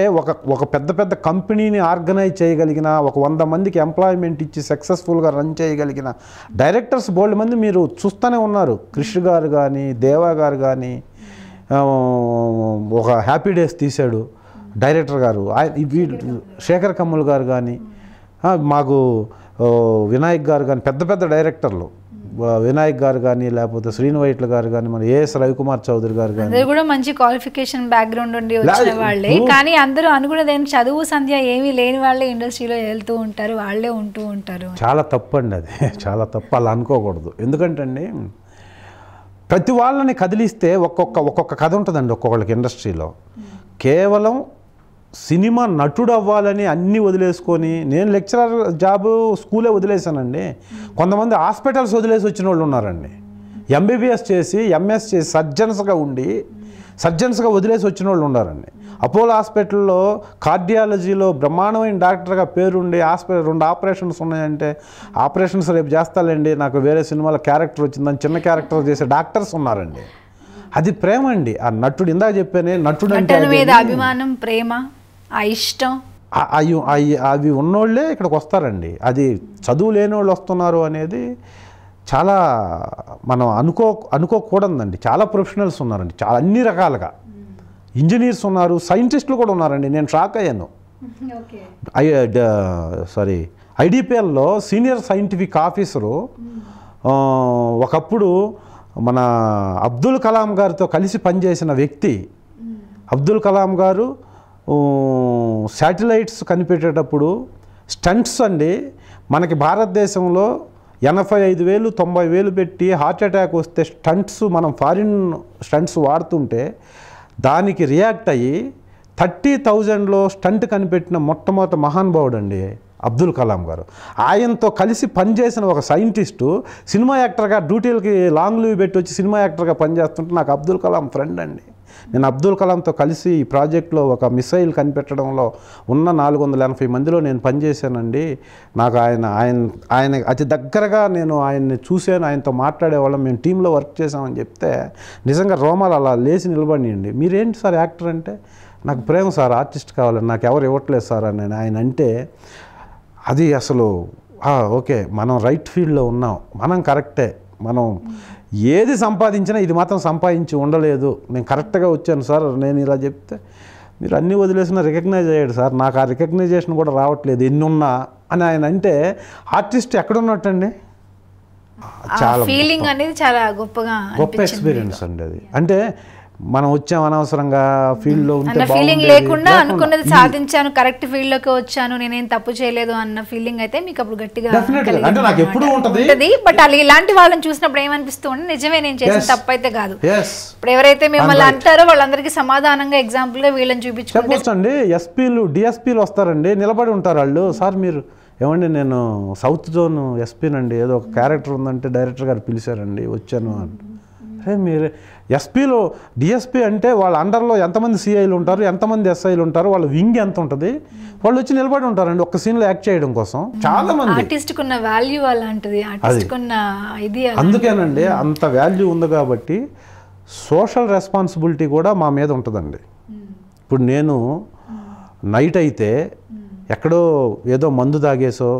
ఒక పెద్ద కంపెనీని ఆర్గనైజ్ చేయగలిగిన, ఒక 100 మందికి ఎంప్లాయ్మెంట్ ఇచ్చి సక్సెస్ఫుల్గా రన్ చేయగలిగిన డైరెక్టర్స్ బోల్డ్ మంది మీరు చూస్తూనే ఉన్నారు. క్రిష్ గారు కానీ, దేవా గారు కానీ, ఒక హ్యాపీ డేస్ తీశాడు డైరెక్టర్ గారు, శేఖర్ కమ్ముల్ గారు కానీ, మాకు వినాయక్ గారు కానీ, పెద్ద డైరెక్టర్లు, వినాయక్ గారు కానీ లేకపోతే శ్రీను వైట్ల గారు కానీ, మన ఏఎస్ రవికుమార్ చౌదరి గారు కానీ, అందరూ కూడా మంచి క్వాలిఫికేషన్ బ్యాక్గ్రౌండ్ ఉండి వచ్చిన వాళ్ళే. కానీ అందరూ అనుకునేది చదువు సంధ్య ఏమీ లేని వాళ్ళే ఇండస్ట్రీలో వెళ్తూ ఉంటారు, వాళ్ళే ఉంటూ ఉంటారు. చాలా తప్పు అండి, అది చాలా తప్పు. అలా అనుకోకూడదు. ఎందుకంటే అండి ప్రతి వాళ్ళని కదిలిస్తే ఒక్కొక్క కథ ఉంటుందండి ఒక్కొక్కళ్ళకి ఇండస్ట్రీలో. కేవలం సినిమా నటుడు అవ్వాలని అన్నీ వదిలేసుకొని, నేను లెక్చరర్ జాబు స్కూలే వదిలేశానండి. కొంతమంది హాస్పిటల్స్ వదిలేసి వచ్చిన వాళ్ళు ఉన్నారండి. ఎంబీబీఎస్ చేసి ఎంఎస్ చేసి సర్జన్స్గా వదిలేసి వచ్చిన వాళ్ళు ఉన్నారండి. అపోలో హాస్పిటల్లో కార్డియాలజీలో బ్రహ్మాండమైన డాక్టర్గా పేరుండి 2 ఆపరేషన్స్ ఉన్నాయంటే, ఆపరేషన్స్ రేపు చేస్తాలండి, నాకు వేరే సినిమాలో క్యారెక్టర్ వచ్చిందని చిన్న క్యారెక్టర్ చేసే డాక్టర్స్ ఉన్నారండి. అది ప్రేమ అండి. ఆ నటుడు ఇందాక చెప్పానే, నటుడు అంటే అభిమానం, ప్రేమ, ఆ ఇష్టం, అవి ఉన్నోళ్ళే ఇక్కడికి వస్తారండి. అది చదువు లేని వాళ్ళు వస్తున్నారు అనేది చాలా మనం అనుకోకూడదండి. చాలా ప్రొఫెషనల్స్ ఉన్నారండి, చాలా అన్ని రకాలుగా ఇంజనీర్స్ ఉన్నారు, సైంటిస్టులు కూడా ఉన్నారండి. నేను షాక్ అయ్యాను. ఐడిపిఎల్లో సీనియర్ సైంటిఫిక్ ఆఫీసరు ఒకప్పుడు మన అబ్దుల్ కలాం గారితో కలిసి పనిచేసిన వ్యక్తి. అబ్దుల్ కలాం గారు శాటిలైట్స్ కనిపెట్టేటప్పుడు స్టంట్స్ అండి, మనకి భారతదేశంలో 85,000 90,000 పెట్టి హార్ట్ అటాక్ వస్తే స్టంట్స్, మనం ఫారిన్ స్టంట్స్ వాడుతుంటే దానికి రియాక్ట్ అయ్యి 30,000లో స్టంట్ కనిపెట్టిన మొట్టమొదటి మహానుభావుడు అండి అబ్దుల్ కలాం గారు. ఆయనతో కలిసి పనిచేసిన ఒక సైంటిస్టు సినిమా యాక్టర్గా డ్యూటీలకి లాంగ్ లీవ్ పెట్టి వచ్చి సినిమా యాక్టర్గా పనిచేస్తుంటే నాకు అబ్దుల్ కలాం ఫ్రెండ్ అండి. నేను అబ్దుల్ కలాంతో కలిసి ఈ ప్రాజెక్ట్లో ఒక మిసైల్ కనిపెట్టడంలో ఉన్న 480 మందిలో నేను పనిచేశానండి. నాకు ఆయన అతి దగ్గరగా నేను ఆయన్ని చూశాను, ఆయనతో మాట్లాడేవాళ్ళం, మేము టీంలో వర్క్ చేసామని చెప్తే నిజంగా రోమాలు అలా లేచి నిలబడియండి. మీరేంటి సార్ యాక్టర్ అంటే, నాకు ప్రేమ సార్, ఆర్టిస్ట్ కావాలని, నాకు ఎవరు ఇవ్వట్లేదు సార్ అని ఆయన అంటే, అది అసలు ఓకే మనం రైట్ ఫీల్డ్లో ఉన్నాం, మనం కరెక్టే, మనం ఏది సంపాదించినా ఇది మాత్రం సంపాదించి ఉండలేదు, నేను కరెక్ట్గా వచ్చాను సార్ నేను ఇలా చెప్తే, మీరు అన్నీ వదిలేసినా రికగ్నైజ్ అయ్యాడు సార్, నాకు ఆ రికగ్నైజేషన్ కూడా రావట్లేదు ఎన్నున్నా అని ఆయన అంటే, ఆర్టిస్ట్ ఎక్కడున్నట్టండి? చాలా ఫీలింగ్ అనేది చాలా గొప్ప ఎక్స్పీరియన్స్ అండి అది. అంటే మనం వచ్చాం అనవసరంగా ఫీల్డ్లో ఉంటే ఫీలింగ్ లేకుండా అనుకున్నది సాధించాను, కరెక్ట్ ఫీల్డ్లోకి వచ్చాను, నేనేం తప్పు చేయలేదు అన్న ఫీలింగ్ అయితే మీకు అప్పుడు గట్టిగా అంటే నాకు ఎప్పుడు ఉంటుంది. బట్ అలా ఇలాంటి వాళ్ళని చూసినప్పుడు ఏమనిపిస్తూ ఉంటే నిజమే నేను చేసిన తప్పు అయితే కాదు. ఇప్పుడు ఎవరైతే మిమ్మల్ని అంటారో వాళ్ళందరికీ సమాధానంగా ఎగ్జాంపుల్ గా వీళ్ళని చూపించండి. ఎస్పీలు డిఎస్పీలు వస్తారండి, నిలబడి ఉంటారు వాళ్ళు, సార్ మీరు ఏమండి నేను సౌత్ జోన్ ఎస్పీనండి, ఏదో ఒక క్యారెక్టర్ ఉందంటే డైరెక్టర్ గారు పిలిచారండి వచ్చాను అంటే, అరే మీరు ఎస్పీలో డిఎస్పీ అంటే వాళ్ళ అండర్లో ఎంతమంది సిఐలు ఉంటారు, ఎంతమంది ఎస్ఐలు ఉంటారు, వాళ్ళ వింగ్ ఎంత ఉంటుంది, వాళ్ళు వచ్చి నిలబడి ఉంటారండి ఒక్క సీన్లో యాక్ట్ చేయడం కోసం. చాలా మంది ఆర్టిస్ట్కున్న వాల్యూ అలాంటిది, ఆర్టిస్ట్కున్న ఇది అందుకేనండి అంత వాల్యూ ఉంది కాబట్టి సోషల్ రెస్పాన్సిబిలిటీ కూడా మా మీద ఉంటుందండి. ఇప్పుడు నేను నైట్ అయితే ఎక్కడో ఏదో మందు తాగేసో,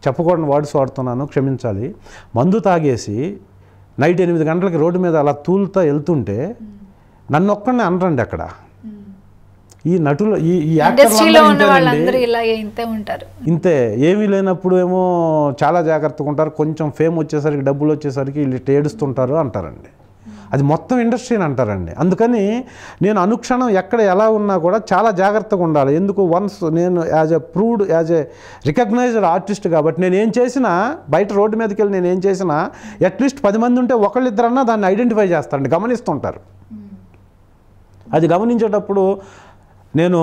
చెప్పకూడని వర్డ్స్ వాడుతున్నాను క్షమించాలి, మందు తాగేసి నైట్ 8 గంటలకి రోడ్డు మీద అలా తూలుతా వెళ్తుంటే నన్ను ఒక్కడిని అనరండి అక్కడ. ఈ నటులు ఈ ఇంతే, ఏమీ లేనప్పుడు ఏమో చాలా జాగ్రత్తగా ఉంటారు, కొంచెం ఫేమ్ వచ్చేసరికి డబ్బులు వచ్చేసరికి వీళ్ళు ఏడుస్తుంటారు అంటారండి. అది మొత్తం ఇండస్ట్రీని అంటారండి. అందుకని నేను అనుక్షణం ఎక్కడ ఎలా ఉన్నా కూడా చాలా జాగ్రత్తగా ఉండాలి. ఎందుకు, వన్స్ నేను యాజ్ ఏ రికగ్నైజ్డ్ ఆర్టిస్ట్ కాబట్టి నేను ఏం చేసినా, బయట రోడ్డు మీదకి వెళ్ళి నేను ఏం చేసినా అట్లీస్ట్ 10 మంది ఉంటే ఒకళ్ళిద్దరన్నా దాన్ని ఐడెంటిఫై చేస్తారండి, గమనిస్తుంటారు. అది గమనించేటప్పుడు నేను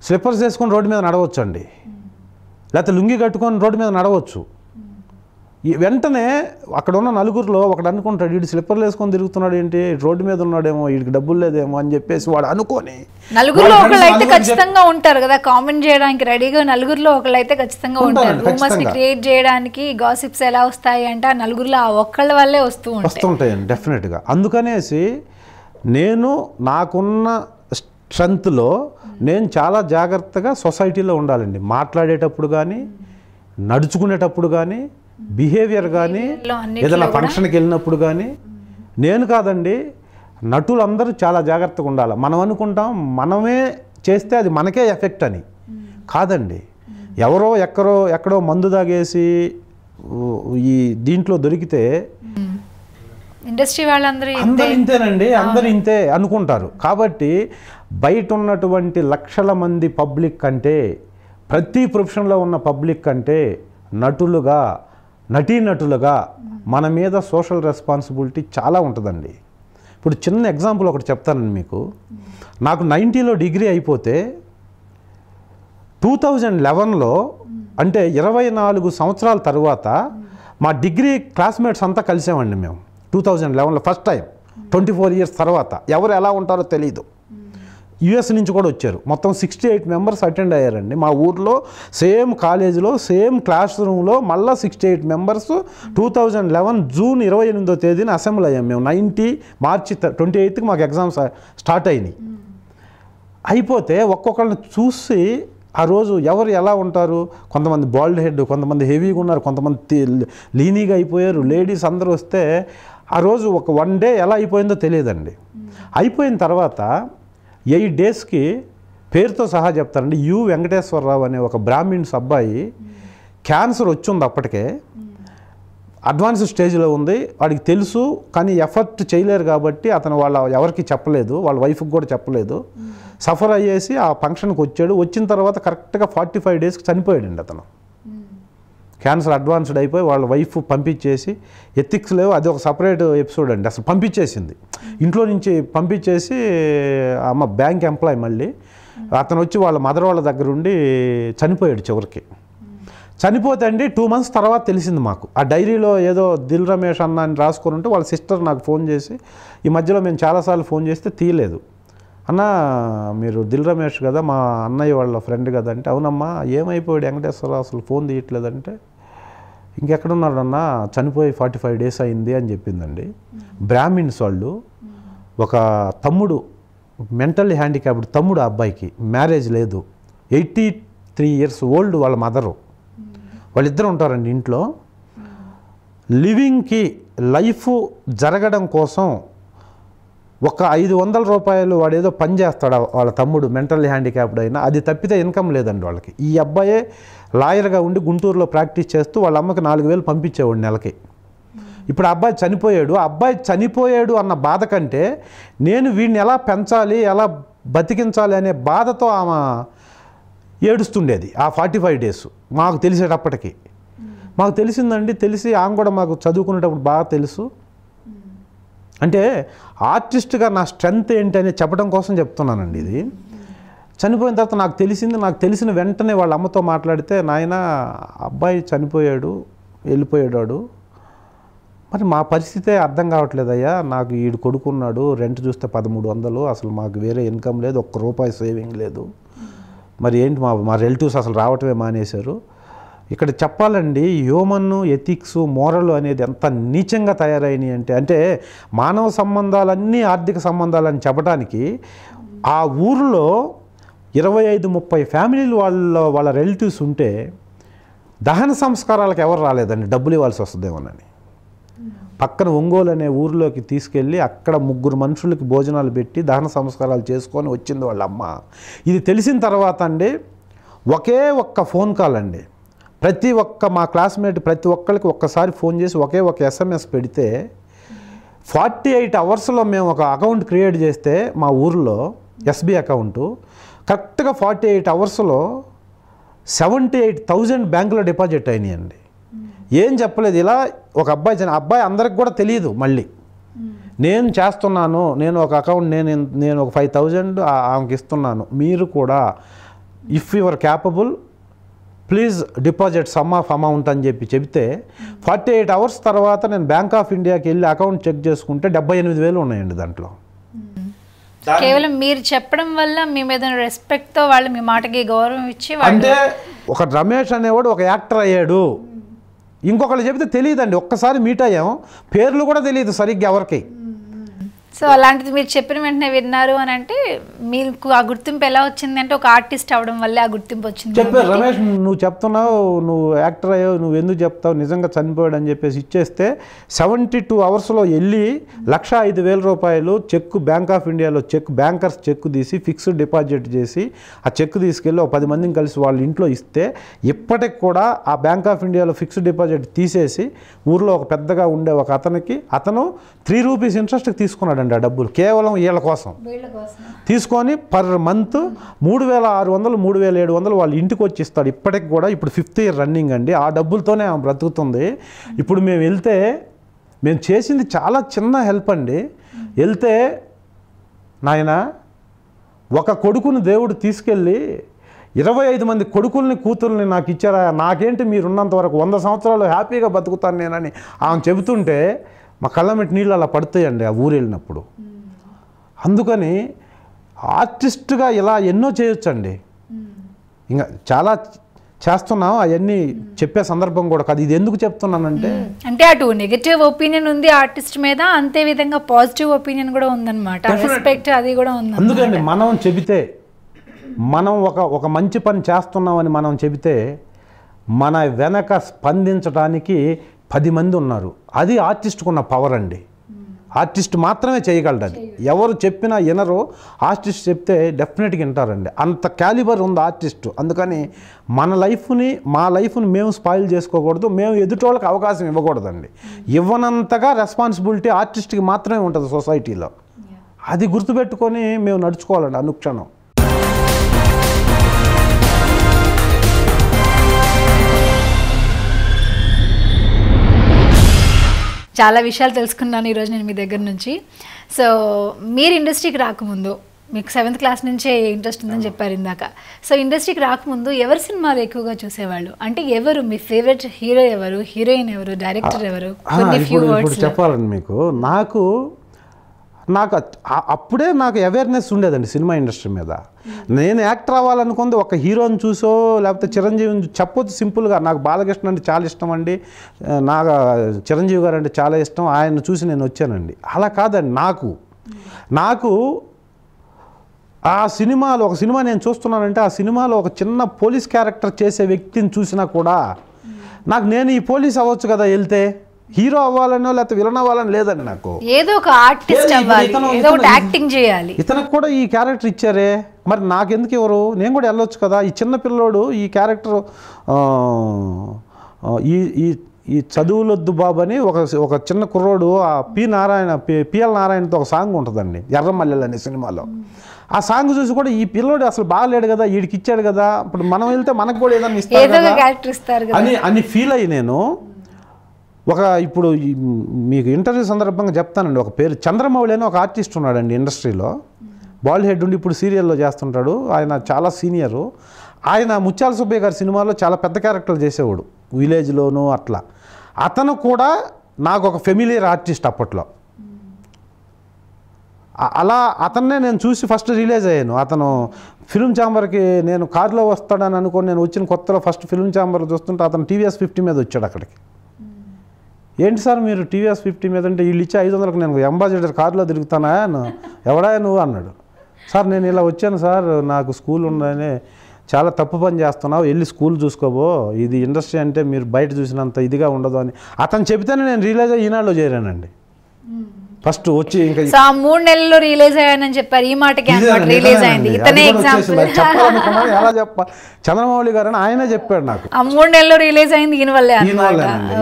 స్లిప్పర్స్ వేసుకొని రోడ్డు మీద నడవచ్చు అండి, లేకపోతే లుంగి కట్టుకొని రోడ్డు మీద నడవచ్చు. వెంటనే అక్కడ ఉన్న నలుగురిలో ఒకడు అనుకుంటాడు, వీడు స్లిప్పర్లు వేసుకొని తిరుగుతున్నాడు ఏంటి, రోడ్డు మీద ఉన్నాడేమో, వీడికి డబ్బులు లేదేమో అని చెప్పేసి వాడు అనుకొని, నలుగురిలో ఒకళ్ళు అయితే ఖచ్చితంగా ఉంటారు కదా కామెంట్ చేయడానికి రెడీగా, నలుగురిలో ఒకళ్ళు అయితే ఖచ్చితంగా ఉంటారు రూమర్స్ ని క్రియేట్ చేయడానికి. గాసిప్స్ ఎలా వస్తాయి అంటే ఆ నలుగురిలో ఆ ఒక్కళ్ళ వల్లే వస్తుంటాయండి డెఫినెట్గా. అందుకనేసి నేను నాకున్న స్ట్రెంత్లో నేను చాలా జాగ్రత్తగా సొసైటీలో ఉండాలండి. మాట్లాడేటప్పుడు కానీ, నడుచుకునేటప్పుడు కానీ, బిహేవియర్ కానీ, ఏదైనా ఫంక్షన్కి వెళ్ళినప్పుడు కానీ. నేను కాదండి, నటులందరూ చాలా జాగ్రత్తగా ఉండాలి. మనం అనుకుంటాం మనమే చేస్తే అది మనకే ఎఫెక్ట్ అని, కాదండి. ఎవరో ఎక్కడో మందు తాగేసి ఈ దీంట్లో దొరికితే ఇండస్ట్రీ వాళ్ళందరూ ఇంతేనండి, అందరూ ఇంతే అనుకుంటారు. కాబట్టి బయట ఉన్నటువంటి లక్షల మంది పబ్లిక్ కంటే, ప్రతి ప్రొఫెషన్లో ఉన్న పబ్లిక్ కంటే నటీనటులుగా మన మీద సోషల్ రెస్పాన్సిబిలిటీ చాలా ఉంటుందండి. ఇప్పుడు చిన్న ఎగ్జాంపుల్ ఒకటి చెప్తానండి మీకు. నాకు 90లో డిగ్రీ అయిపోతే 2011లో అంటే 24 సంవత్సరాల తర్వాత మా డిగ్రీ క్లాస్మేట్స్ అంతా కలిసామండి మేము 2011లో ఫస్ట్ టైం. 24 ఇయర్స్ తర్వాత ఎవరు ఎలా ఉంటారో తెలీదు. యుఎస్ నుంచి కూడా వచ్చారు. మొత్తం 68 మెంబర్స్ అటెండ్ అయ్యారండి. మా ఊర్లో సేమ్ కాలేజీలో సేమ్ క్లాస్ రూమ్లో మళ్ళీ 68 మెంబర్స్ 2011 జూన్ 28వ తేదీన అసెంబ్లీ అయ్యాం మేము. 90 మార్చి 28కి మాకు ఎగ్జామ్స్ స్టార్ట్ అయినాయి. అయిపోతే ఒక్కొక్కరిని చూసి ఆ రోజు ఎవరు ఎలా ఉంటారు, కొంతమంది బాల్డ్ హెడ్, కొంతమంది హెవీగా ఉన్నారు, కొంతమంది లీనీగా అయిపోయారు, లేడీస్ అందరూ వస్తే ఆ రోజు ఒక 1 డే ఎలా అయిపోయిందో తెలియదండి. అయిపోయిన తర్వాత 8 డేస్కి పేరుతో సహా చెప్తారండి. యు వెంకటేశ్వరరావు అనే ఒక బ్రాహ్మిన్స్ అబ్బాయి క్యాన్సర్ వచ్చింది, అప్పటికే అడ్వాన్స్ స్టేజ్లో ఉంది, వాడికి తెలుసు కానీ ఎఫర్ట్ చేయలేరు కాబట్టి అతను ఎవరికి చెప్పలేదు, వాళ్ళ వైఫ్కి కూడా చెప్పలేదు. సఫర్ అయ్యేసి ఆ ఫంక్షన్కి వచ్చాడు. వచ్చిన తర్వాత కరెక్ట్గా 45 డేస్కి చనిపోయాడండి అతను. క్యాన్సర్ అడ్వాన్స్డ్ అయిపోయి వాళ్ళ వైఫ్ పంపించేసి, ఎథిక్స్ లేవు, అది ఒక సపరేట్ ఎపిసోడ్ అండి. అసలు పంపించేసింది, ఇంట్లో నుంచి పంపించేసి, అమ్మ బ్యాంక్ ఎంప్లాయ్ మళ్ళీ అతను వచ్చి వాళ్ళ మదర్ వాళ్ళ దగ్గర ఉండి చనిపోయాడు. చివరికి చనిపోతే అండి 2 months తర్వాత తెలిసింది మాకు. ఆ డైరీలో ఏదో దిల్ రమేష్ అన్న అని రాసుకొని ఉంటే వాళ్ళ సిస్టర్ నాకు ఫోన్ చేసి, ఈ మధ్యలో మేము చాలాసార్లు ఫోన్ చేస్తే తీయలేదు. అన్న మీరు దిల్ రమేష్ కదా, మా అన్నయ్య వాళ్ళ ఫ్రెండ్ కదా అంటే, అవునమ్మా ఏమైపోయాడు వెంకటేశ్వరరావు అసలు ఫోన్ తీయట్లేదంటే, ఇంకెక్కడున్నాడు అన్న చనిపోయి 45 days అయింది అని చెప్పిందండి. బ్రాహ్మిన్స్ వాళ్ళు, ఒక తమ్ముడు మెంటల్లీ హ్యాండిక్యాప్డ్ తమ్ముడు, అబ్బాయికి మ్యారేజ్ లేదు, 83 years ఓల్డ్ వాళ్ళ మదరు, వాళ్ళిద్దరు ఉంటారండి ఇంట్లో. లివింగ్కి లైఫ్ జరగడం కోసం ఒక 500 రూపాయలు వాడు ఏదో పని చేస్తాడు వాళ్ళ తమ్ముడు, మెంటల్లీ హ్యాండిక్యాప్డ్ అయినా, అది తప్పితే ఇన్కమ్ లేదండి వాళ్ళకి. ఈ అబ్బాయే లాయర్గా ఉండి గుంటూరులో ప్రాక్టీస్ చేస్తూ వాళ్ళ అమ్మకి 4,000 పంపించేవాడు నెలకి. ఇప్పుడు అబ్బాయి చనిపోయాడు. అబ్బాయి చనిపోయాడు అన్న బాధ కంటే నేను వీడిని ఎలా పెంచాలి, ఎలా బతికించాలి అనే బాధతో ఆమె ఏడుస్తుండేది ఆ 45 days మాకు తెలిసేటప్పటికి. మాకు తెలిసిందండి. తెలిసి ఆమె కూడా మాకు చదువుకునేటప్పుడు బాగా తెలుసు. అంటే ఆర్టిస్ట్గా నా స్ట్రెంగ్త్ ఏంటి అని చెప్పడం కోసం చెప్తున్నానండి ఇది. చనిపోయిన తర్వాత నాకు తెలిసింది. నాకు తెలిసిన వెంటనే వాళ్ళ అమ్మతో మాట్లాడితే, నాయన అబ్బాయి చనిపోయాడు, వెళ్ళిపోయాడు, మరి మా పరిస్థితే అర్థం కావట్లేదయ్యా, నాకు ఈడు కొడుకున్నాడు, రెంట్ చూస్తే 1300, అసలు మాకు వేరే ఇన్కమ్ లేదు, ₹1 సేవింగ్ లేదు, మరి ఏంటి మా రిలేటివ్స్ అసలు రావటమే మానేశారు. ఇక్కడ చెప్పాలండి, హ్యూమన్ ఎథిక్స్ మోరల్ అనేది ఎంత నీచంగా తయారైనాయి అంటే మానవ సంబంధాలన్నీ ఆర్థిక సంబంధాలని చెప్పడానికి ఆ ఊరిలో 25-30 ఫ్యామిలీలు వాళ్ళ రిలేటివ్స్ ఉంటే దహన సంస్కారాలకు ఎవరు రాలేదండి, డబ్బులు ఇవ్వాల్సి వస్తుందేమోనని. పక్కన ఒంగోలు అనే ఊరిలోకి తీసుకెళ్ళి అక్కడ 3 మనుషులకి భోజనాలు పెట్టి దహన సంస్కారాలు చేసుకొని వచ్చింది వాళ్ళ అమ్మ. ఇది తెలిసిన తర్వాత అండి ఒకే ఒక్క ఫోన్ కాల్ అండి, ప్రతి ఒక్క మా క్లాస్మేట్ ప్రతి ఒక్కరికి ఒక్కసారి ఫోన్ చేసి ఒకే ఒక SMS పెడితే 48 hours మేము ఒక అకౌంట్ క్రియేట్ చేస్తే మా ఊరిలో SB అకౌంటు కరెక్ట్గా 48 hours 78,000 బ్యాంకులో డిపాజిట్ అయినాయండి. ఏం చెప్పలేదు. ఇలా ఒక అబ్బాయి అందరికి కూడా తెలియదు. మళ్ళీ నేను చేస్తున్నాను, నేను ఒక అకౌంట్ నేను ఒక 5,000 ఆమెకి ఇస్తున్నాను, మీరు కూడా if your capable please deposit some of amount అని చెప్తే 48 hours తర్వాత నేను బ్యాంక్ ఆఫ్ ఇండియాకి వెళ్ళి అకౌంట్ చెక్ చేసుకుంటే 78,000 ఉన్నాయండి దాంట్లో. కేవలం మీరు చెప్పడం వల్ల మీ మీద రెస్పెక్ట్తో వాళ్ళు మీ మాటకి గౌరవం ఇచ్చి, అంటే ఒక రమేష్ అనేవాడు ఒక యాక్టర్ అయ్యాడు. ఇంకొకళ్ళు చెబితే తెలియదండి, ఒక్కసారి మీట్ అయ్యాం, పేర్లు కూడా తెలియదు సరిగ్గా ఎవరికి. సో అలాంటిది మీరు చెప్పిన వెంటనే విన్నారు అని అంటే మీకు ఆ గుర్తింపు ఎలా వచ్చింది అంటే ఒక ఆర్టిస్ట్ అవడం వల్లే ఆ గుర్తింపు వచ్చింది. చెప్పారు, రమేష్ నువ్వు చెప్తున్నావు, నువ్వు యాక్టర్ అయ్యావు, నువ్వు ఎందుకు చెప్తావు, నిజంగా చనిపోయాడు అని చెప్పేసి ఇచ్చేస్తే 72 hours వెళ్ళి 1,05,000 రూపాయలు చెక్ బ్యాంక్ ఆఫ్ ఇండియాలో బ్యాంకర్స్ చెక్ తీసి ఫిక్స్డ్ డిపాజిట్ చేసి ఆ చెక్ తీసుకెళ్ళి ఒక 10 మందిని కలిసి వాళ్ళ ఇంట్లో ఇస్తే ఇప్పటికి కూడా ఆ బ్యాంక్ ఆఫ్ ఇండియాలో ఫిక్స్డ్ డిపాజిట్ తీసేసి ఊర్లో ఒక పెద్దగా ఉండే ఒక అతను ₹3 ఇంట్రెస్ట్కి తీసుకున్నాడు ఆ డబ్బులు, కేవలం వీళ్ళ కోసం తీసుకొని పర్ మంత్ 3,600 3,700 వాళ్ళ ఇంటికి వచ్చి ఇస్తాడు. ఇప్పటికి కూడా ఇప్పుడు 5th year రన్నింగ్ అండి. ఆ డబ్బులతోనే ఆమె బ్రతుకుతుంది. ఇప్పుడు మేము వెళ్తే మేము చేసింది చాలా చిన్న హెల్ప్ అండి. వెళ్తే నాయన ఒక కొడుకుని దేవుడు తీసుకెళ్ళి 25 మంది కొడుకుల్ని కూతుర్ని నాకు ఇచ్చారా, నాకేంటి మీరున్నంత వరకు 100 సంవత్సరాలు హ్యాపీగా బతుకుతాను నేనని ఆమె చెబుతుంటే మా కళ్ళమెట్టి నీళ్ళు అలా పడతాయండి ఆ ఊరు వెళ్ళినప్పుడు. అందుకని ఆర్టిస్ట్గా ఇలా ఎన్నో చేయొచ్చండి, ఇంకా చాలా చేస్తున్నాం. అవన్నీ చెప్పే సందర్భం కూడా కాదు. ఇది ఎందుకు చెప్తున్నానంటే అంటే అటు నెగటివ్ ఒపీనియన్ ఉంది ఆర్టిస్ట్ మీద, అంతే విధంగా పాజిటివ్ ఒపీనియన్ కూడా ఉందన్నమాట, రెస్పెక్ట్ అది కూడా ఉంది. అందుకని మనం చెబితే, మనం ఒక మంచి పని చేస్తున్నామని మనం చెబితే మన వెనక స్పందించడానికి 10 మంది ఉన్నారు. అది ఆర్టిస్ట్కు ఉన్న పవర్ అండి. ఆర్టిస్ట్ మాత్రమే చేయగలడు. అది ఎవరు చెప్పినా వినరు, ఆర్టిస్ట్ చెప్తే డెఫినెట్గా వింటారండి. అంత క్యాలిబర్ ఉంది ఆర్టిస్ట్. అందుకని మా లైఫ్ని మేము స్పాయిల్ చేసుకోకూడదు, మేము ఎదుటోళ్ళకి అవకాశం ఇవ్వకూడదండి. ఇవ్వనంతగా రెస్పాన్సిబిలిటీ ఆర్టిస్ట్కి మాత్రమే ఉంటుంది సొసైటీలో. అది గుర్తుపెట్టుకొని మేము నడుచుకోవాలండి అనుక్షణం. చాలా విషయాలు తెలుసుకున్నాను ఈరోజు నేను మీ దగ్గర నుంచి. సో మీరు ఇండస్ట్రీకి రాకముందు మీకు 7th క్లాస్ నుంచే ఇంట్రెస్ట్ ఉందని చెప్పారు ఇందాక. సో ఇండస్ట్రీకి రాకముందు ఎవరి సినిమాలు ఎక్కువగా చూసేవాళ్ళు? అంటే ఎవరు మీ ఫేవరెట్ హీరో, ఎవరు హీరోయిన్, ఎవరు డైరెక్టర్, ఎవరు? ఇప్పుడు చెప్పాలండి మీకు, నాకు అప్పుడే నాకు అవేర్నెస్ ఉండేదండి సినిమా ఇండస్ట్రీ మీద. నేను యాక్టర్ అవ్వాలనుకుంది ఒక హీరోని చూసో లేకపోతే చిరంజీవిని చెప్పొచ్చు సింపుల్గా. నాకు బాలకృష్ణ అంటే చాలా ఇష్టం అండి, నాకు చిరంజీవి గారు అంటే చాలా ఇష్టం, ఆయన చూసి నేను వచ్చానండి. అలా కాదండి, నాకు ఆ సినిమాలో ఒక సినిమా నేను చూస్తున్నానంటే ఆ సినిమాలో ఒక చిన్న పోలీస్ క్యారెక్టర్ చేసే వ్యక్తిని చూసినా కూడా నేను ఈ పోలీస్ అవ్వచ్చు కదా, వెళ్తే హీరో అవ్వాలనో లేకపోతే విలన్ అవ్వాలని లేదండి. నాకు ఏదో ఒక ఆర్టిస్ట్ అవ్వాలి, ఏదో ఒక యాక్టింగ్ చేయాలి. ఇతనికి కూడా ఈ క్యారెక్టర్ ఇచ్చారే, మరి నాకెందుకు ఎవరు, నేను కూడా వెళ్ళొచ్చు కదా. ఈ చిన్న పిల్లోడు ఈ క్యారెక్టర్ ఈ చదువులొద్దు బాబు అని ఒక చిన్న కుర్రోడు ఆ పిఎల్ నారాయణతో ఒక సాంగ్ ఉంటుందండి, ఎర్రమల్లెలు అనే సినిమాలో. ఆ సాంగ్ చూసి కూడా ఈ పిల్లోడు అసలు బాగలేడు కదా, వీడికి ఇచ్చాడు కదా, ఇప్పుడు మనం వెళ్తే మనకు కూడా ఏదైనా ఇస్తారు అని ఫీల్ అయ్యి నేను ఇప్పుడు మీకు ఇంటర్వ్యూ సందర్భంగా చెప్తానండి. ఒక పేరు చంద్రమౌళి అని ఒక ఆర్టిస్ట్ ఉన్నాడండి ఇండస్ట్రీలో, బాల్ హెడ్ ఉండి ఇప్పుడు సీరియల్లో చేస్తుంటాడు. ఆయన చాలా సీనియరు. ఆయన ముత్యాల సుబ్బయ్య గారి సినిమాలో చాలా పెద్ద క్యారెక్టర్లు చేసేవాడు, విలేజ్లోనూ అట్లా. అతను కూడా నాకు ఒక ఫెమిలియర్ ఆర్టిస్ట్ అప్పట్లో. అలా అతన్నే నేను చూసి ఫస్ట్ రిలీజ్ అయ్యాను. అతను ఫిల్మ్ ఛాంబర్కి నేను కారులో వస్తాడని అనుకోని నేను వచ్చిన కొత్తలో ఫస్ట్ ఫిల్మ్ ఛాంబర్ చూస్తుంటే అతను TVS 50 మీద వచ్చాడు అక్కడికి. ఏంటి సార్ మీరు TVS 50 మీద అంటే, వీళ్ళు ఇచ్చే 500కి నేను అంబాసిడర్ కారులో తిరుగుతానా, ఎవడా నువ్వు అన్నాడు. సార్ నేను ఇలా వచ్చాను సార్, నాకు స్కూల్ ఉందని, చాలా తప్పు పని చేస్తున్నావు, వెళ్ళి స్కూల్ చూసుకోబో, ఇది ఇండస్ట్రీ అంటే మీరు బయట చూసినంత ఇదిగా ఉండదు అని అతను చెబితేనే నేను రియలైజ్ అయ్యి ఈనాడులో చేరానండి. ఫస్ట్ వచ్చి ఇంకా 3 నెలల్లో రిలీజ్ అయ్యానని చెప్పారు, ఈ మాటకి రిలీజ్ అయింది. ఇతనే ఎగ్జాంపుల్. ఎలా చెప్పాలి, చంద్రమౌళి గారు అని ఆయనే చెప్పాడు నాకు. ఆ 3 నెలల్లో రిలీజ్ అయింది ఈయన వల్లే.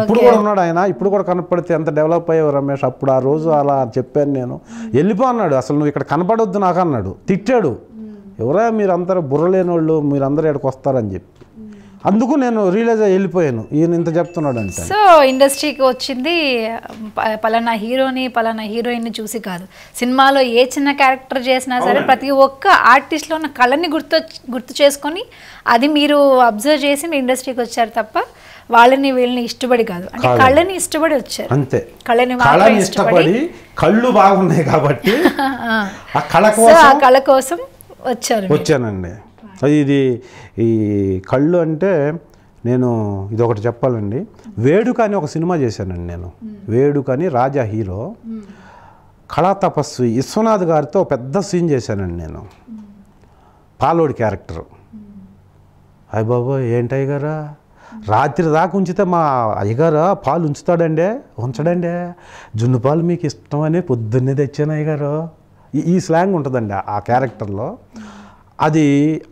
ఇప్పుడు కూడా ఉన్నాడు ఆయన, ఇప్పుడు కూడా కనపడితే ఎంత డెవలప్ అయ్యావు రమేష్, అప్పుడు ఆ రోజు అలా చెప్పాను నేను. వెళ్ళిపో అన్నాడు, అసలు నువ్వు ఇక్కడ కనపడొద్దు నాకు అన్నాడు, తిట్టాడు. ఎవరా మీరందరూ బుర్రలేని వాళ్ళు, మీరందరూ ఇక్కడికి వస్తారని చెప్పి. అందుకు నేను రియలైజ్ అయ్యి వెళ్ళిపోయాను, ఈయన ఇంత చెప్తున్నాడు అంటే. సో ఇండస్ట్రీకి వచ్చింది పలానా హీరోని పలానా హీరోయిన్ని చూసి కాదు, సినిమాలో ఏ చిన్న క్యారెక్టర్ చేసినా సరే ప్రతి ఒక్క ఆర్టిస్ట్లో ఉన్న కళని గుర్తు చేసుకొని అది మీరు అబ్జర్వ్ చేసి మీ ఇండస్ట్రీకి వచ్చారు తప్ప వాళ్ళని వీళ్ళని ఇష్టపడి కాదు. అంటే కళని ఇష్టపడి వచ్చారు అంతే. కళని ఇష్టపడి కళ్ళు బాగున్నాయి కాబట్టి ఆ కళ కోసం వచ్చానండి. ఈ కళ్ళు అంటే నేను ఇదొకటి చెప్పాలండి. వేడుక అని ఒక సినిమా చేశానండి నేను. వేడుక అని రాజా హీరో, కళా తపస్వి విశ్వనాథ్ గారితో పెద్ద సీన్ చేశానండి నేను, పాలోడి క్యారెక్టర్. అయ్య బాబా ఏంటి గారా, రాత్రి దాకా ఉంచితే మా అయ్యగారు పాలు ఉంచడండి, జున్ను పాలు మీకు ఇష్టమని పొద్దున్నే తెచ్చాను అయ్యగారు. ఈ స్లాంగ్ ఉంటుందండి ఆ క్యారెక్టర్లో. అది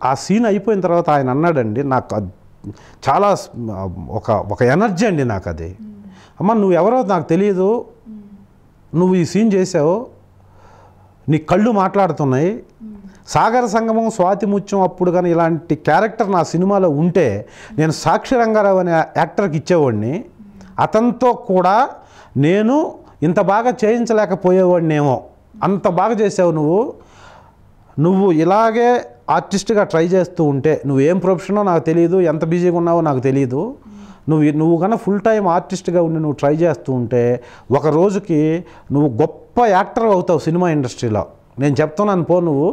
ఆ సీన్ అయిపోయిన తర్వాత ఆయన అన్నాడండి, నాకు చాలా ఒక ఎనర్జీ అండి నాకు అది. అమ్మ నువ్వు ఎవరో నాకు తెలియదు, నువ్వు ఈ సీన్ చేసావు, నీ కళ్ళు మాట్లాడుతున్నాయి. సాగర సంగమం, స్వాతి ముత్యం అప్పుడు కానీ ఇలాంటి క్యారెక్టర్ నా సినిమాలో ఉంటే నేను సాక్షి రంగారావు అనే యాక్టర్కి ఇచ్చేవాడిని, అతనితో కూడా నేను ఇంత బాగా చేయించలేకపోయేవాడినేమో, అంత బాగా చేసావు నువ్వు ఇలాగే ఆర్టిస్ట్గా ట్రై చేస్తూ ఉంటే, నువ్వేం ప్రొఫెషనో నాకు తెలియదు, ఎంత బిజీగా ఉన్నావో నాకు తెలియదు, నువ్వు కన్నా ఫుల్ టైం ఆర్టిస్ట్గా ఉండి నువ్వు ట్రై చేస్తూ ఉంటే ఒక రోజుకి నువ్వు గొప్ప యాక్టర్ అవుతావు సినిమా ఇండస్ట్రీలో. నేను చెప్తున్నాను పో, నువ్వు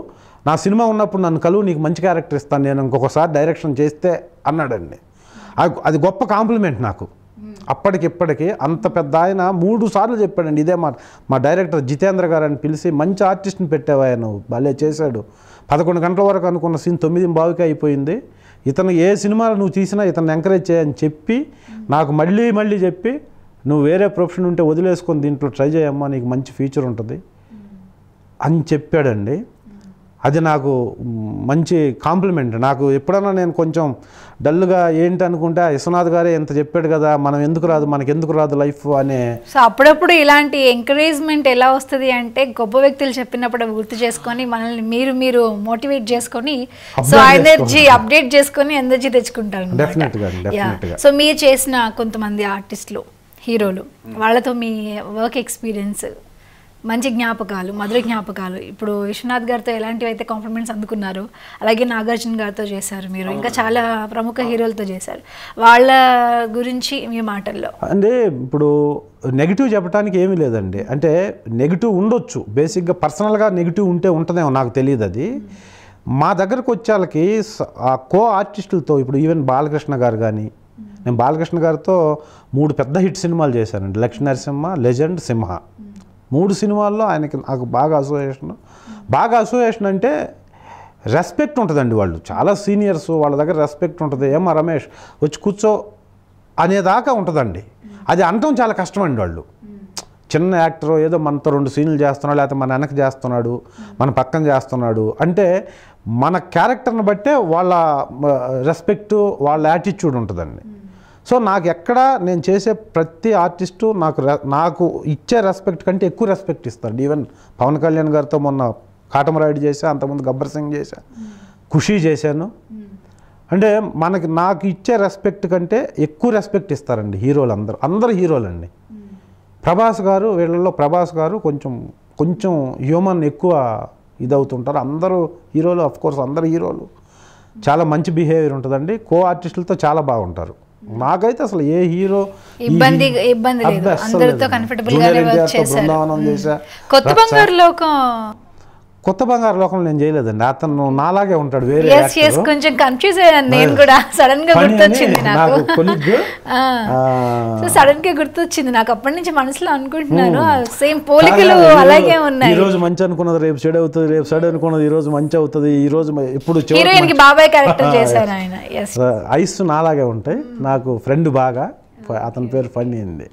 నా సినిమా ఉన్నప్పుడు నన్ను కలువు, నీకు మంచి క్యారెక్టర్ ఇస్తాను నేను ఇంకొకసారి డైరెక్షన్ చేస్తే అన్నాడండి. అది గొప్ప కాంప్లిమెంట్ నాకు. అప్పటికిప్పటికి అంత పెద్ద ఆయన 3 సార్లు చెప్పాడండి ఇదే మాట. మా డైరెక్టర్ జితేంద్ర గారు అని పిలిచి, మంచి ఆర్టిస్ట్ని పెట్టావా నువ్వు, భలే చేశాడు, 11 గంటల వరకు అనుకున్న సీన్ 9:15కి అయిపోయింది, ఇతను ఏ సినిమాలు నువ్వు తీసినా ఇతను ఎంకరేజ్ చేయని చెప్పి నాకు మళ్ళీ చెప్పి, నువ్వు వేరే ప్రొఫెషన్ ఉంటే వదిలేసుకొని దీంట్లో ట్రై చేయమ్మా, నీకు మంచి ఫ్యూచర్ ఉంటుంది అని చెప్పాడండి. అది నాకు మంచి కాంప్లిమెంట్. నాకు ఎప్పుడన్నా నేను కొంచెం డల్గా ఏంటి అనుకుంటే విశ్వనాథ్ గారే ఎంత చెప్పాడు కదా, మనకెందుకు రాదు లైఫ్ అనే. సో అప్పుడప్పుడు ఇలాంటి ఎంకరేజ్మెంట్ ఎలా వస్తుంది అంటే, గొప్ప వ్యక్తులు చెప్పినప్పుడు గుర్తు చేసుకొని మనల్ని మీరు మోటివేట్ చేసుకొని, సో ఎనర్జీ అప్డేట్ చేసుకొని ఎనర్జీ తెచ్చుకుంటారు. డెఫినెట్గా. సో మీరు చేసిన కొంతమంది ఆర్టిస్టులు, హీరోలు, వాళ్ళతో మీ వర్క్ ఎక్స్పీరియన్స్ మంచి జ్ఞాపకాలు, మధుర జ్ఞాపకాలు. ఇప్పుడు విశ్వనాథ్ గారితో ఎలాంటివి అయితే కాంప్లిమెంట్స్ అందుకున్నారు, అలాగే నాగార్జున గారితో చేశారు మీరు, ఇంకా చాలా ప్రముఖ హీరోలతో చేశారు. వాళ్ళ గురించి మీ మాటల్లో అంటే ఇప్పుడు నెగిటివ్ చెప్పడానికి ఏమీ లేదండి. అంటే నెగిటివ్ ఉండొచ్చు, బేసిక్గా పర్సనల్గా నెగిటివ్ ఉంటే ఉంటుందేమో, నాకు తెలియదు. అది మా దగ్గరకు వచ్చేళ్ళకి ఆ కో ఆర్టిస్టులతో, ఇప్పుడు ఈవెన్ బాలకృష్ణ గారు కానీ, నేను బాలకృష్ణ గారితో 3 పెద్ద హిట్ సినిమాలు చేశానండి. లక్ష్మీ నరసింహ, లెజెండ్, సింహ. 3 సినిమాల్లో ఆయనకి నాకు బాగా అసోసియేషన్ అంటే రెస్పెక్ట్ ఉంటుందండి. వాళ్ళు చాలా సీనియర్స్, వాళ్ళ దగ్గర రెస్పెక్ట్ ఉంటుంది. ఏమో రమేష్ వచ్చి కూర్చో అనేదాకా ఉంటుందండి. అది అనటం చాలా కష్టం అండి. వాళ్ళు చిన్న యాక్టర్ ఏదో మనతో 2 సీన్లు చేస్తున్నాడు, లేకపోతే మన వెనక చేస్తున్నాడు, మన పక్కన చేస్తున్నాడు అంటే మన క్యారెక్టర్ని బట్టే వాళ్ళ రెస్పెక్ట్, వాళ్ళ యాటిట్యూడ్ ఉంటుందండి. సో నాకు ఎక్కడ నేను చేసే ప్రతి ఆర్టిస్టు నాకు ఇచ్చే రెస్పెక్ట్ కంటే ఎక్కువ రెస్పెక్ట్ ఇస్తాడు. ఈవెన్ పవన్ కళ్యాణ్ గారితో మొన్న కాటమరాయుడు చేశా, అంతకుముందు గబ్బర్ సింగ్ చేశా, ఖుషీ చేశాను. అంటే నాకు ఇచ్చే రెస్పెక్ట్ కంటే ఎక్కువ రెస్పెక్ట్ ఇస్తారండి హీరోలు. అందరు హీరోలండి. ప్రభాస్ గారు, వీళ్ళల్లో ప్రభాస్ గారు కొంచెం హ్యూమన్ ఎక్కువ ఇదవుతుంటారు. అందరూ హీరోలు, అఫ్కోర్స్ అందరు హీరోలు చాలా మంచి బిహేవియర్ ఉంటుందండి. కో ఆర్టిస్టులతో చాలా బాగుంటారు. నాకైతే అసలు ఏ హీరో ఇబ్బంది లేదు, అందరితో కంఫర్టబుల్ గానే వర్క్ చేశారు. బృందావనం చేశా. కొత్త బంగారు లోకం నేను చేయలేదండి. అతను నాలాగే ఉంటాడు, వేరే కొంచెం కన్ఫ్యూజ్ అయ్యాను నేను కూడా. సడన్ గా గుర్తొచ్చింది నాకు, సడన్ గా గుర్తొచ్చింది నాకు. అప్పటి నుంచి మనసులో అనుకుంటున్నాను, సేమ్ పోలికలు అలాగే ఉన్నాయి. ఈ రోజు మంచి అనుకున్నది రేపు చెడు అవుతుంది, రేపు చెడు అనుకున్నది ఈ రోజు మంచి అవుతుంది. ఈ రోజు ఇప్పుడు హీరోయిన్ కి బాబాయ్ క్యారెక్టర్ చేశారు ఆయన. ఐస్ నాలాగే ఉంటాయి. నాకు ఫ్రెండ్ బాగా, అతని పేరు ఫన్నీ అండి.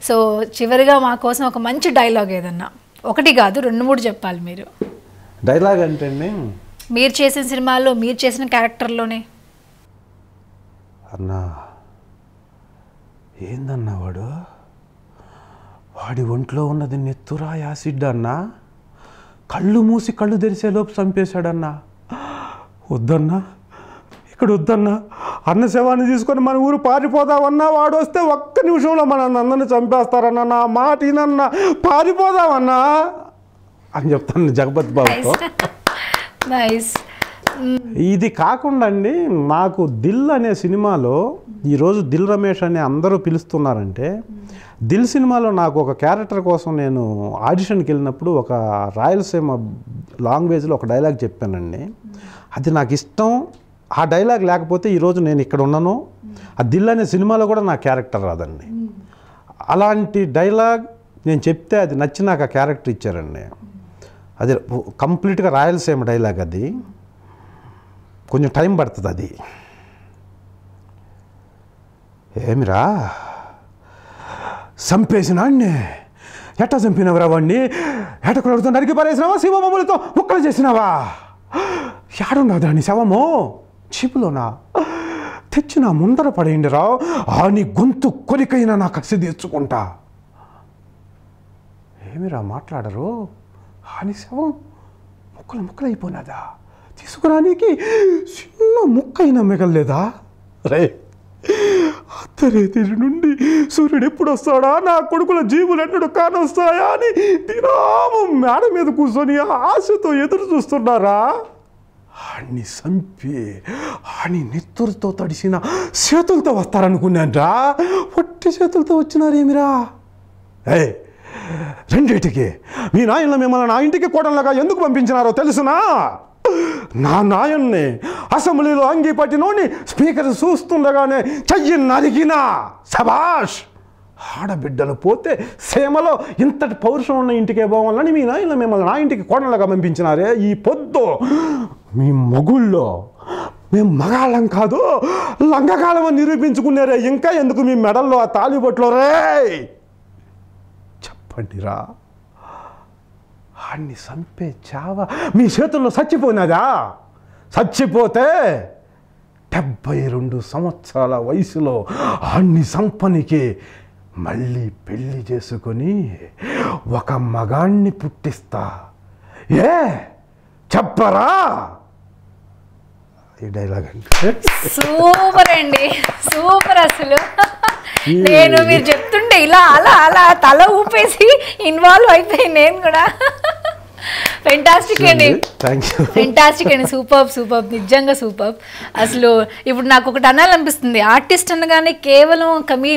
సో చివరిగా మా కోసం ఒక మంచి డైలాగ్ ఏదన్నా, ఒకటి కాదు 2-3 చెప్పాలి మీరు. డైలాగ్ అంటే మీరు చేసిన సినిమాల్లో, మీరు చేసిన క్యారెక్టర్లోనే. అన్నా ఏందన్నా వాడి ఒంట్లో ఉన్నది నెత్తురా యాసిడ్ అన్నా, కళ్ళు మూసి కళ్ళు తెరిసే లోపు చంపేశాడన్నా. వద్దన్నా, ఇక్కడ వద్దన్నా, అన్న శవాన్ని తీసుకొని మన ఊరు పారిపోదామన్నా, వాడు వస్తే ఒక్క నిమిషంలో మన అందరిని చంపేస్తారన్నా, నా మాట ఈనన్నా, పారిపోదామన్నా అని చెప్తాను జగపతి బాబుతో. ఇది కాకుండా అండి, నాకు దిల్ అనే సినిమాలో ఈరోజు దిల్ రమేష్ అని అందరూ పిలుస్తున్నారంటే, దిల్ సినిమాలో నాకు ఒక క్యారెక్టర్ కోసం నేను ఆడిషన్కి వెళ్ళినప్పుడు ఒక రాయలసీమ లాంగ్వేజ్లో ఒక డైలాగ్ చెప్పానండి. అది నాకు ఇష్టం. ఆ డైలాగ్ లేకపోతే ఈరోజు నేను ఇక్కడ ఉన్నాను. ఆ దిల్ అనే సినిమాలో కూడా నా క్యారెక్టర్ రాదండి. అలాంటి డైలాగ్ నేను చెప్తే అది నచ్చి నాకు ఆ క్యారెక్టర్ ఇచ్చారండి. అది కంప్లీట్గా రాయలసీమ డైలాగ్. అది కొంచెం టైం పడుతుంది. అది ఏమిరా చంపేసినాడిని, ఎట్టా చంపినవరా వాడిని, ఎటకుడుతో నరికి పారేసినావా, శివమములతో ముక్కలు చేసినావా, యాడున్నదా నీ శవము, చీపులోనా తెచ్చి నా ముందర పడేయండి రా, నీ గొంతు కొరికైనా నా కసి తీర్చుకుంటా. ఏమిరా మాట్లాడరు, నీ శవం ముక్కలు అయిపోయినదా, తీసుకురానికి చిన్న ముక్కైనా మిగలలేదా. రే అర్ధరేతిరి నుండి సూర్యుడు ఎప్పుడు వస్తాడా, నా కొడుకుల జీవులు ఎన్నడు కానొస్తాయా అని దినామం మేడ మీద కూర్చొని ఆశతో ఎదురు చూస్తున్నారా. ఆడిని చంపి ఆని నెత్తురుతో తడిసిన చేతులతో వస్తారనుకున్నాన్రా, పొట్టి చేతులతో వచ్చినారేమిరా. రెండిటికి మీ నాయనలో మిమ్మల్ని నా ఇంటికి కోటంలాగా ఎందుకు పంపించినారో తెలుసునా. నా నాయన్ని అసెంబ్లీలో అంగి పట్టినోని స్పీకర్ చూస్తుండగానే చెయ్యి నరికినా. శభాష్, ఆడబిడ్డలు పోతే సేమలో ఇంతటి పౌరుషం ఉన్న ఇంటికే పోవాలని మీ నాయనలో మిమ్మల్ని నా ఇంటికి కోటంలాగా పంపించినారే. ఈ పొద్దు మీ మొగుళ్ళో మేము మగాళ్ళం కాదు లంగకాలం అని నిరూపించుకున్నారే. ఇంకా ఎందుకు మీ మెడల్లో ఆ తాలిబొట్లో రే చెప్పండిరా. ఆడిని చంపే చావ మీ చేతుల్లో చచ్చిపోయినదా. చచ్చిపోతే 72 సంవత్సరాల వయసులో ఆడిని చంపనికి మళ్ళీ పెళ్లి చేసుకొని ఒక మగాణ్ణి పుట్టిస్తా. చెప్పరా. ఈ డైలాగ్ అంటే సూపర్ అండి, సూపర్. అసలు నేను మీరు చెప్తుంటే ఇలా అలా అలా తల ఊపేసి ఇన్వాల్వ్ అయిపోయి నేను కూడా. ఫెంటాస్టిక్ అండి, ఫెంటాస్టిక్ అండి, సూపర్ నిజంగా సూపర్. అసలు ఇప్పుడు నాకు ఒకటి అనాలనిపిస్తుంది, ఆర్టిస్ట్ అనగానే కేవలం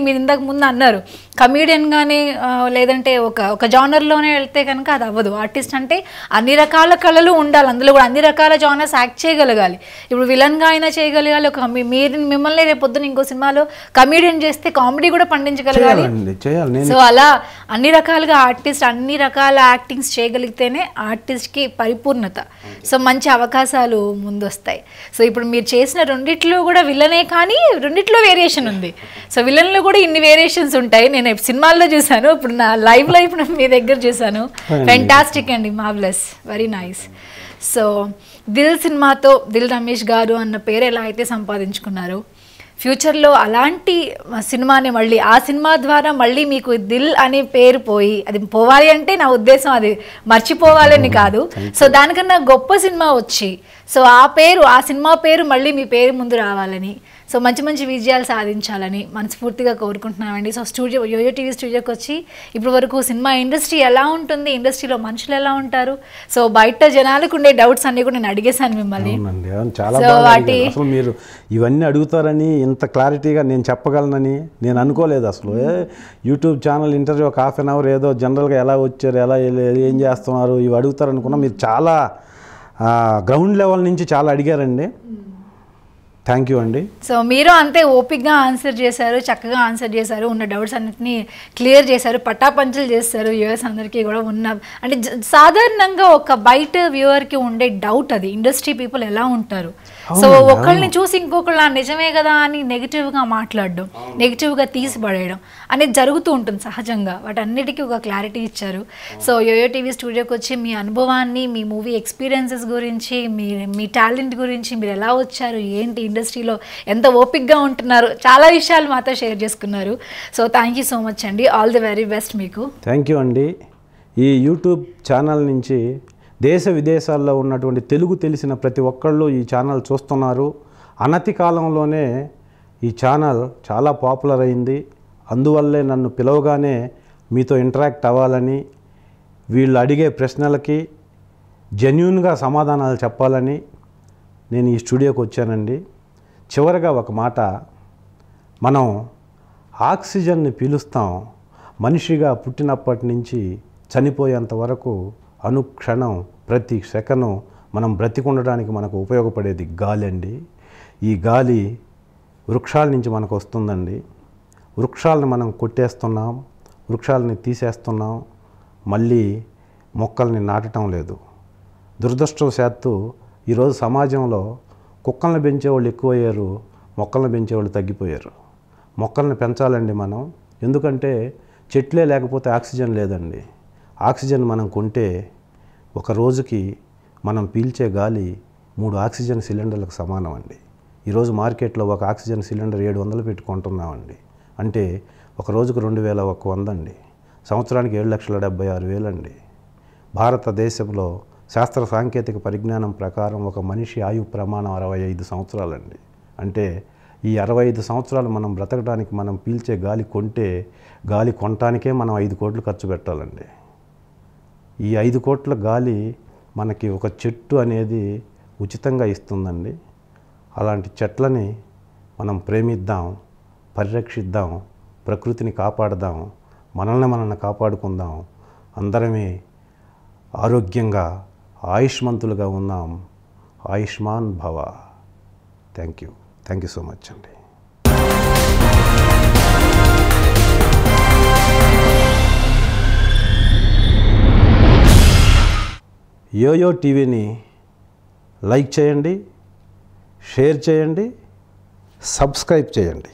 మీరు ఇంతకు ముందు అన్నారు కమీడియన్ కానీ లేదంటే ఒక జానర్లోనే వెళ్తే కనుక అది అవ్వదు. ఆర్టిస్ట్ అంటే అన్ని రకాల కళలు ఉండాలి, అందులో కూడా అన్ని రకాల జానర్స్ యాక్ట్ చేయగలగాలి. ఇప్పుడు విలన్గా అయినా చేయగలగాలి, మిమ్మల్ని రేపు పొద్దున ఇంకో సినిమాలో కమీడియన్ చేస్తే కామెడీ కూడా పండించగలగాలి. సో అలా అన్ని రకాలుగా ఆర్టిస్ట్ అన్ని రకాల యాక్టింగ్స్ చేయగలిగితేనే ఆర్టిస్ట్కి పరిపూర్ణత. సో మంచి అవకాశాలు ముందొస్తాయి. సో ఇప్పుడు మీరు చేసిన రెండిట్లో కూడా విలనే, కానీ రెండిట్లో వేరియేషన్ ఉంది. సో విలన్లో కూడా ఇన్ని వేరియేషన్స్ ఉంటాయి. నేను సినిమాల్లో చూసాను, ఇప్పుడు నా లైవ్లో ఇప్పుడు మీ దగ్గర చూసాను. ఫెంటాస్టిక్ అండి, marvellous, very nice. So Dil సినిమాతో దిల్ రమేష్ గారు అన్న పేరు ఎలా అయితే సంపాదించుకున్నారు, ఫ్యూచర్లో అలాంటి సినిమాని మళ్ళీ ఆ సినిమా ద్వారా మళ్ళీ మీకు దిల్ అనే పేరు పోయి, అది పోవాలి అంటే నా ఉద్దేశం అది మర్చిపోవాలని కాదు, సో దానికన్నా గొప్ప సినిమా వచ్చి సో ఆ సినిమా పేరు మళ్ళీ మీ పేరు ముందు రావాలని, సో మంచి మంచి విజయాలు సాధించాలని మనస్ఫూర్తిగా కోరుకుంటున్నామండి. సో యోయో టీవీ స్టూడియోకి వచ్చి ఇప్పుడు వరకు సినిమా ఇండస్ట్రీ ఎలా ఉంటుంది, ఇండస్ట్రీలో మనుషులు ఎలా ఉంటారు, సో బయట జనాలకు ఉండే డౌట్స్ అన్నీ కూడా నేను అడిగేశాను మిమ్మల్ని. అసలు మీరు ఇవన్నీ అడుగుతారని ఇంత క్లారిటీగా నేను చెప్పగలనని నేను అనుకోలేదు అసలు. యూట్యూబ్ ఛానల్ ఇంటర్వ్యూ ఒక హాఫ్ అన్ అవర్ ఏదో జనరల్గా ఎలా వచ్చారు, ఎలా ఏం చేస్తున్నారు ఇవి అడుగుతారు అనుకున్నా, మీరు చాలా గ్రౌండ్ లెవెల్ నుంచి చాలా అడిగారండి. థ్యాంక్ యూ అండి. సో మీరు అంతే ఓపిక్గా ఆన్సర్ చేశారు, చక్కగా ఆన్సర్ చేశారు, ఉన్న డౌట్స్ అన్నిటినీ క్లియర్ చేశారు, పటాపంచలు చేస్తారు వ్యూవర్స్ అందరికీ కూడా. అంటే సాధారణంగా ఒక బయట వ్యూవర్కి ఉండే డౌట్ అది ఇండస్ట్రీ పీపుల్ ఎలా ఉంటారు. సో ఒకళ్ళని చూసి ఇంకొకళ్ళు నిజమే కదా అని నెగిటివ్గా మాట్లాడడం, నెగిటివ్గా తీసిపడేయడం అనేది జరుగుతూ ఉంటుంది సహజంగా. వాటన్నిటికీ ఒక క్లారిటీ ఇచ్చారు. సో యోయో టీవీ స్టూడియోకి వచ్చి మీ అనుభవాన్ని, మీ మూవీ ఎక్స్పీరియన్సెస్ గురించి, మీ టాలెంట్ గురించి, మీరు ఎలా వచ్చారు, ఏంటి ఇండస్ట్రీలో ఎంత ఓపిక్గా ఉంటున్నారు, చాలా విషయాలు మాతో షేర్ చేసుకున్నారు. So thank you so much అండి, ఆల్ ది వెరీ బెస్ట్ మీకు. థ్యాంక్ యూ అండి. ఈ యూట్యూబ్ ఛానల్ నుంచి దేశ విదేశాల్లో ఉన్నటువంటి తెలుగు తెలిసిన ప్రతి ఒక్కళ్ళు ఈ ఛానల్ చూస్తున్నారు. అనతి కాలంలోనే ఈ ఛానల్ చాలా పాపులర్ అయింది. అందువల్లే నన్ను పిలవగానే మీతో ఇంటరాక్ట్ అవ్వాలని, వీళ్ళు అడిగే ప్రశ్నలకి జెన్యూన్గా సమాధానాలు చెప్పాలని నేను ఈ స్టూడియోకి వచ్చానండి. చివరగా ఒక మాట, మనం ఆక్సిజన్ని పీలుస్తాం, మనిషిగా పుట్టినప్పటి నుంచి చనిపోయేంత వరకు అనుక్షణం ప్రతి సెకను మనం బ్రతికుండడానికి మనకు ఉపయోగపడేది గాలి అండి. ఈ గాలి వృక్షాల నుంచి మనకు వస్తుందండి. వృక్షాలను మనం కొట్టేస్తున్నాం, వృక్షాలని తీసేస్తున్నాం, మళ్ళీ మొక్కల్ని నాటడం లేదు. దురదృష్టవశాత్తు ఈరోజు సమాజంలో కుక్కల్ని పెంచేవాళ్ళు ఎక్కువయ్యారు, మొక్కల్ని పెంచేవాళ్ళు తగ్గిపోయారు. మొక్కల్ని పెంచాలండి మనం, ఎందుకంటే చెట్లే లేకపోతే ఆక్సిజన్ లేదండి. ఆక్సిజన్ మనం కొంటే ఒక రోజుకి మనం పీల్చే గాలి 3 ఆక్సిజన్ సిలిండర్లకు సమానం అండి. ఈరోజు మార్కెట్లో ఒక ఆక్సిజన్ సిలిండర్ 700 పెట్టి కొంటున్నామండి. అంటే ఒక రోజుకు 2100 అండి. సంవత్సరానికి 7,76,000 అండి. భారతదేశంలో శాస్త్ర సాంకేతిక పరిజ్ఞానం ప్రకారం ఒక మనిషి ఆయు ప్రమాణం 65 సంవత్సరాలండి. అంటే ఈ 65 సంవత్సరాలు మనం బ్రతకడానికి మనం పీల్చే గాలి కొంటే, గాలి కొనటానికే మనం 5 కోట్లు ఖర్చు పెట్టాలండి. ఈ 5 కోట్ల గాలి మనకి ఒక చెట్టు అనేది ఉచితంగా ఇస్తుందండి. అలాంటి చెట్లని మనం ప్రేమిద్దాం, పరిరక్షిద్దాం, ప్రకృతిని కాపాడదాం, మనల్ని కాపాడుకుందాం, అందరమే ఆరోగ్యంగా ఆయుష్మంతులుగా ఉన్నాం. ఆయుష్మాన్ భవ. థ్యాంక్ యూ సో మచ్ అండి. యోయో టీవీని లైక్ చేయండి, షేర్ చేయండి, సబ్స్క్రైబ్ చేయండి.